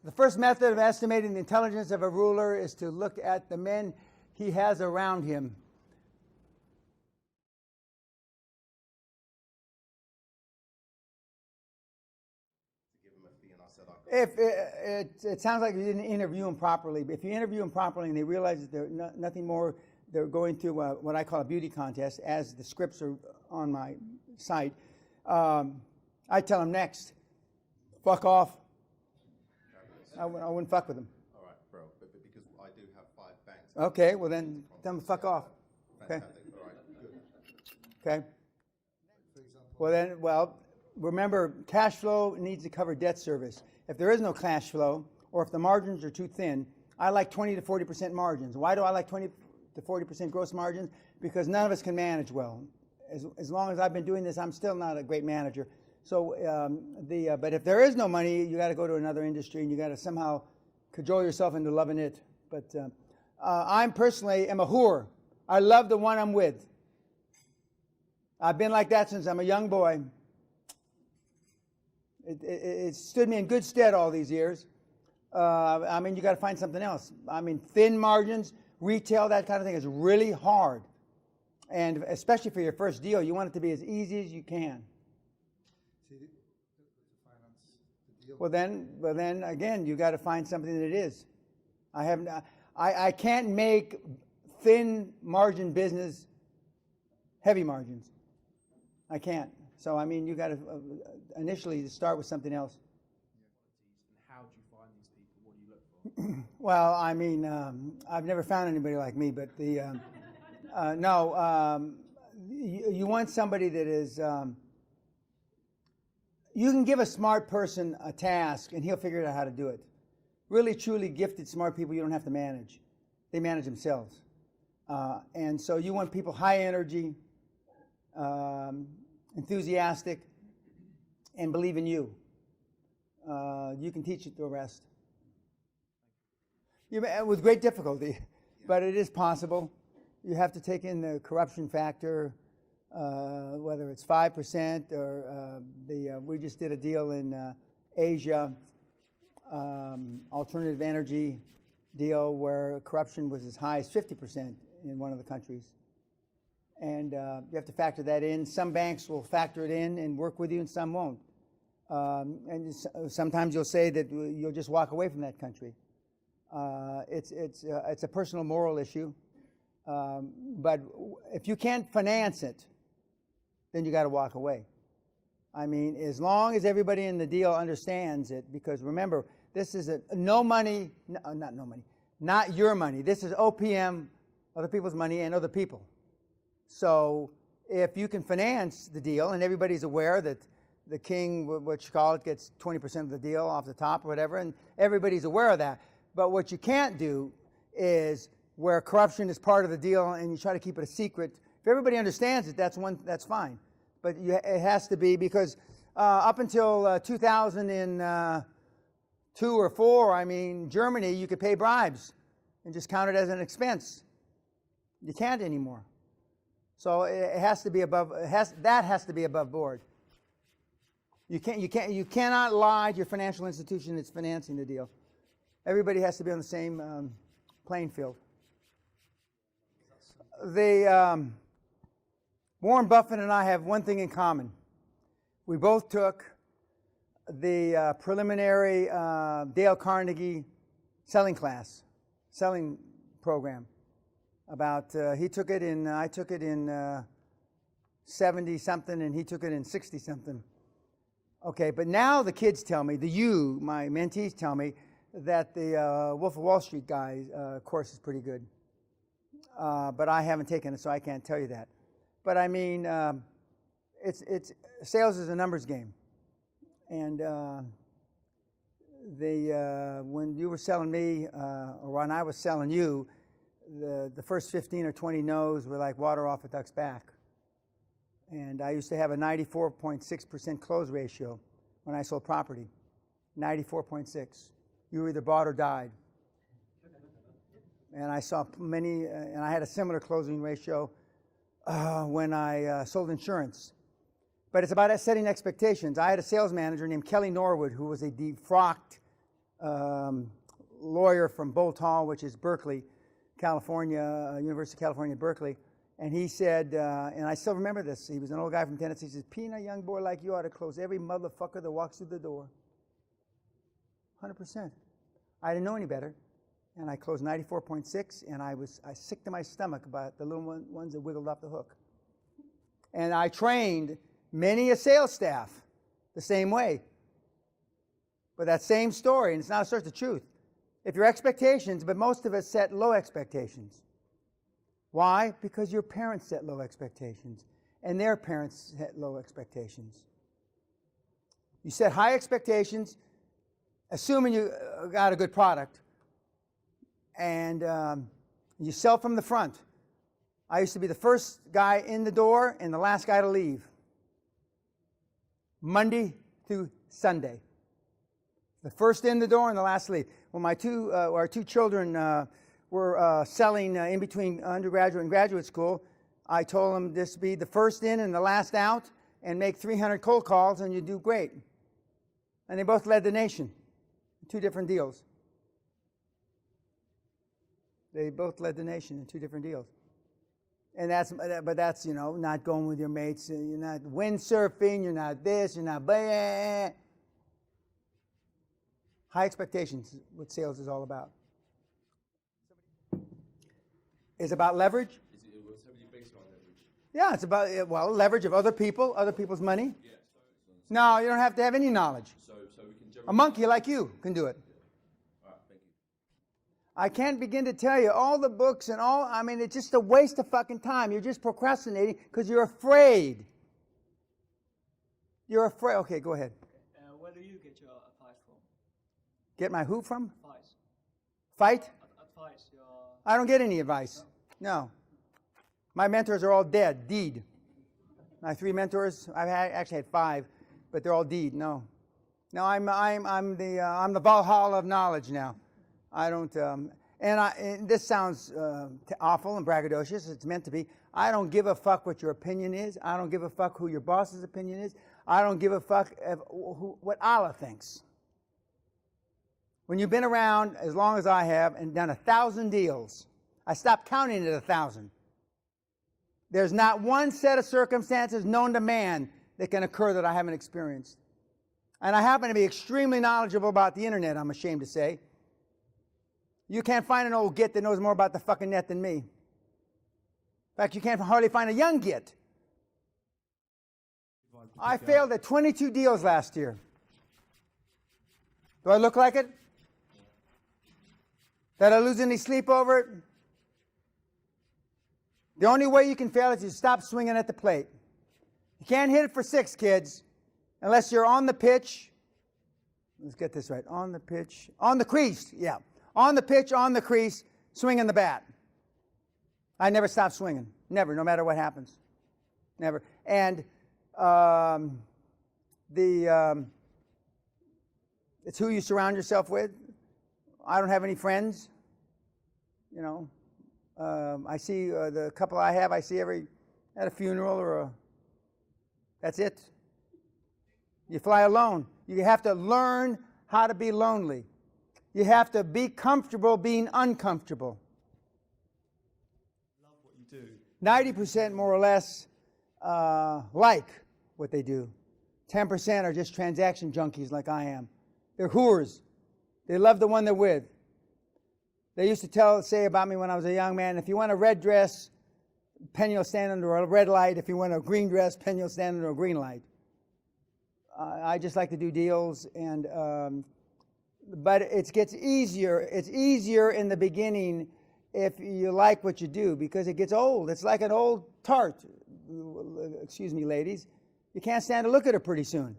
A: The first method of estimating the intelligence of a ruler is to look at the men he has around him. If it sounds like you didn't interview them properly, but if you interview them properly and they realize that they're nothing more, they're going through what I call a beauty contest, as the scripts are on my site, I tell them next, fuck off. I wouldn't fuck with them.
B: All right, bro, but because I do have 5 banks.
A: Okay, well then tell them fuck off. Okay.
B: All right, good.
A: Okay. Well, remember, cash flow needs to cover debt service. If there is no cash flow, or if the margins are too thin, I like 20 to 40% margins. Why do I like 20 to 40% gross margins? Because none of us can manage well. As long as I've been doing this, I'm still not a great manager. So but if there is no money, you got to go to another industry, and you got to somehow cajole yourself into loving it. But I'm personally am a whore. I love the one I'm with. I've been like that since I'm a young boy. It stood me in good stead all these years. I mean, you got to find something else. I mean, thin margins, retail, that kind of thing is really hard. And especially for your first deal, you want it to be as easy as you can. Well then again, you got to find something that it is. I can't make thin margin business heavy margins. I can't. So I mean, you got to initially start with something else.
C: How do you find these people? What do you look for?
A: Well, I mean, I've never found anybody like me, but you want somebody that is. You can give a smart person a task, and he'll figure out how to do it. Really, truly gifted, smart people you don't have to manage. They manage themselves. And so you want people high energy, enthusiastic, and believe in you. You can teach it the rest. With great difficulty, but it is possible. You have to take in the corruption factor, whether it's 5% or we just did a deal in Asia, alternative energy deal where corruption was as high as 50% in one of the countries. And you have to factor that in. Some banks will factor it in and work with you, and some won't. And sometimes you'll say that you'll just walk away from that country. It's a personal moral issue. But if you can't finance it, then you got to walk away. I mean, as long as everybody in the deal understands it, because remember, this is not your money. This is OPM, other people's money, and other people. So if you can finance the deal, and everybody's aware that the king, what you call it, gets 20% of the deal off the top or whatever, and everybody's aware of that. But what you can't do is where corruption is part of the deal and you try to keep it a secret. If everybody understands it, that's fine. But it has to be, because up until 2002 or 4, I mean, Germany, you could pay bribes and just count it as an expense. You can't anymore. So it has to be above. That has to be above board. You cannot lie to your financial institution that's financing the deal. Everybody has to be on the same playing field. Warren Buffett and I have one thing in common. We both took the preliminary Dale Carnegie selling program. He took it in, I took it in 70 something, and he took it in 60 something. Okay, but now the kids tell me, my mentees tell me, that the Wolf of Wall Street course is pretty good. But I haven't taken it, so I can't tell you that. But I mean, sales is a numbers game. And when you were selling me, or when I was selling you, the first 15 or 20 no's were like water off a duck's back. And I used to have a 94.6% close ratio when I sold property. 94.6. You were either bought or died. And I saw many, and I had a similar closing ratio when I sold insurance. But it's about setting expectations. I had a sales manager named Kelly Norwood, who was a defrocked lawyer from Bolt Hall, which is Berkeley, California, University of California, Berkeley. And he said, and I still remember this, he was an old guy from Tennessee, he says, "Pina, young boy like you ought to close every motherfucker that walks through the door." 100%. I didn't know any better. And I closed 94.6, and I sick to my stomach about the little ones that wiggled off the hook. And I trained many a sales staff the same way. But that same story, and it's not a source of truth. If your expectations, but most of us set low expectations. Why? Because your parents set low expectations, and their parents set low expectations. You set high expectations, assuming you got a good product, and you sell from the front. I used to be the first guy in the door and the last guy to leave. Monday through Sunday. The first in the door and the last to leave. When our two children were selling in between undergraduate and graduate school, I told them this be the first in and the last out, and make 300 cold calls and you do great. And they both led the nation. 2 different deals. They both led the nation in 2 different deals. And that's not going with your mates. You're not windsurfing. You're not this. You're not blah. High expectations is what sales is all about. It's about leverage.
D: What's heavily based on leverage?
A: Yeah, it's about, leverage of other people, other people's money.
D: Yeah.
A: No, you don't have to have any knowledge.
D: So we can generally.
A: A monkey like you can do it.
D: All right, thank you.
A: I can't begin to tell you all the books and all, it's just a waste of fucking time. You're just procrastinating because you're afraid. You're afraid. Okay, go ahead.
E: Where do you get your advice from?
A: Get my who from?
E: Advice.
A: Fight?
E: Advice. Your.
A: I don't get any advice. No. My mentors are all dead. Deed. My 3 mentors, actually had 5, but they're all deed. No. No, I'm the Valhalla of knowledge now. I don't, and this sounds awful and braggadocious. It's meant to be. I don't give a fuck what your opinion is. I don't give a fuck who your boss's opinion is. I don't give a fuck what Allah thinks. When you've been around as long as I have and done 1,000 deals, I stopped counting at 1,000. There's not one set of circumstances known to man that can occur that I haven't experienced. And I happen to be extremely knowledgeable about the internet, I'm ashamed to say. You can't find an old git that knows more about the fucking net than me. In fact, you can't hardly find a young git. I failed at 22 deals last year. Do I look like it? Did I lose any sleep over it? The only way you can fail is you stop swinging at the plate. You can't hit it for 6, kids, unless you're on the pitch. Let's get this right. On the pitch. On the crease, yeah. On the pitch, on the crease, swinging the bat. I never stop swinging. Never, no matter what happens. Never. And it's who you surround yourself with. I don't have any friends. I see the couple I have, I see at a funeral or that's it. You fly alone. You have to learn how to be lonely. You have to be comfortable being uncomfortable.
C: Love what you do.
A: 90% more or less like what they do. 10% are just transaction junkies like I am. They're whores. They love the one they're with. They used to say about me when I was a young man, if you want a red dress, Penny will stand under a red light. If you want a green dress, Penny will stand under a green light. I just like to do deals, but it gets easier. It's easier in the beginning if you like what you do because it gets old. It's like an old tart. Excuse me, ladies. You can't stand to look at her pretty soon.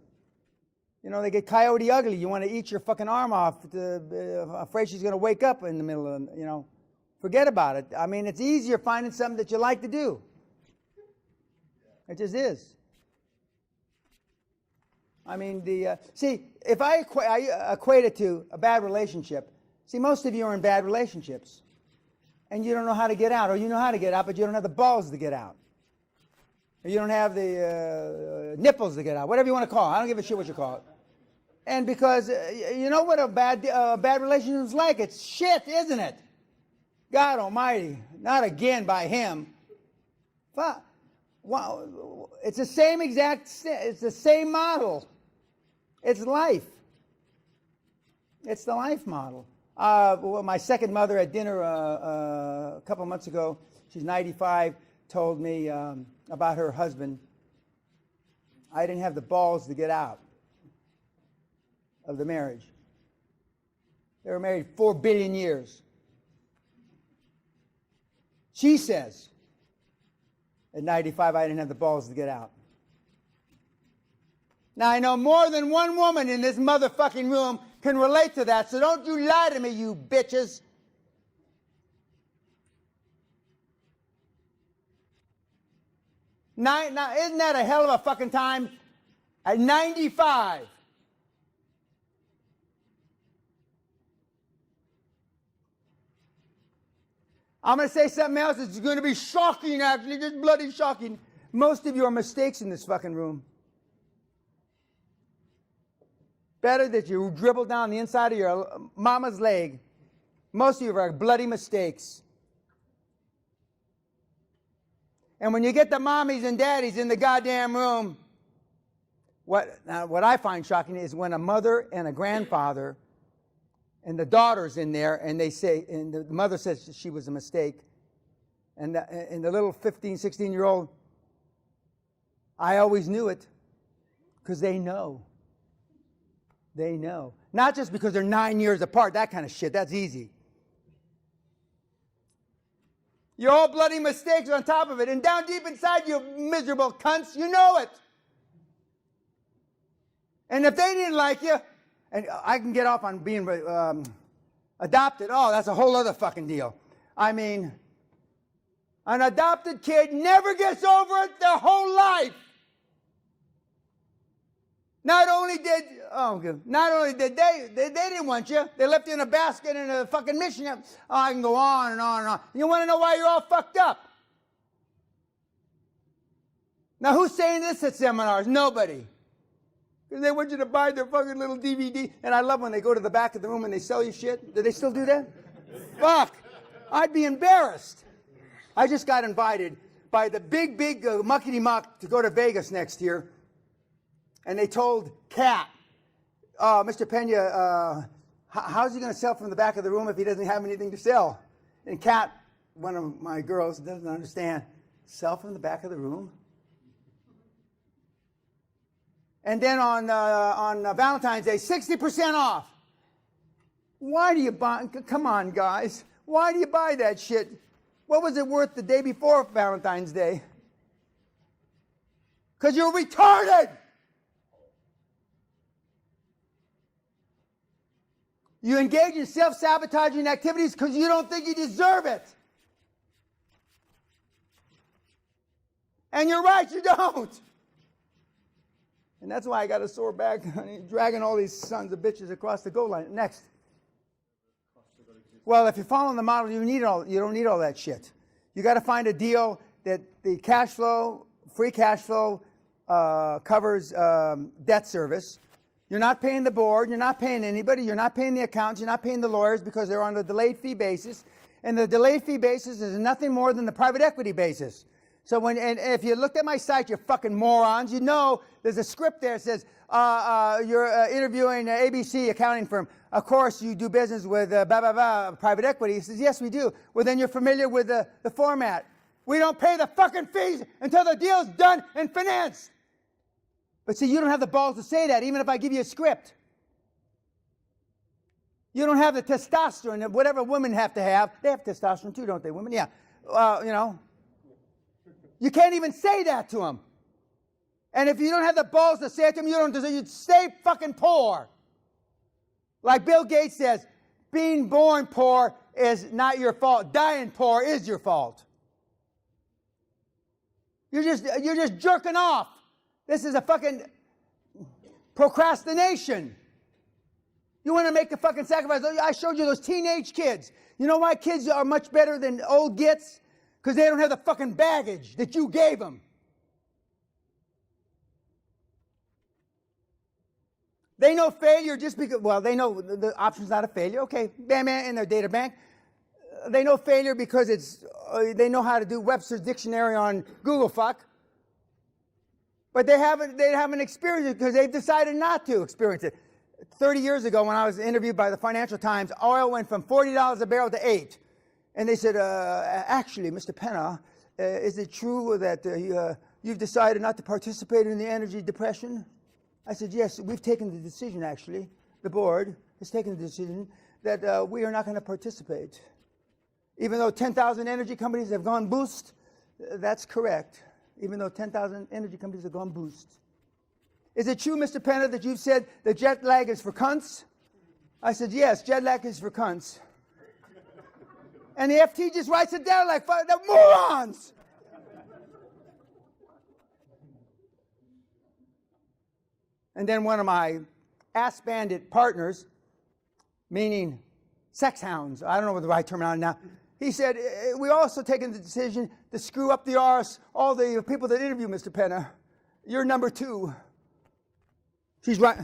A: They get coyote ugly. You want to eat your fucking arm off, afraid she's going to wake up in the middle of, forget about it. It's easier finding something that you like to do. It just is. See, if I equate it to a bad relationship, see, most of you are in bad relationships, and you don't know how to get out, or you know how to get out, but you don't have the balls to get out. Or you don't have the nipples to get out, whatever you want to call it. I don't give a shit what you call it. And because you know what a bad relationship is like? It's shit, isn't it? God Almighty, not again by him. Wow, it's the same it's the same model. It's life. It's the life model. My second mother at dinner a couple of months ago, she's 95, told me about her husband. I didn't have the balls to get out of the marriage. They were married 4 billion years. She says, at 95, I didn't have the balls to get out. Now, I know more than one woman in this motherfucking room can relate to that, so don't you lie to me, you bitches. Now, isn't that a hell of a fucking time? At 95. I'm going to say something else that's going to be shocking, actually, just bloody shocking. Most of you are mistakes in this fucking room. Better that you dribble down the inside of your mama's leg. Most of you are bloody mistakes. And when you get the mommies and daddies in the goddamn room, what I find shocking is when a mother and a grandfather and the daughter's in there and they say, and the mother says she was a mistake, and the little 15, 16-year-old, I always knew it, because they know. They know. Not just because they're 9 years apart, that kind of shit, that's easy. You're all bloody mistakes on top of it, and down deep inside, you miserable cunts, you know it. And if they didn't like you, and I can get off on being adopted, oh, that's a whole other fucking deal. I mean, an adopted kid never gets over it their whole life. Not only did they didn't want you, they left you in a basket in a fucking mission. Oh, I can go on and on and on. You want to know why you're all fucked up? Now, who's saying this at seminars? Nobody. Because they want you to buy their fucking little DVD. And I love when they go to the back of the room and they sell you shit. Do they still do that? Fuck. I'd be embarrassed. I just got invited by the big muckety-muck to go to Vegas next year. And they told Kat, Mr. Pena, how's he going to sell from the back of the room if he doesn't have anything to sell? And Kat, one of my girls, doesn't understand. Sell from the back of the room? And then on Valentine's Day, 60% off. Why do you buy? Come on, guys. Why do you buy that shit? What was it worth the day before Valentine's Day? Because you're retarded. You engage in self-sabotaging activities because you don't think you deserve it. And you're right, you don't. And that's why I got a sore back, dragging all these sons of bitches across the goal line. Next. Well, if you're following the model, you don't need all that shit. You got to find a deal that the cash flow, free cash flow, covers debt service. You're not paying the board. You're not paying anybody. You're not paying the accountants. You're not paying the lawyers because they're on a delayed fee basis. And the delayed fee basis is nothing more than the private equity basis. So and if you looked at my site, you fucking morons, you know there's a script there that says you're interviewing an ABC accounting firm. Of course, you do business with private equity. He says, yes, we do. Well, then you're familiar with the format. We don't pay the fucking fees until the deal's done and financed. But see, you don't have the balls to say that, even if I give you a script. You don't have the testosterone that whatever women have to have. They have testosterone too, don't they, women? Yeah. You know. You can't even say that to them. And if you don't have the balls to say it to them, you don't deserve. You'd stay fucking poor. Like Bill Gates says, being born poor is not your fault. Dying poor is your fault. You're just jerking off. This is a fucking procrastination. You want to make the fucking sacrifice. I showed you those teenage kids. You know why kids are much better than old gits? Because they don't have the fucking baggage that you gave them. They know failure just because, well, they know the option's not a failure. Okay, bam, in their data bank. They know failure because they know how to do Webster's dictionary on Google fuck. But they haven't experienced it because they've decided not to experience it. 30 years ago when I was interviewed by the Financial Times, oil went from $40 a barrel to $8. And they said, actually, Mr. Penna, is it true that you've decided not to participate in the energy depression? I said, yes, we've taken the decision, actually. The board has taken the decision that we are not going to participate. Even though 10,000 energy companies have gone boost, that's correct. Even though 10,000 energy companies have gone boost. Is it true, Mr. Penna, that you've said that jet lag is for cunts? I said, yes, jet lag is for cunts. And the FT just writes it down like, they're morons! And then one of my ass bandit partners, meaning sex hounds, I don't know what the right terminology now, he said, we also taken the decision to screw up the arse, all the people that interview Mr. Penna. You're number 2. She's right.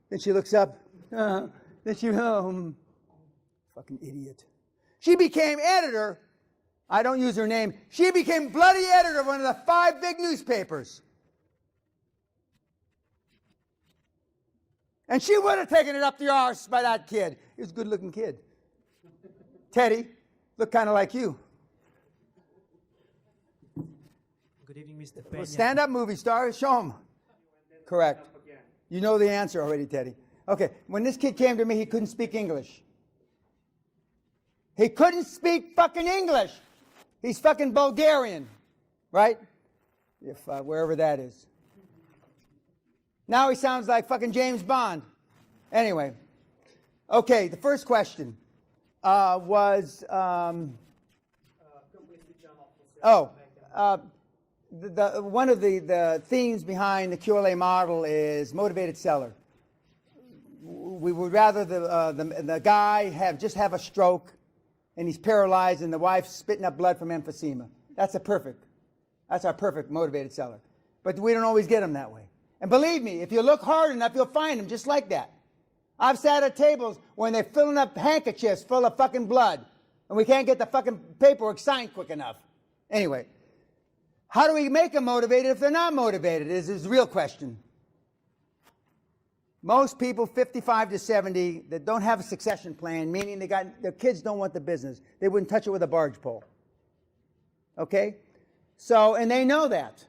A: Then she looks up. Then she, fucking idiot. She became editor. I don't use her name. She became bloody editor of one of the 5 big newspapers. And she would have taken it up the arse by that kid. He was a good-looking kid. Teddy looked kind of like you.
F: Good evening, Mr.
A: Well,
F: Peña.
A: stand-up movie star. Show him. Correct. You know the answer already, Teddy. Okay, when this kid came to me, he couldn't speak English. He couldn't speak fucking English. He's fucking Bulgarian, right? If wherever that is. Now he sounds like fucking James Bond. Anyway, okay, the first question was, one of the themes behind the QLA model is motivated seller. We would rather the guy have a stroke and he's paralyzed and the wife's spitting up blood from emphysema. That's our perfect motivated seller. But we don't always get them that way. And believe me, if you look hard enough, you'll find them just like that. I've sat at tables when they're filling up handkerchiefs full of fucking blood and we can't get the fucking paperwork signed quick enough. Anyway, how do we make them motivated if they're not motivated is the real question. Most people 55 to 70 that don't have a succession plan, meaning their kids don't want the business. They wouldn't touch it with a barge pole. Okay? So, and they know that,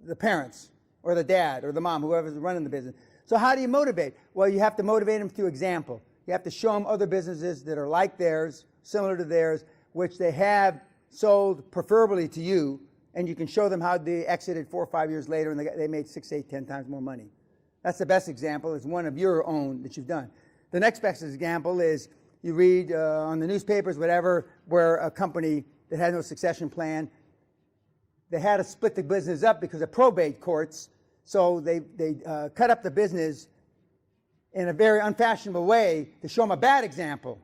A: the parents or the dad or the mom, whoever's running the business. So how do you motivate? Well, you have to motivate them through example. You have to show them other businesses that are like theirs, similar to theirs, which they have sold preferably to you, and you can show them how they exited 4 or 5 years later and they made 6, 8, 10 times more money. That's the best example. It's one of your own that you've done. The next best example is you read on the newspapers, whatever, where a company that had no succession plan, they had to split the business up because of probate courts. So they cut up the business in a very unfashionable way to show them a bad example.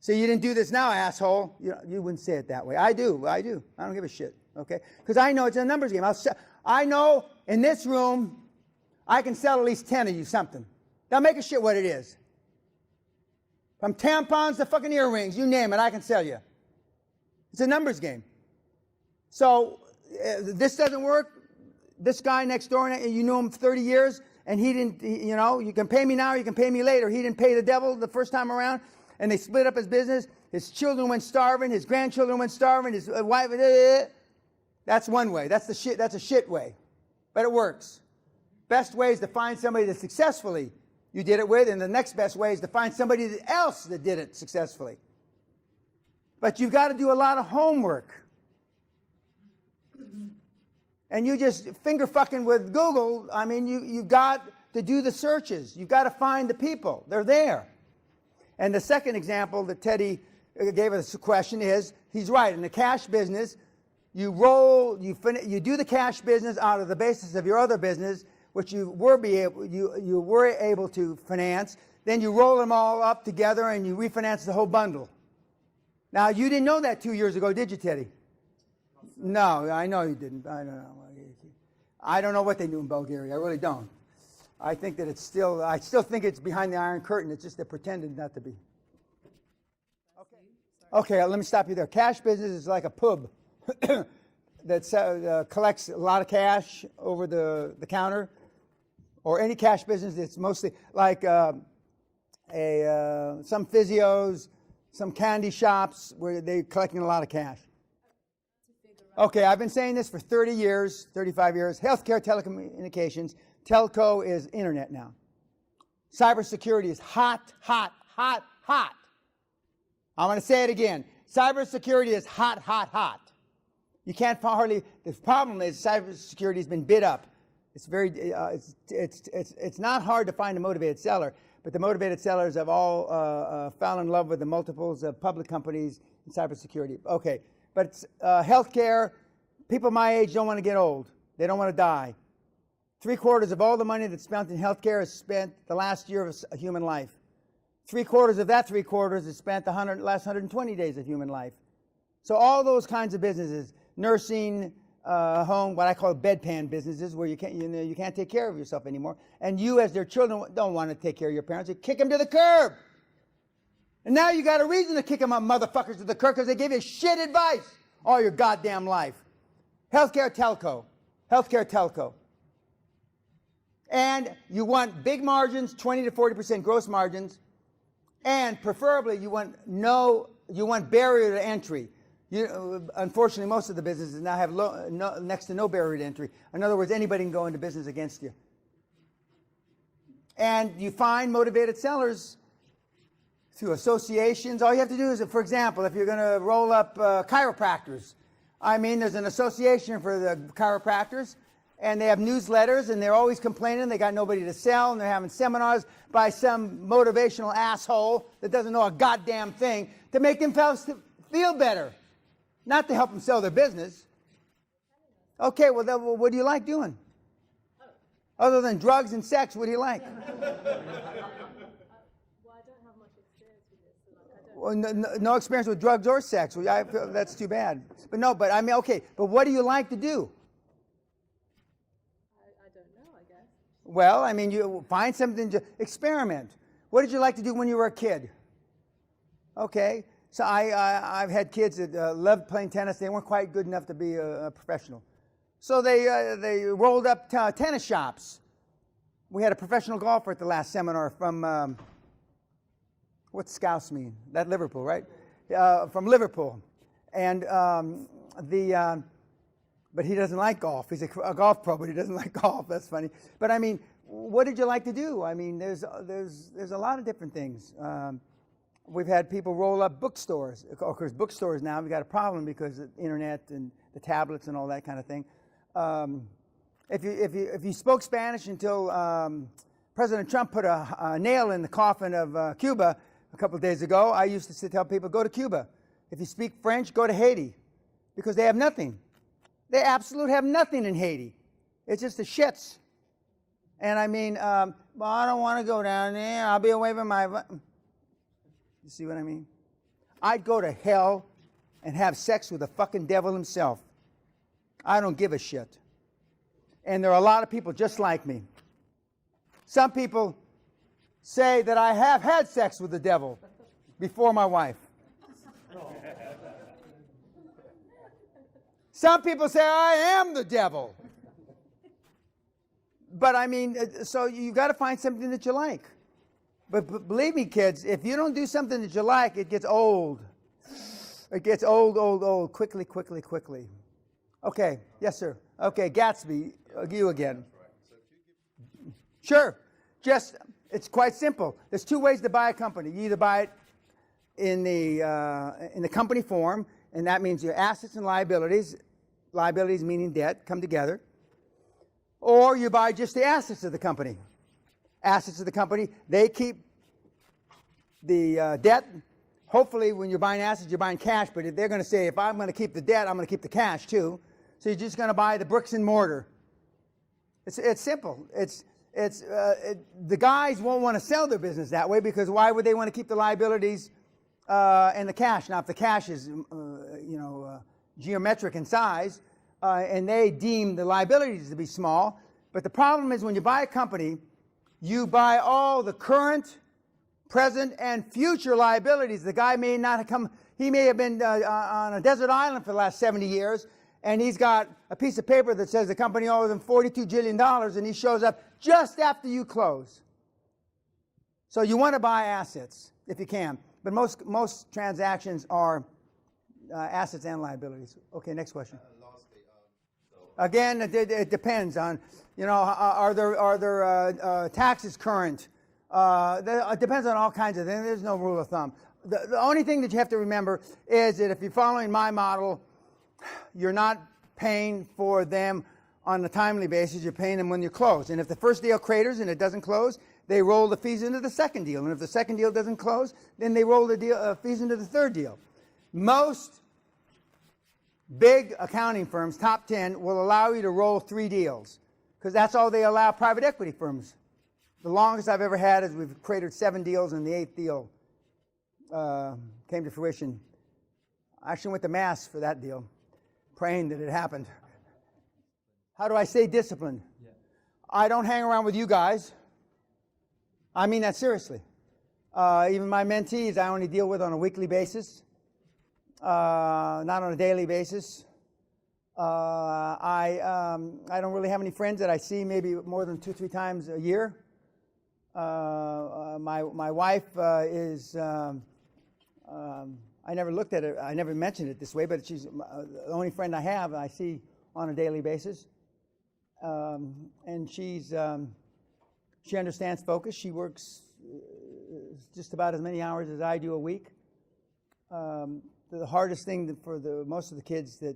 A: So you didn't do this now, asshole. You wouldn't say it that way. I do. I don't give a shit, okay? Because I know it's a numbers game. I know in this room, I can sell at least 10 of you something. Now make a shit what it is. From tampons to fucking earrings, you name it, I can sell you. It's a numbers game. So this doesn't work. This guy next door, you knew him 30 years, and he didn't, you can pay me now, you can pay me later. He didn't pay the devil the first time around, and they split up his business. His children went starving, his grandchildren went starving, his wife, that's one way. That's a shit way. But it works. Best way is to find somebody that successfully you did it with, and the next best way is to find somebody else that did it successfully. But you've got to do a lot of homework. And you just finger fucking with Google, I mean, you've got to do the searches. You've got to find the people. They're there. And the second example that Teddy gave us a question is, he's right, in the cash business, you do the cash business out of the basis of your other business, which you were able to finance. Then you roll them all up together and you refinance the whole bundle. Now, you didn't know that 2 years ago, did you, Teddy? No, I know you didn't. I don't know what they do in Bulgaria. I really don't. I think that I still think it's behind the Iron Curtain. It's just they pretended not to be. Okay, let me stop you there. Cash business is like a pub that collects a lot of cash over the counter, or any cash business that's mostly like some physios, some candy shops where they're collecting a lot of cash. Okay, I've been saying this for 30 years, 35 years. Healthcare, telecommunications, telco is internet now. Cybersecurity is hot, hot, hot, hot. I'm going to say it again. Cybersecurity is hot, hot, hot. You can't hardly. The problem is cybersecurity has been bid up. It's very. It's not hard to find a motivated seller, but the motivated sellers have all fallen in love with the multiples of public companies in cybersecurity. Okay. But healthcare, people my age don't want to get old. They don't want to die. 3/4 of all the money that's spent in healthcare is spent the last year of a human life. 3/4 of that 3/4 is spent the last 120 days of human life. So all those kinds of businesses, nursing, home, what I call bedpan businesses, where you can't take care of yourself anymore, and you as their children don't want to take care of your parents, you kick them to the curb. And now you got a reason to kick them up, motherfuckers, to the curb, because they gave you shit advice all your goddamn life. Healthcare telco. And you want big margins, 20 to 40% gross margins, and preferably you want barrier to entry. Unfortunately, most of the businesses now have next to no barrier to entry. In other words, anybody can go into business against you. And you find motivated sellers through associations. All you have to do is, for example, if you're going to roll up chiropractors, there's an association for the chiropractors, and they have newsletters, and they're always complaining they got nobody to sell, and they're having seminars by some motivational asshole that doesn't know a goddamn thing to make themselves feel better, not to help them sell their business. Okay, well, then, what do you like doing? Other than drugs and sex, what do you like?
G: Well, I don't have much experience with this. So I don't.
A: Well, no experience with drugs or sex. Well, that's too bad. Okay, but what do you like to do?
G: I don't know, I guess.
A: Well, you find something to experiment. What did you like to do when you were a kid? Okay, so I've had kids that loved playing tennis. They weren't quite good enough to be a professional. So they rolled up tennis shops. We had a professional golfer at the last seminar from, what's Scouse mean? That Liverpool, right? From Liverpool. And but he doesn't like golf. He's a golf pro, but he doesn't like golf. That's funny. But what did you like to do? There's a lot of different things. We've had people roll up bookstores. Of course, bookstores now, we've got a problem because of the internet and the tablets and all that kind of thing. If you spoke Spanish until President Trump put a nail in the coffin of Cuba a couple of days ago, I used to tell people, go to Cuba. If you speak French, go to Haiti, because they have nothing. They absolutely have nothing in Haiti. It's just the shits. And well, I don't want to go down there. I'll be away from my... You see what I mean? I'd go to hell and have sex with the fucking devil himself. I don't give a shit. And there are a lot of people just like me. Some people say that I have had sex with the devil before my wife. Some people say I am the devil. But so you got to find something that you like. But believe me, kids, if you don't do something that you like, it gets old. It gets old, quickly. Okay, yes, sir. Okay, Gatsby, you again. Sure. It's quite simple. There's two ways to buy a company. You either buy it in the company form, and that means your assets and liabilities meaning debt, come together. Or you buy just the assets of the company. Assets of the company, they keep the debt. Hopefully, when you're buying assets, you're buying cash, but if they're going to say, if I'm going to keep the debt, I'm going to keep the cash too. So you're just going to buy the bricks and mortar. It's simple. The guys won't want to sell their business that way, because why would they want to keep the liabilities and the cash? Now, if the cash is, geometric in size, and they deem the liabilities to be small, but the problem is when you buy a company, you buy all the current, present, and future liabilities. The guy may not have come, he may have been on a desert island for the last 70 years, and he's got a piece of paper that says the company owes him $42 jillion, and he shows up just after you close. So you want to buy assets if you can, but most transactions are assets and liabilities. Okay, next question.
B: Lastly,
A: Again, it depends on, are there taxes current? It depends on all kinds of things. There's no rule of thumb. The only thing that you have to remember is that if you're following my model, you're not paying for them on a timely basis. You're paying them when you close. And if the first deal craters and it doesn't close, they roll the fees into the second deal. And if the second deal doesn't close, then they roll the fees into the third deal. Most big accounting firms, top 10, will allow you to roll 3 deals. because that's all they allow private equity firms. The longest I've ever had is we've created 7 deals, and the 8th deal came to fruition. I actually went to Mass for that deal, praying that it happened. How do I stay disciplined? I don't hang around with you guys. I mean that seriously. Even my mentees, I only deal with on a weekly basis, not on a daily basis. I don't really have any friends that I see maybe more than 2-3 times a year. My wife is, I never looked at it, I never mentioned it this way, but she's the only friend I have I see on a daily basis. And she understands focus. She works just about as many hours as I do a week. The hardest thing for most of the kids that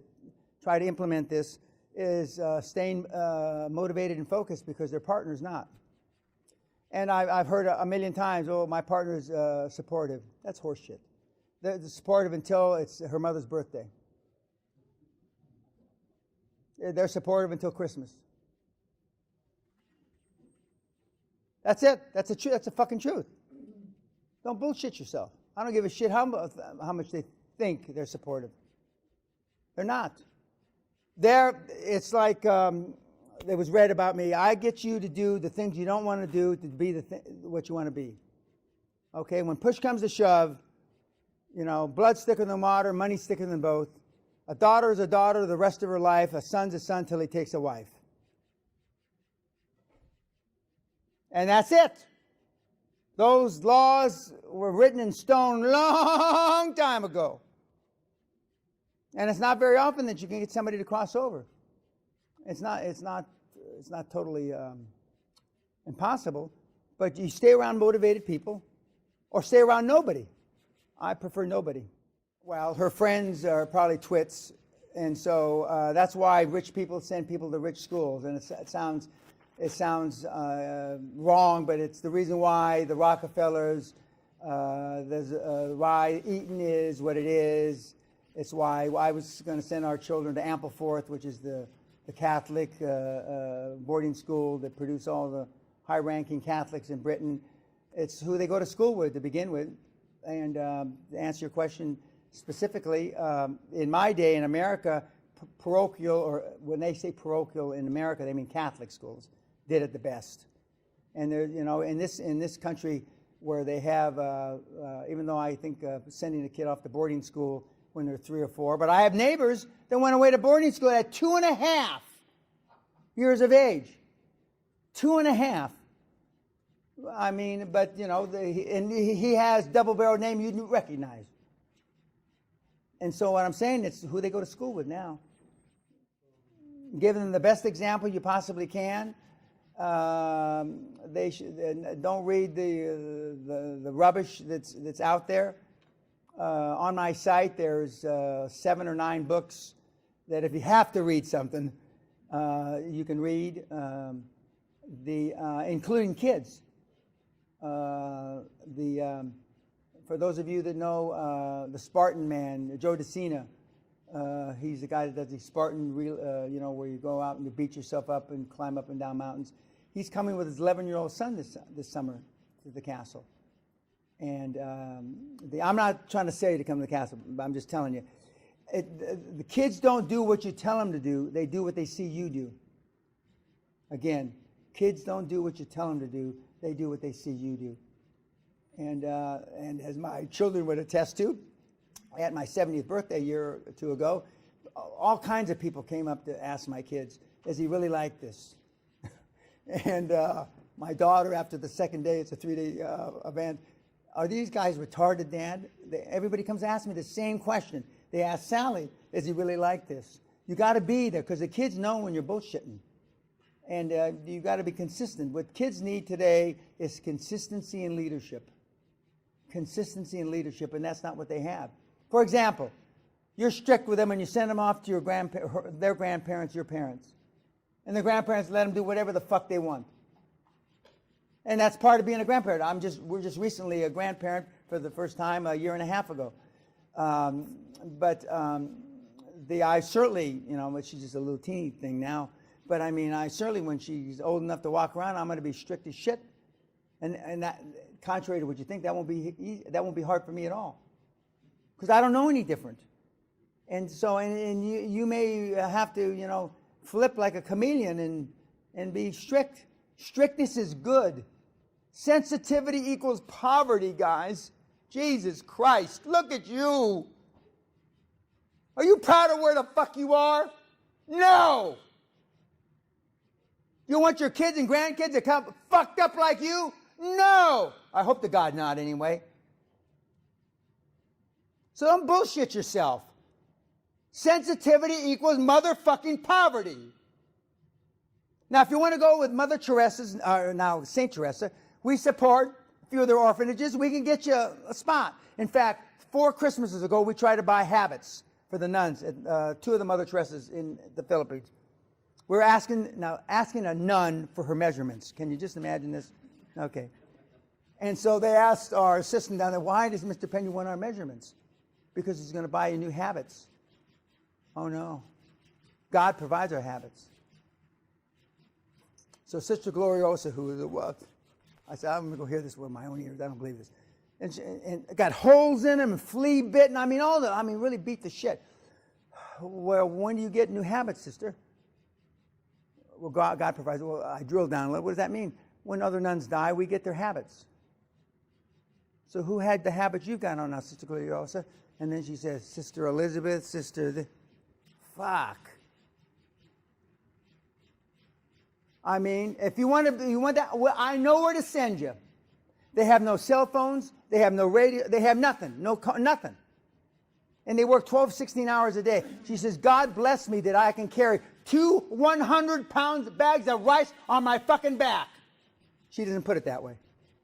A: try to implement this is staying motivated and focused because their partner's not. And I've heard a million times, oh, my partner's supportive. That's horseshit. They're supportive until it's her mother's birthday. They're supportive until Christmas. That's it. That's a fucking truth. Don't bullshit yourself. I don't give a shit how much they think they're supportive. They're not. It's like it was read about me. I get you to do the things you don't want to do to be what you want to be. Okay, when push comes to shove, blood's thicker than water, money's thicker than both. A daughter is a daughter the rest of her life. A son's a son till he takes a wife. And that's it. Those laws were written in stone long time ago. And it's not very often that you can get somebody to cross over. It's not totally impossible, but you stay around motivated people or stay around nobody. I prefer nobody. Well, her friends are probably twits, and so that's why rich people send people to rich schools. And it sounds wrong, but it's the reason why the Rockefellers, why Eton is what it is. It's why I was going to send our children to Ampleforth, which is the Catholic boarding school that produce all the high-ranking Catholics in Britain. It's who they go to school with to begin with. And to answer your question specifically, in my day in America, parochial, or when they say parochial in America, they mean Catholic schools, did it the best. And there, in this country where they have, even though I think sending a kid off to boarding school when they're 3 or 4, but I have neighbors that went away to boarding school at 2.5 years of age. 2.5. I mean, but and he has double-barreled name you'd recognize. And so what I'm saying, it's who they go to school with now. Give them the best example you possibly can. They should don't read the rubbish that's out there. On my site, there's 7 or 9 books that if you have to read something, you can read, including kids. For those of you that know the Spartan man, Joe DeCina, he's the guy that does the Spartan, where you go out and you beat yourself up and climb up and down mountains. He's coming with his 11-year-old son this summer to the castle. And I'm not trying to say to come to the castle, but I'm just telling you. The kids don't do what you tell them to do. They do what they see you do. Again, kids don't do what you tell them to do. They do what they see you do. And as my children would attest to, at my 70th birthday a year or 2 ago, all kinds of people came up to ask my kids, does he really like this? And my daughter, after the second day, it's a 3-day event, are these guys retarded, Dad? Everybody comes to ask me the same question. They ask Sally, does he really like this? You got to be there, because the kids know when you're bullshitting. And you got to be consistent. What kids need today is consistency in leadership. Consistency in leadership, and that's not what they have. For example, you're strict with them and you send them off to their grandparents, your parents. And the grandparents let them do whatever the fuck they want. And that's part of being a grandparent. We're just recently a grandparent for the first time a year and a half ago. I certainly, she's just a little teeny thing now, But I mean, I certainly, when she's old enough to walk around, I'm going to be strict as shit. And that, contrary to what you think, that won't be easy, that won't be hard for me at all, because I don't know any different. And so, and you may have to, you know, flip like a chameleon and be strict. Strictness is good. Sensitivity equals poverty, guys. Jesus Christ, look at you. Are you proud of where the fuck you are? No. You want your kids and grandkids to come fucked up like you? No. I hope to God not, anyway. So don't bullshit yourself. Sensitivity equals motherfucking poverty. Now, if you want to go with Mother Teresa's, now St. Teresa, we support a few of their orphanages. We can get you a spot. In fact, 4 Christmases ago, we tried to buy habits for the nuns at 2 of the Mother Teresa's in the Philippines. We're asking a nun for her measurements. Can you just imagine this? Okay. And so they asked our assistant down there, why does Mr. Pena want our measurements? Because he's going to buy you new habits. Oh, no. God provides our habits. So Sister Gloriosa, who was, I said, I'm going to go hear this with my own ears. I don't believe this. And got holes in them and flea bitten. I mean, really beat the shit. Well, when do you get new habits, sister? Well, God provides. Well, I drilled down a little. What does that mean? When other nuns die, we get their habits. So who had the habits you've got on now, Sister Gloriosa? And then she says, Sister Elizabeth, fuck. I mean, if you want that, well, I know where to send you. They have no cell phones. They have no radio. They have nothing. Nothing. And they work 12, 16 hours a day. She says, God bless me that I can carry 2 100-pound bags of rice on my fucking back. She doesn't put it that way.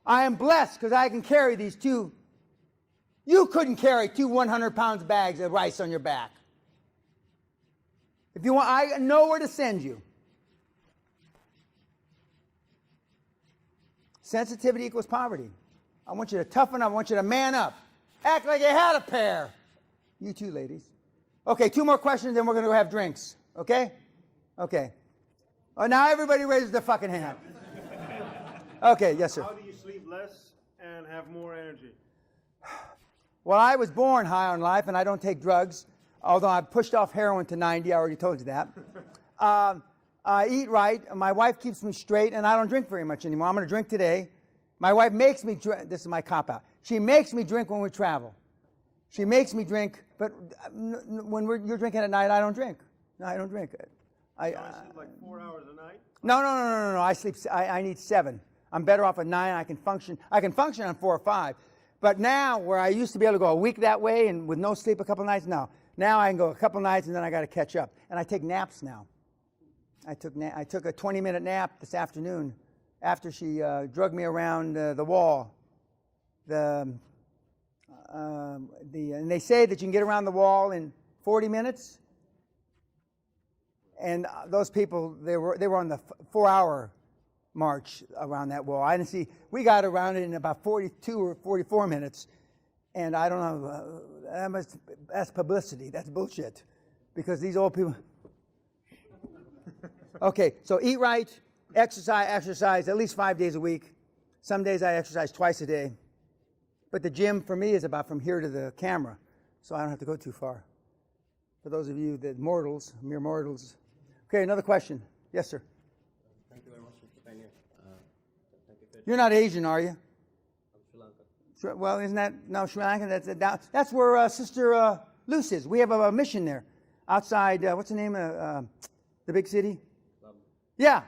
A: I am blessed because I can carry these 2. You couldn't carry 2 100-pound bags of rice on your back. If you want, I know where to send you. Sensitivity equals poverty. I want you to toughen up. I want you to man up. Act like you had a pair. You too, ladies. Okay, 2 more questions, then we're going to go have drinks. Okay? Okay. Oh, now everybody raises their fucking hand. Okay, yes, sir.
H: How do you sleep less and have more energy?
A: Well, I was born high on life, and I don't take drugs, although I pushed off heroin to 90. I already told you that. I eat right. My wife keeps me straight, and I don't drink very much anymore. I'm going to drink today. My wife makes me drink. This is my cop-out. She makes me drink when we travel. She makes me drink, but when you're drinking at night, I don't drink. No, I don't drink.
H: I sleep like 4 hours a night?
A: No. I need 7. I'm better off at 9. I can function on 4 or 5. But now, where I used to be able to go a week that way and with no sleep a couple nights, now I can go a couple nights and then I got to catch up. And I take naps now. I took a 20-minute nap this afternoon after she drug me around the wall. And they say that you can get around the wall in 40 minutes. And those people, they were on the 4-hour march around that wall. I didn't see. We got around it in about 42 or 44 minutes. And I don't know. That's publicity. That's bullshit. Because these old people. Okay, so eat right, exercise at least 5 days a week. Some days I exercise twice a day. But the gym for me is about from here to the camera, so I don't have to go too far. For those of you that mere mortals. Okay, another question. Yes, sir.
I: Thank you very much, Mr. Pena.
A: You're not Asian, are you?
I: I'm Sri Lanka.
A: Well, isn't that no Sri Lanka? That's where Sister Luce is. We have a mission there, outside. What's the name of the big city? Yeah.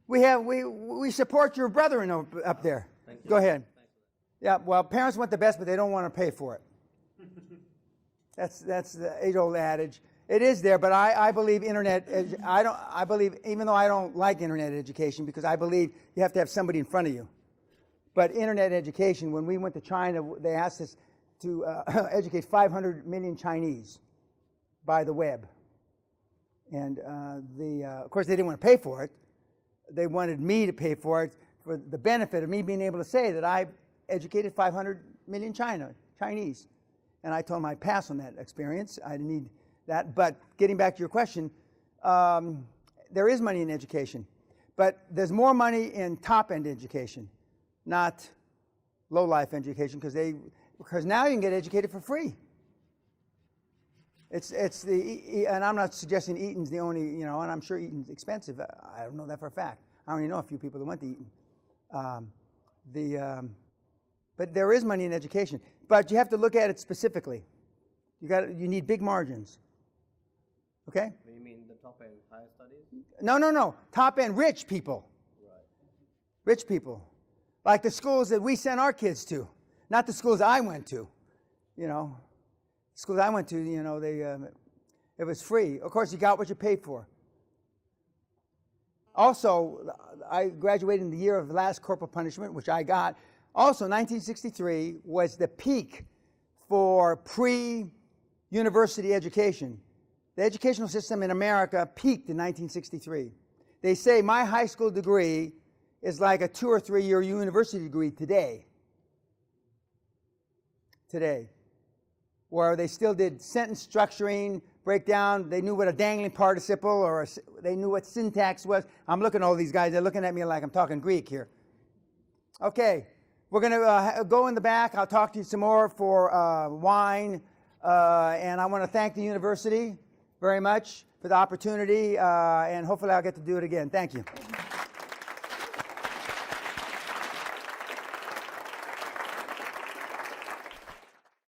A: We support your brethren up there.
I: Thank you.
A: Go ahead. Yeah, well, parents want the best, but they don't want to pay for it. That's the age-old adage. It is there, but I believe I believe, even though I don't like internet education, because I believe you have to have somebody in front of you. But internet education, when we went to China, they asked us to educate 500 million Chinese by the web. And of course, they didn't want to pay for it. They wanted me to pay for it for the benefit of me being able to say that I educated 500 million Chinese. And I told them I'd pass on that experience. I didn't need that. But getting back to your question, there is money in education, but there's more money in top-end education, not low-life education, because now you can get educated for free. And I'm not suggesting Eton's the only, and I'm sure Eton's expensive. I don't know that for a fact. I only know a few people that went to Eton. But there is money in education, but you have to look at it specifically. You need big margins. Okay?
I: You mean the top end higher studies?
A: No. Top end rich people.
I: Right.
A: Rich people. Like the schools that we sent our kids to, not the schools I went to. Schools I went to, it was free. Of course, you got what you paid for. Also, I graduated in the year of last corporal punishment, which I got. Also, 1963 was the peak for pre-university education. The educational system in America peaked in 1963. They say my high school degree is like a 2 or 3 year university degree today. Where they still did sentence structuring, breakdown. They knew what a dangling participle or they knew what syntax was. I'm looking at all these guys. They're looking at me like I'm talking Greek here. Okay, we're going to go in the back. I'll talk to you some more for wine. And I want to thank the university very much for the opportunity. And hopefully I'll get to do it again. Thank you.